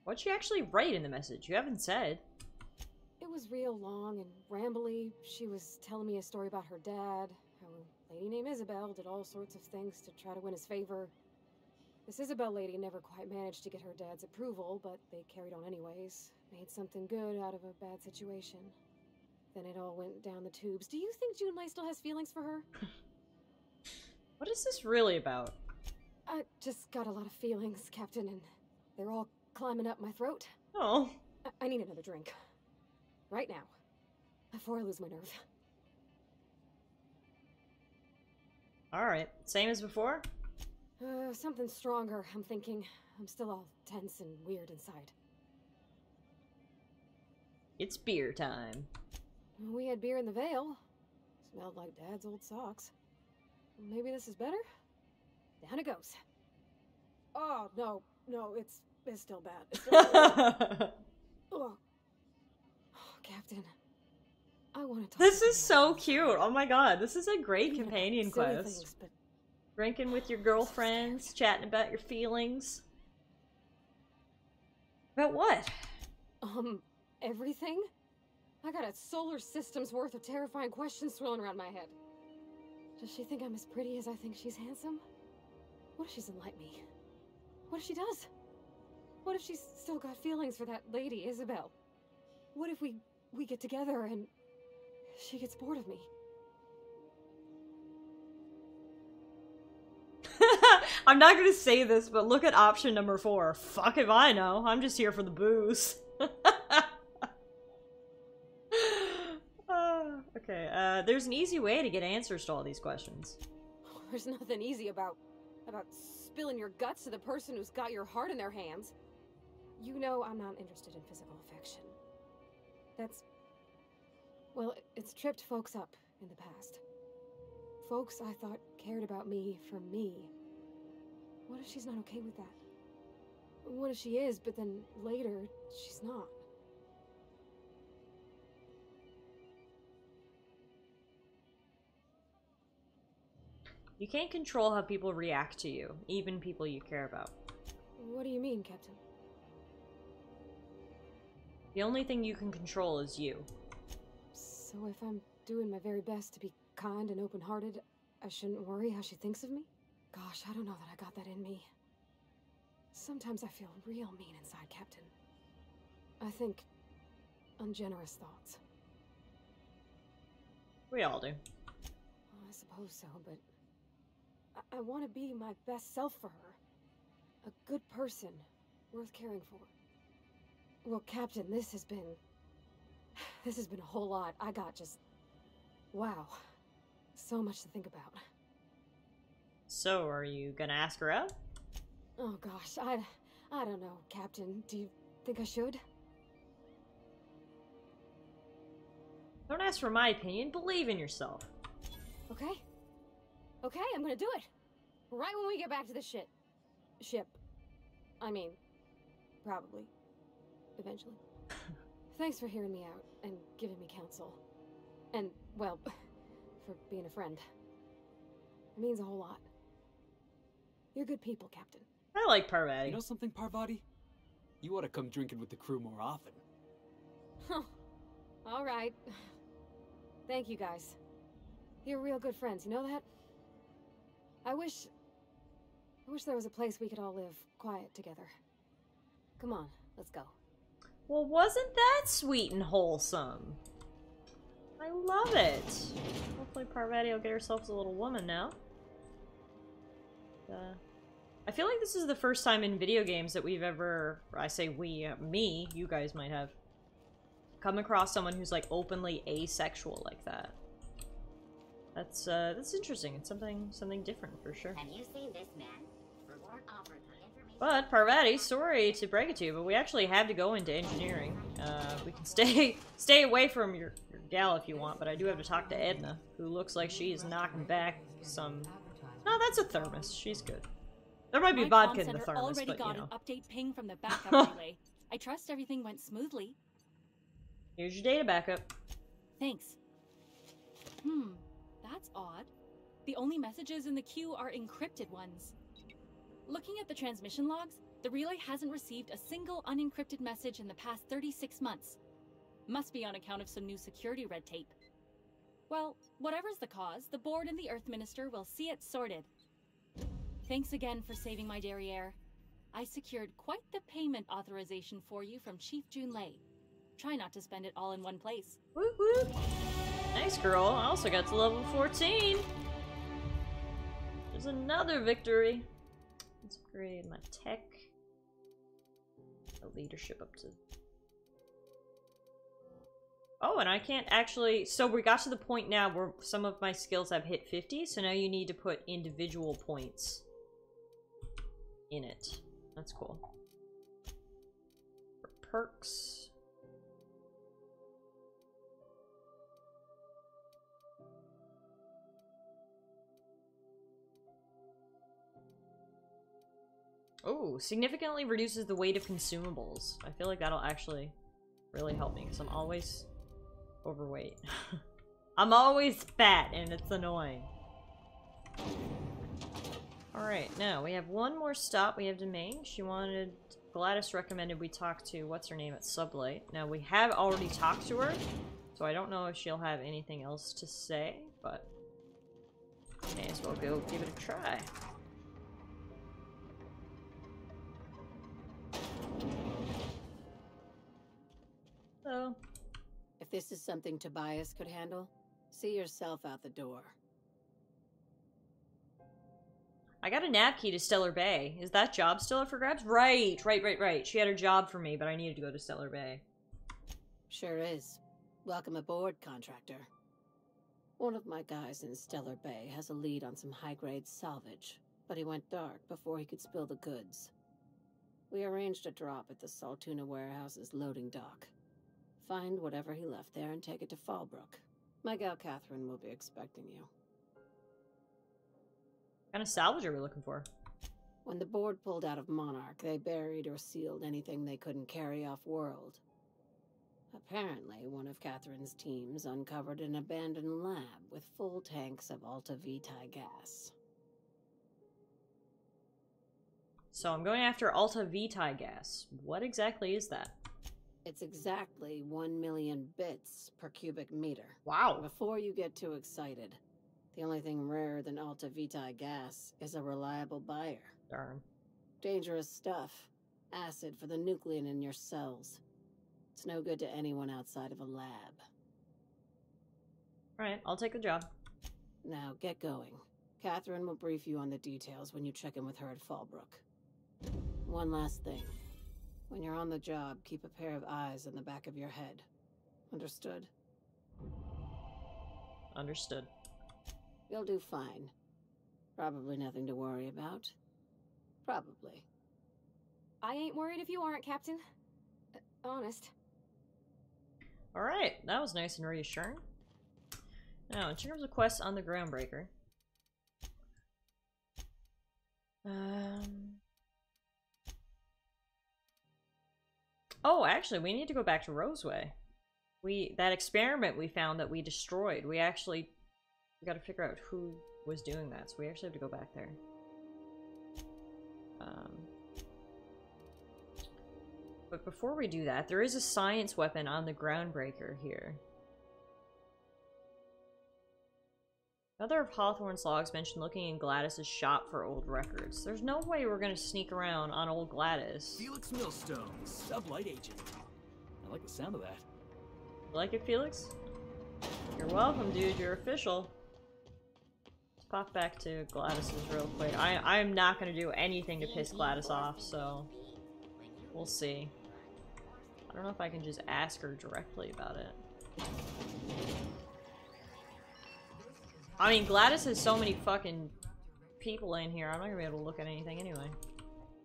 Speaker 1: What'd she actually write in the message? You haven't said.
Speaker 2: It was real long and rambly. She was telling me a story about her dad, how a lady named Isabel did all sorts of things to try to win his favor. This Isabel lady never quite managed to get her dad's approval, but they carried on anyways. Made something good out of a bad situation. Then it all went down the tubes. Do you think Junlei still has feelings for her?
Speaker 1: What is this really about?
Speaker 2: I just got a lot of feelings, Captain, and they're all climbing up my throat.
Speaker 1: Oh.
Speaker 2: I need another drink. Right now. Before I lose my nerve.
Speaker 1: Alright. Same as before?
Speaker 2: Something stronger, I'm thinking. I'm still all tense and weird inside.
Speaker 1: It's beer time.
Speaker 2: We had beer in the Vale. Smelled like Dad's old socks. Maybe this is better? Down it goes. Oh, no, it's still bad. It's still bad. Oh, Captain. I want to talk
Speaker 1: This
Speaker 2: to you
Speaker 1: is so
Speaker 2: about
Speaker 1: cute. Oh my god, this is a great
Speaker 2: Even
Speaker 1: companion
Speaker 2: silly
Speaker 1: quest.
Speaker 2: things, but
Speaker 1: Drinking with your girlfriends, chatting about your feelings. About what?
Speaker 2: everything? I got a solar system's worth of terrifying questions swirling around my head. Does she think I'm as pretty as I think she's handsome? What if she doesn't like me? What if she does? What if she's still got feelings for that lady, Isabel? What if we get together and she gets bored of me?
Speaker 1: I'm not gonna say this, but look at option number 4. Fuck if I know. I'm just here for the booze. Okay, there's an easy way to get answers to all these questions.
Speaker 2: There's nothing easy about spilling your guts to the person who's got your heart in their hands. You know I'm not interested in physical affection. Well, it's tripped folks up in the past. folks I thought cared about me for me. What if she's not okay with that? What if she is, but then later, she's not?
Speaker 1: You can't control how people react to you, even people you care about.
Speaker 2: What do you mean, Captain?
Speaker 1: The only thing you can control is you.
Speaker 2: So if I'm doing my very best to be kind and open-hearted, I shouldn't worry how she thinks of me? Gosh, I don't know that I got that in me. Sometimes I feel real mean inside, Captain. I think ungenerous thoughts.
Speaker 1: We all do.
Speaker 2: Well, I suppose so, but I want to be my best self for her. A good person, worth caring for. Well, Captain, this has been a whole lot. I got just... wow. So much to think about.
Speaker 1: So, are you gonna ask her out?
Speaker 2: Oh gosh, I don't know, Captain. Do you think I should?
Speaker 1: Don't ask for my opinion. Believe in yourself.
Speaker 2: Okay. Okay, I'm gonna do it. Right when we get back to the ship. I mean, probably. Eventually. Thanks for hearing me out and giving me counsel. And, well, for being a friend. It means a whole lot. You're good people, Captain.
Speaker 1: I like Parvati.
Speaker 3: You know something, Parvati? You ought to come drinking with the crew more often.
Speaker 2: Huh. All right. Thank you, guys. You're real good friends, you know that? I wish there was a place we could all live quiet together. Come on, let's go.
Speaker 1: Well, wasn't that sweet and wholesome? I love it. Hopefully Parvati will get herself a little woman now. I feel like this is the first time in video games that we've ever, I say we, me, you guys might have, come across someone who's like openly asexual like that. That's interesting. It's something different for sure.
Speaker 11: Have you seen this man? Reward offered for information.
Speaker 1: But Parvati, sorry to break it to you, but we actually have to go into engineering. We can stay away from your gal if you want, but I do have to talk to Edna, who looks like she's knocking back some. No, that's a thermos. She's good. There might be vodka in the thermos,
Speaker 13: already
Speaker 1: but
Speaker 13: got
Speaker 1: you know.
Speaker 13: an update ping from the backup relay. I trust everything went smoothly.
Speaker 1: Here's your data backup.
Speaker 13: Thanks. That's odd. The only messages in the queue are encrypted ones. Looking at the transmission logs, the relay hasn't received a single unencrypted message in the past 36 months. Must be on account of some new security red tape. Well, whatever's the cause, the board and the Earth Minister will see it sorted. Thanks again for saving my derriere. I secured quite the payment authorization for you from Chief Junlei. Try not to spend it all in one place.
Speaker 1: Whoop whoop. Nice girl. I also got to level 14. There's another victory. Let's upgrade my tech. The leadership up to... Oh, and I can't actually... So we got to the point now where some of my skills have hit 50, so now you need to put individual points in it. That's cool. For perks... Oh, significantly reduces the weight of consumables. I feel like that'll actually really help me because I'm always overweight. I'm always fat and it's annoying. Alright, now we have one more stop we have to make. Gladys recommended we talk to what's her name at Sublight. Now we have already talked to her, so I don't know if she'll have anything else to say, but may as well go give it a try. So,
Speaker 11: If this is something Tobias could handle, see yourself out the door.
Speaker 1: I got a nav key to Stellar Bay. Is that job still up for grabs? Right. She had a job for me, but I needed to go to Stellar Bay.
Speaker 11: Sure is. Welcome aboard, contractor. One of my guys in Stellar Bay has a lead on some high-grade salvage, but he went dark before he could spill the goods. We arranged a drop at the Saltuna warehouse's loading dock. Find whatever he left there and take it to Fallbrook. My gal Catherine will be expecting you.
Speaker 1: kind of salvage are we looking for?
Speaker 11: When the board pulled out of Monarch, they buried or sealed anything they couldn't carry off-world. Apparently, one of Catherine's teams uncovered an abandoned lab with full tanks of Alta Vitae gas.
Speaker 1: So I'm going after Alta Vitae gas. What exactly is that?
Speaker 11: It's exactly 1 million bits per cubic meter.
Speaker 1: Wow.
Speaker 11: Before you get too excited, the only thing rarer than Alta Vitae gas is a reliable buyer.
Speaker 1: Darn.
Speaker 11: Dangerous stuff. Acid for the nuclein in your cells. It's no good to anyone outside of a lab.
Speaker 1: Alright, I'll take the job.
Speaker 11: Now, get going. Catherine will brief you on the details when you check in with her at Fallbrook. One last thing. When you're on the job, keep a pair of eyes in the back of your head. Understood?
Speaker 1: Understood.
Speaker 11: You'll do fine. Probably nothing to worry about. Probably.
Speaker 2: I ain't worried if you aren't, Captain. Honest.
Speaker 1: Alright, that was nice and reassuring. Now, in terms of quests on the Groundbreaker. Oh, actually, we need to go back to Roseway. That experiment we found that we destroyed, we gotta figure out who was doing that, so we actually have to go back there. But before we do that, there is a science weapon on the Groundbreaker here. Another of Hawthorne's logs mentioned looking in Gladys's shop for old records. There's no way we're gonna sneak around on old Gladys.
Speaker 3: Felix Millstone, sublight agent. I like the sound of that.
Speaker 1: You like it, Felix? You're welcome, dude. You're official. Let's pop back to Gladys's real quick. I'm not gonna do anything to piss Gladys off, so we'll see. I don't know if I can just ask her directly about it. I mean, Gladys has so many fucking people in here, I'm not gonna be able to look at anything anyway.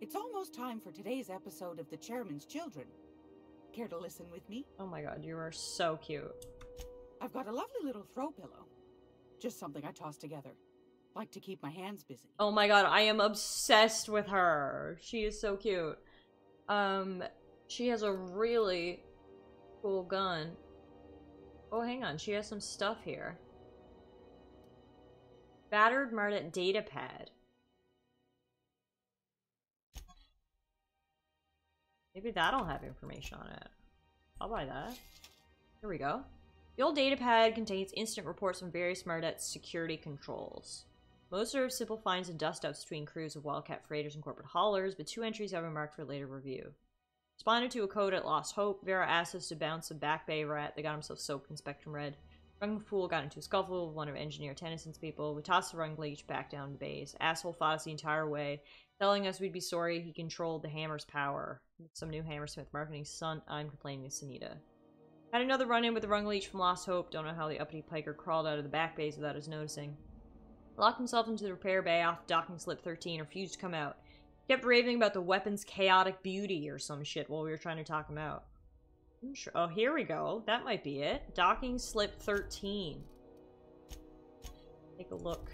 Speaker 12: It's almost time for today's episode of The Chairman's Children. Care to listen with me?
Speaker 1: Oh my god, you are so cute.
Speaker 12: I've got a lovely little throw pillow. Just something I toss together. Like to keep my hands busy.
Speaker 1: Oh my god, I am obsessed with her. She is so cute. She has a really cool gun. Oh, hang on, she has some stuff here. Battered Mardet datapad. Maybe that'll have information on it. I'll buy that. Here we go. The old datapad contains instant reports from various Mardet's security controls. Most are simple finds and dust-ups between crews of Wildcat freighters and corporate haulers, but 2 entries have been marked for later review. Responded to a code at Lost Hope, Vera asked us to bounce a Back Bay rat that got himself soaked in Spectrum Red. Rung Fool got into a scuffle with one of Engineer Tennyson's people. We tossed the Rung Leech back down the bays. Asshole fought us the entire way, telling us we'd be sorry he controlled the hammer's power. With some new Hammersmith marketing stunt, I'm complaining to Sunita. Had another run-in with the Rung Leech from Lost Hope. Don't know how the uppity piker crawled out of the back bays without us noticing. Locked himself into the repair bay off docking slip 13, refused to come out. Kept raving about the weapon's chaotic beauty or some shit while we were trying to talk him out. I'm sure. Oh, here we go. That might be it. Docking slip 13. Take a look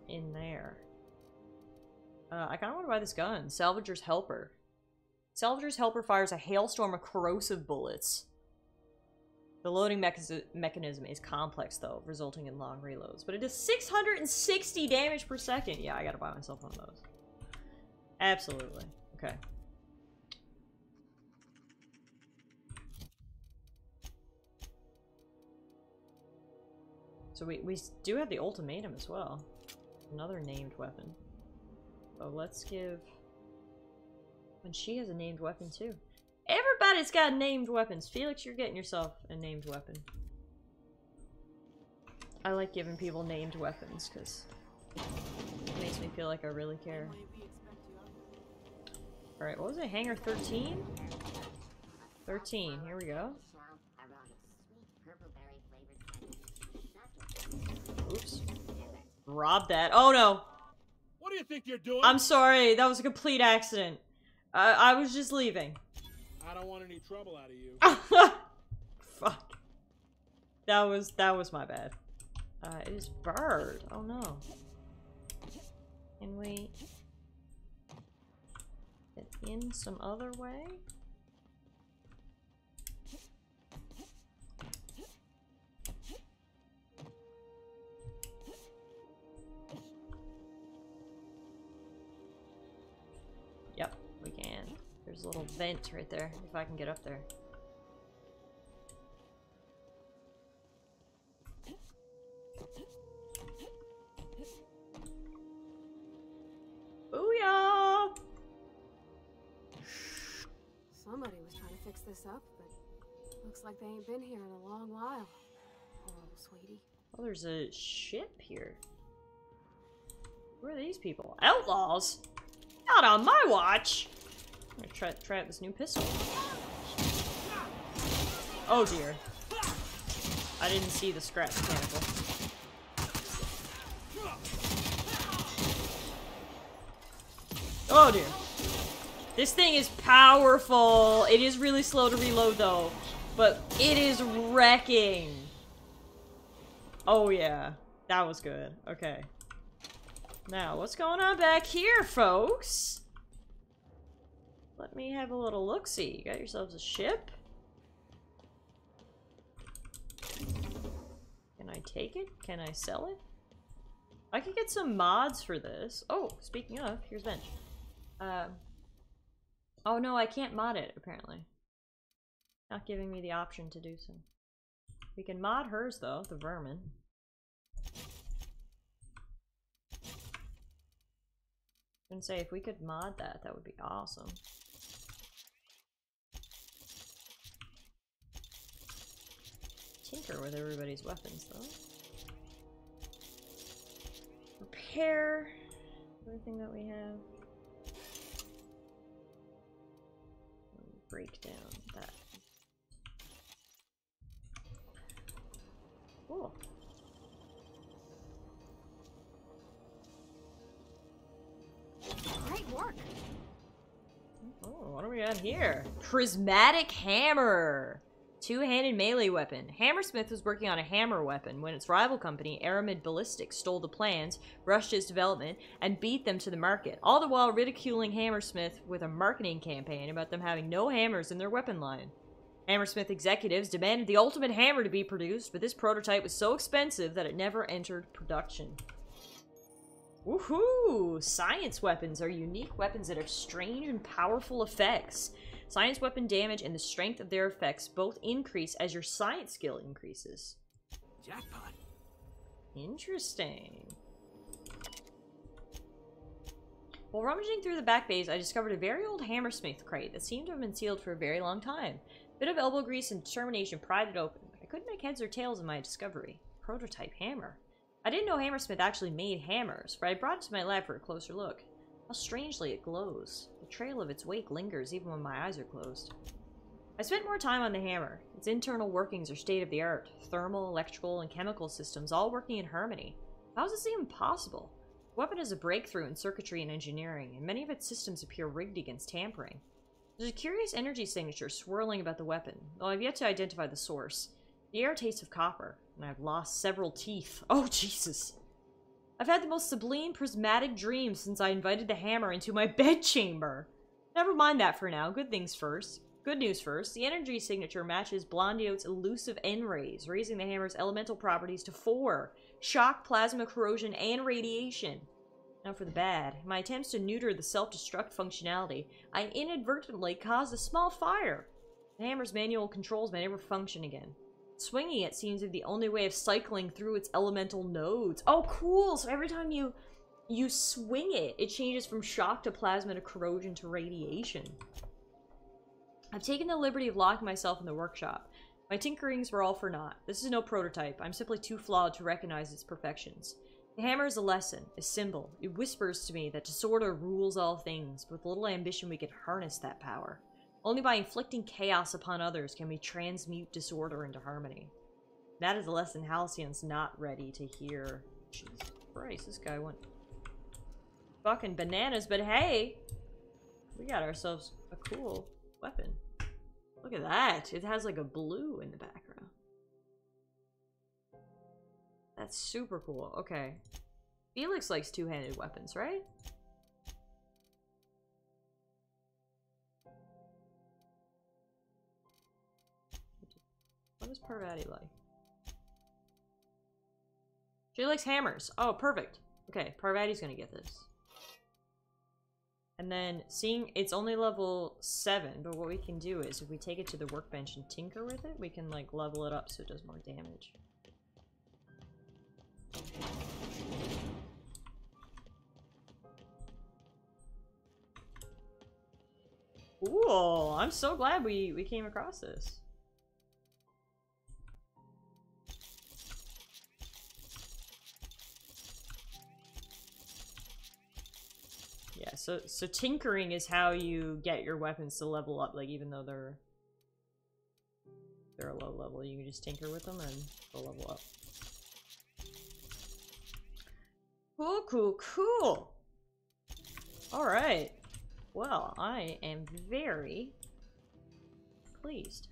Speaker 1: in there. I kind of want to buy this gun. Salvager's Helper. Salvager's Helper fires a hailstorm of corrosive bullets. The loading mechanism is complex, though, resulting in long reloads. But it does 660 damage per second. Yeah, I gotta buy myself one of those. Absolutely. Okay. So we do have the ultimatum as well. Another named weapon. So let's give... And she has a named weapon too. Everybody's got named weapons. Felix, you're getting yourself a named weapon. I like giving people named weapons because it makes me feel like I really care. Alright, what was it? Hangar 13? 13, here we go. Oops. Robbed that. Oh no!
Speaker 3: What do you think you're doing?
Speaker 1: I'm sorry, that was a complete accident. I was just leaving.
Speaker 3: I don't want any trouble out of you.
Speaker 1: Fuck. That was my bad. It is Bird. Oh no. Can we get in some other way? Yep, we can. There's a little vent right there, if I can get up there. Booyah!
Speaker 2: Somebody was trying to fix this up, but looks like they ain't been here in a long while. Poor old sweetie.
Speaker 1: Oh, there's a ship here. Who are these people? Outlaws? Not on my watch! I'm gonna try out this new pistol. Oh dear. I didn't see the scrap mechanical. Oh dear. This thing is powerful. It is really slow to reload though. But it is wrecking. Oh yeah. That was good. Okay. Now, what's going on back here, folks? Let me have a little look-see. You got yourselves a ship? Can I take it? Can I sell it? I could get some mods for this. Oh, speaking of, here's bench. Oh no, I can't mod it, apparently. Not giving me the option to do so. We can mod hers, though, the vermin. And say if we could mod that, that would be awesome. Tinker with everybody's weapons, though. Repair everything that we have. Break down that. Cool.
Speaker 2: Great work.
Speaker 1: Oh, what do we got here? Prismatic hammer! Two-handed melee weapon. Hammersmith was working on a hammer weapon when its rival company, Aramid Ballistics, stole the plans, rushed its development, and beat them to the market, all the while ridiculing Hammersmith with a marketing campaign about them having no hammers in their weapon line. Hammersmith executives demanded the ultimate hammer to be produced, but this prototype was so expensive that it never entered production. Woohoo! Science weapons are unique weapons that have strange and powerful effects. Science weapon damage and the strength of their effects both increase as your science skill increases.
Speaker 3: Jackpot.
Speaker 1: Interesting. While rummaging through the back bays, I discovered a very old Hammersmith crate that seemed to have been sealed for a very long time. A bit of elbow grease and determination pried it open, but I couldn't make heads or tails of my discovery. Prototype hammer. I didn't know Hammersmith actually made hammers, but I brought it to my lab for a closer look. How strangely it glows. The trail of its wake lingers even when my eyes are closed. I spent more time on the hammer. Its internal workings are state-of-the-art. Thermal, electrical, and chemical systems all working in harmony. How is this even possible? The weapon is a breakthrough in circuitry and engineering, and many of its systems appear rigged against tampering. There's a curious energy signature swirling about the weapon, though I've yet to identify the source. The air tastes of copper, and I've lost several teeth. Oh, Jesus! I've had the most sublime prismatic dream since I invited the hammer into my bedchamber. Never mind that for now. Good things first. Good news first. The energy signature matches Blondiote's elusive N-rays, raising the hammer's elemental properties to 4. Shock, plasma, corrosion, and radiation. Now for the bad. In my attempts to neuter the self-destruct functionality, I inadvertently caused a small fire. The hammer's manual controls may never function again. Swinging it seems to be the only way of cycling through its elemental nodes. Oh, cool! So every time you swing it, it changes from shock to plasma to corrosion to radiation. I've taken the liberty of locking myself in the workshop. My tinkerings were all for naught. This is no prototype. I'm simply too flawed to recognize its perfections. The hammer is a lesson, a symbol. It whispers to me that disorder rules all things, but with little ambition we can harness that power. Only by inflicting chaos upon others can we transmute disorder into harmony. That is a lesson Halcyon's not ready to hear. Jesus Christ, this guy went fucking bananas, but hey! We got ourselves a cool weapon. Look at that! It has like a blue in the background. That's super cool. Okay. Felix likes two-handed weapons, right? What does Parvati like? She likes hammers. Oh, perfect. Okay, Parvati's gonna get this. And then, seeing it's only level 7, but what we can do is, if we take it to the workbench and tinker with it, we can, like, level it up so it does more damage. Cool! I'm so glad we came across this. Yeah, so tinkering is how you get your weapons to level up, like, even though they're a low level, you can just tinker with them and they'll level up. Cool, cool, cool! Alright. Well, I am very pleased.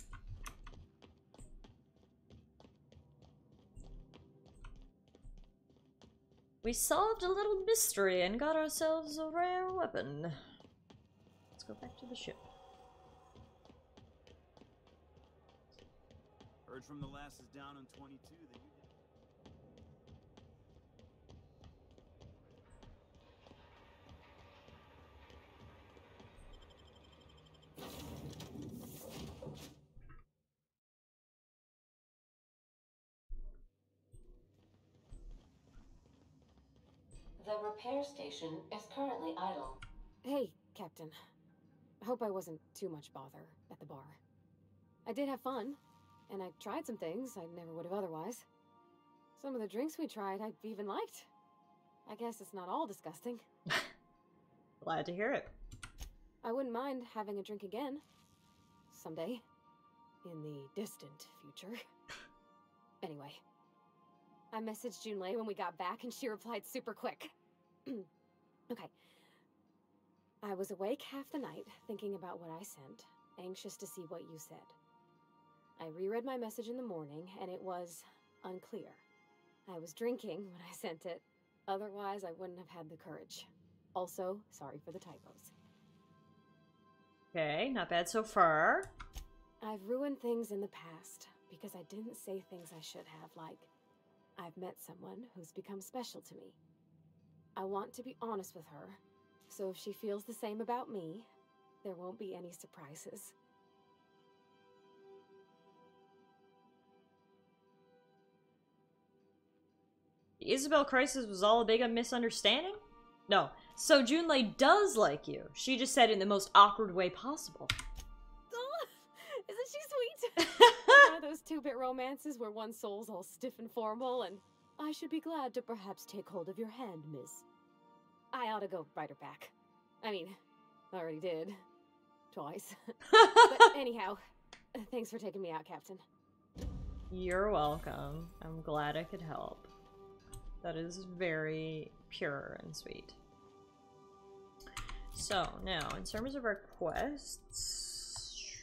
Speaker 1: We solved a little mystery and got ourselves a rare weapon. Let's go back to the ship.
Speaker 4: Heard from the lasses down in 22 that you did.
Speaker 10: The repair station is currently idle.
Speaker 2: Hey, Captain. I hope I wasn't too much bother at the bar. I did have fun, and I tried some things I never would have otherwise. Some of the drinks we tried I even liked. I guess it's not all disgusting.
Speaker 1: Glad to hear it.
Speaker 2: I wouldn't mind having a drink again. Someday. In the distant future. Anyway. I messaged Junlei when we got back and she replied super quick. Okay. I was awake half the night, thinking about what I sent, anxious to see what you said. I reread my message in the morning, and it was unclear. I was drinking when I sent it. Otherwise, I wouldn't have had the courage. Also, sorry for the typos.
Speaker 1: Okay, not bad so far.
Speaker 2: I've ruined things in the past because I didn't say things I should have, like, I've met someone who's become special to me. I want to be honest with her, so if she feels the same about me, there won't be any surprises.
Speaker 1: The Isabel crisis was all a big misunderstanding? No. So Junlei does like you. She just said it in the most awkward way possible.
Speaker 2: Oh, isn't she sweet? One of those two-bit romances where one soul's all stiff and formal and I should be glad to perhaps take hold of your hand, miss. I ought to go write her back. I mean, I already did. Twice. But anyhow, thanks for taking me out, Captain.
Speaker 1: You're welcome. I'm glad I could help. That is very pure and sweet. So, now, in terms of our quests,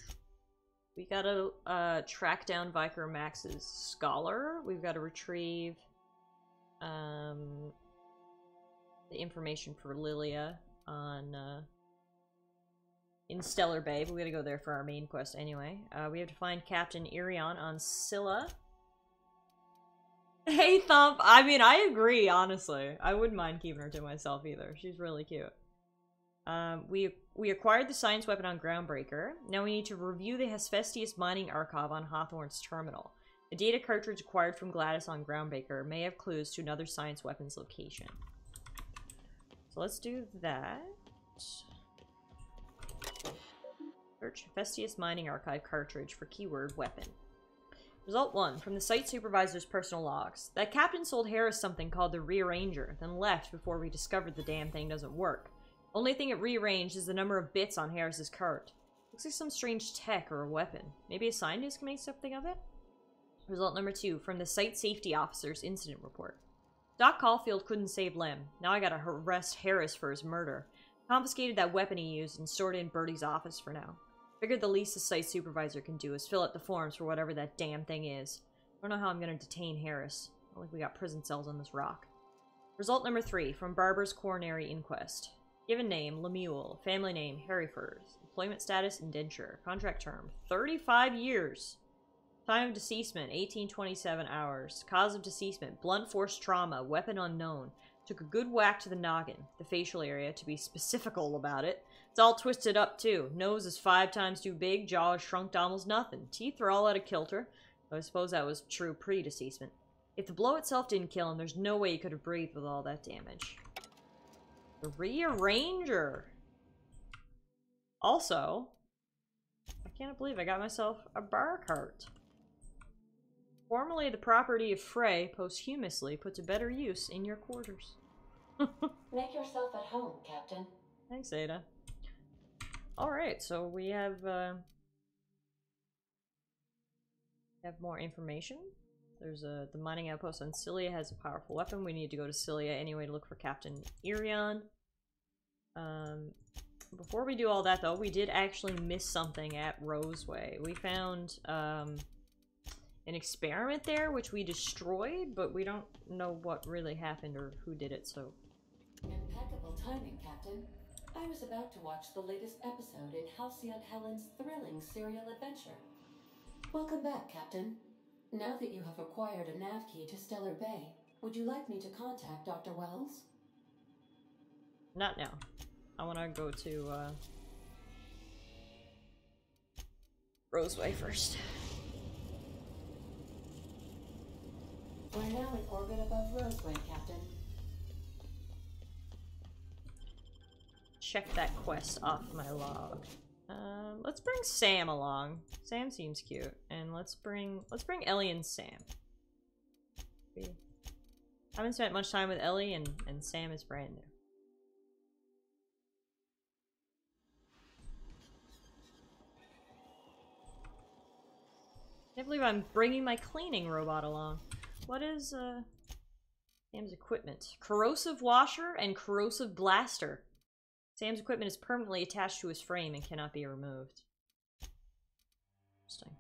Speaker 1: we gotta track down Vicar Max's scholar. We've got to retrieve the information for Lilia on in Stellar Bay, but we gotta go there for our main quest anyway. We have to find Captain Irion on Scylla. Hey Thump, I mean, I agree, honestly. I wouldn't mind keeping her to myself either. She's really cute. We acquired the science weapon on Groundbreaker. Now we need to review the Hephaestus mining archive on Hawthorne's terminal. The data cartridge acquired from Gladys on Groundbreaker may have clues to another science weapon's location. So let's do that. Search Hephaestus mining archive cartridge for keyword weapon. Result 1. From the site supervisor's personal logs. That captain sold Harris something called the Rearranger, then left before we discovered the damn thing doesn't work. Only thing it rearranged is the number of bits on Harris's cart. Looks like some strange tech or a weapon. Maybe a scientist can make something of it? Result number 2. From the site safety officer's incident report. Doc Caulfield couldn't save Lem. Now I gotta arrest Harris for his murder. Confiscated that weapon he used and stored it in Bertie's office for now. Figured the least the site supervisor can do is fill out the forms for whatever that damn thing is. I don't know how I'm gonna detain Harris. Not like we got prison cells on this rock. Result number 3 from Barber's Coronary Inquest. Given name, Lemuel. Family name, Harryford. Employment status, indenture. Contract term, 35 years. Time of deceasement, 1827 hours. Cause of deceasement, blunt force trauma. Weapon unknown. Took a good whack to the noggin, the facial area, to be specifical about it. It's all twisted up, too. Nose is 5 times too big, jaw is shrunk to almost nothing. Teeth are all out of kilter. Though I suppose that was true pre-deceasement. If the blow itself didn't kill him, there's no way he could have breathed with all that damage. The Rearranger. Also, I can't believe I got myself a bar cart. Formerly the property of Frey, posthumously put to better use in your quarters.
Speaker 10: Make yourself at home, Captain.
Speaker 1: Thanks, Ada. Alright, so we have more information. There's the mining outpost on Cilia has a powerful weapon. We need to go to Cilia anyway to look for Captain Irion. Before we do all that, though, we did actually miss something at Roseway. We found an experiment there, which we destroyed, but we don't know what really happened or who did it, so...
Speaker 10: Impeccable timing, Captain. I was about to watch the latest episode in Halcyon Helen's thrilling serial adventure. Welcome back, Captain. Now that you have acquired a nav key to Stellar Bay, would you like me to contact Dr. Wells?
Speaker 1: Not now. I want to go to Roseway first.
Speaker 10: We're now in orbit above Roseway, Captain.
Speaker 1: Check that quest off my log. Let's bring Sam along. Sam seems cute, and let's bring Ellie and Sam. We haven't spent much time with Ellie, and Sam is brand new. Can't believe I'm bringing my cleaning robot along. What is Sam's equipment? Corrosive washer and corrosive blaster. Sam's equipment is permanently attached to his frame and cannot be removed. Interesting.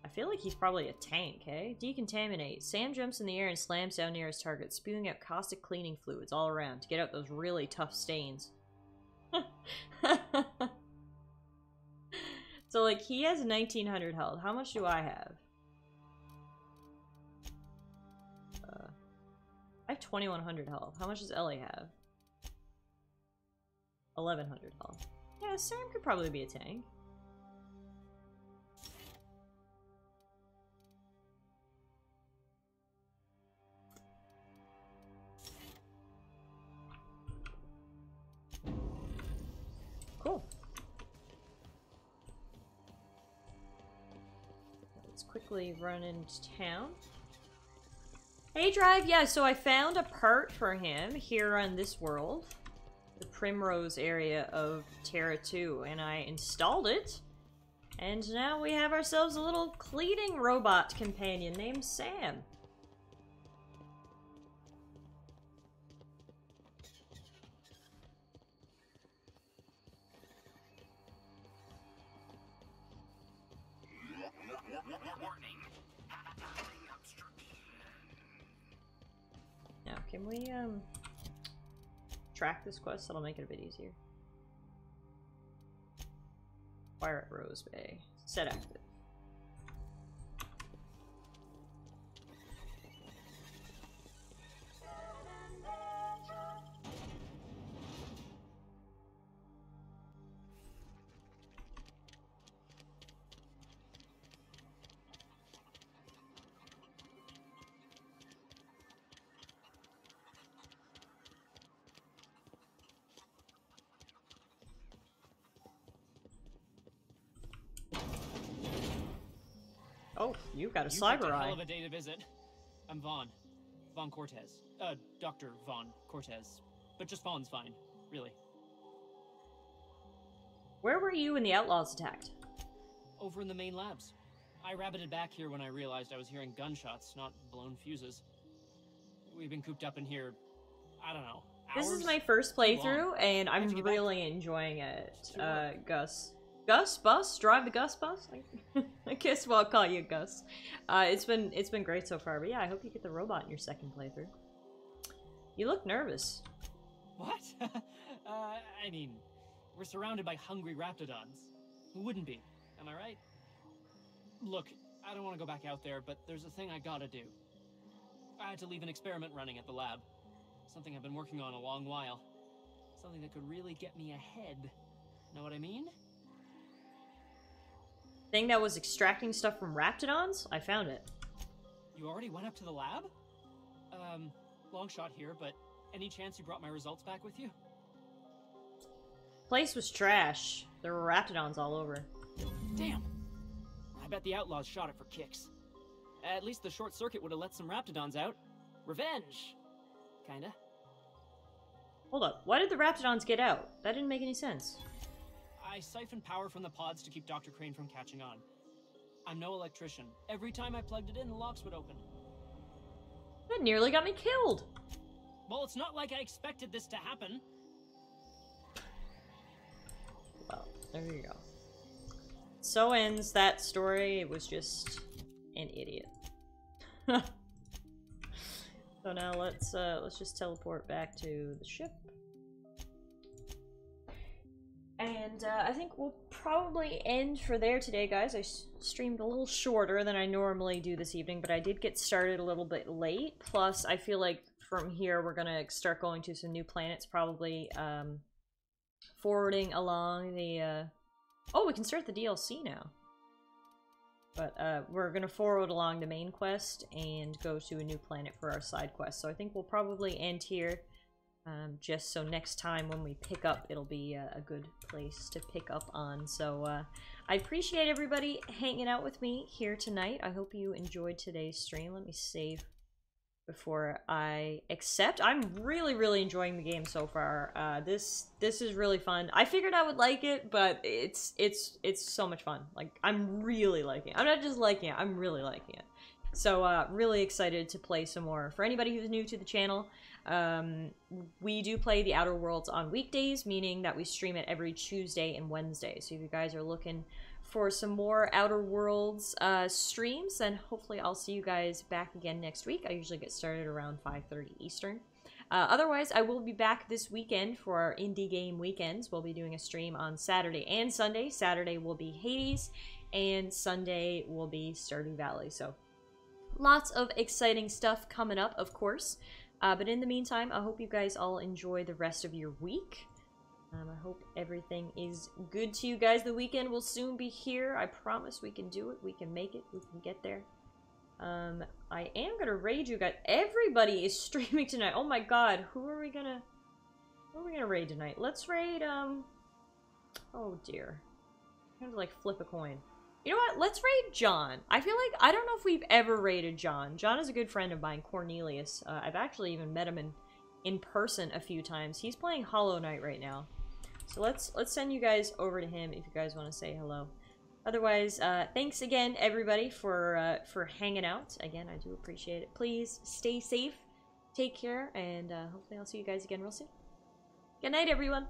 Speaker 1: I feel like he's probably a tank, eh? Decontaminate. Sam jumps in the air and slams down near his target, spewing out caustic cleaning fluids all around to get out those really tough stains. So, like, he has 1900 health. How much do I have? I have 2100 health. How much does Ellie have? 1100 health. Yeah, Sam could probably be a tank. Cool. Let's quickly run into town. Hey, Drive! Yeah, so I found a part for him here on this world. The Primrose area of Terra 2, and I installed it. And now we have ourselves a little cleaning robot companion named Sam. Now, can we, track this quest? That'll make it a bit easier. Fire at Rose Bay. Set active. Oh, you got a cyber eye.
Speaker 14: Hell of a day to visit. I'm Vaughn. Vaughn Cortez. Dr. Vaughn Cortez. But just Vaughn's fine, really.
Speaker 1: Where were you when the outlaws attacked?
Speaker 14: Over in the main labs. I rabbited back here when I realized I was hearing gunshots, not blown fuses. We've been cooped up in here, I don't know, hours?
Speaker 1: This is my first playthrough, and I'm really enjoying it, Gus. Gus, Bus, drive the Gus bus. I guess I'll call you Gus. It's been great so far, but yeah, I hope you get the robot in your second playthrough. You look nervous.
Speaker 14: What? I mean, we're surrounded by hungry raptidons. Who wouldn't be? Am I right? Look, I don't want to go back out there, but there's a thing I gotta do. I had to leave an experiment running at the lab. Something I've been working on a long while. Something that could really get me ahead. Know what I mean?
Speaker 1: Thing that was extracting stuff from raptidons? I found it.
Speaker 14: You already went up to the lab? Long shot here, but any chance you brought my results back with you?
Speaker 1: Place was trash. There were raptidons all over.
Speaker 14: Damn! I bet the outlaws shot it for kicks. At least the short circuit would have let some raptidons out. Revenge! Kinda.
Speaker 1: Hold up, why did the raptidons get out? That didn't make any sense.
Speaker 14: I siphoned power from the pods to keep Dr. Crane from catching on. I'm no electrician. Every time I plugged it in, the locks would open.
Speaker 1: That nearly got me killed!
Speaker 14: Well, it's not like I expected this to happen.
Speaker 1: Well, there you go. So ends that story. It was just an idiot. So now let's just teleport back to the ship. And I think we'll probably end for there today, guys. I streamed a little shorter than I normally do this evening, but I did get started a little bit late. Plus, I feel like from here we're gonna start going to some new planets, probably forwarding along the... Oh, we can start the DLC now. But we're gonna forward along the main quest and go to a new planet for our side quest. So I think we'll probably end here. Just so next time when we pick up, it'll be a good place to pick up on. So I appreciate everybody hanging out with me here tonight. I hope you enjoyed today's stream. Let me save before I accept. I'm really enjoying the game so far. This is really fun. I figured I would like it, but it's so much fun. Like, I'm really liking it. I'm not just liking it, I'm really liking it. So really excited to play some more. For anybody who's new to the channel, we do play the Outer Worlds on weekdays, meaning that we stream it every Tuesday and Wednesday. So if you guys are looking for some more Outer Worlds streams, then hopefully I'll see you guys back again next week. I usually get started around 5:30 Eastern. Otherwise, I will be back this weekend for our indie game weekends. We'll be doing a stream on Saturday and Sunday. Saturday will be Hades, and Sunday will be Stardew Valley. So lots of exciting stuff coming up, of course. But in the meantime, I hope you guys all enjoy the rest of your week. I hope everything is good to you guys. The weekend will soon be here. I promise we can do it. We can make it. We can get there. I am gonna raid you guys. Everybody is streaming tonight. Oh my god. Who are we gonna raid tonight? Let's raid, oh dear. I'm gonna like flip a coin. You know what? Let's raid John. I feel like, I don't know if we've ever raided John. John is a good friend of mine, Cornelius. I've actually even met him in person a few times. He's playing Hollow Knight right now. So let's send you guys over to him if you guys want to say hello. Otherwise, thanks again, everybody, for hanging out. Again, I do appreciate it. Please stay safe, take care, and hopefully I'll see you guys again real soon. Good night, everyone.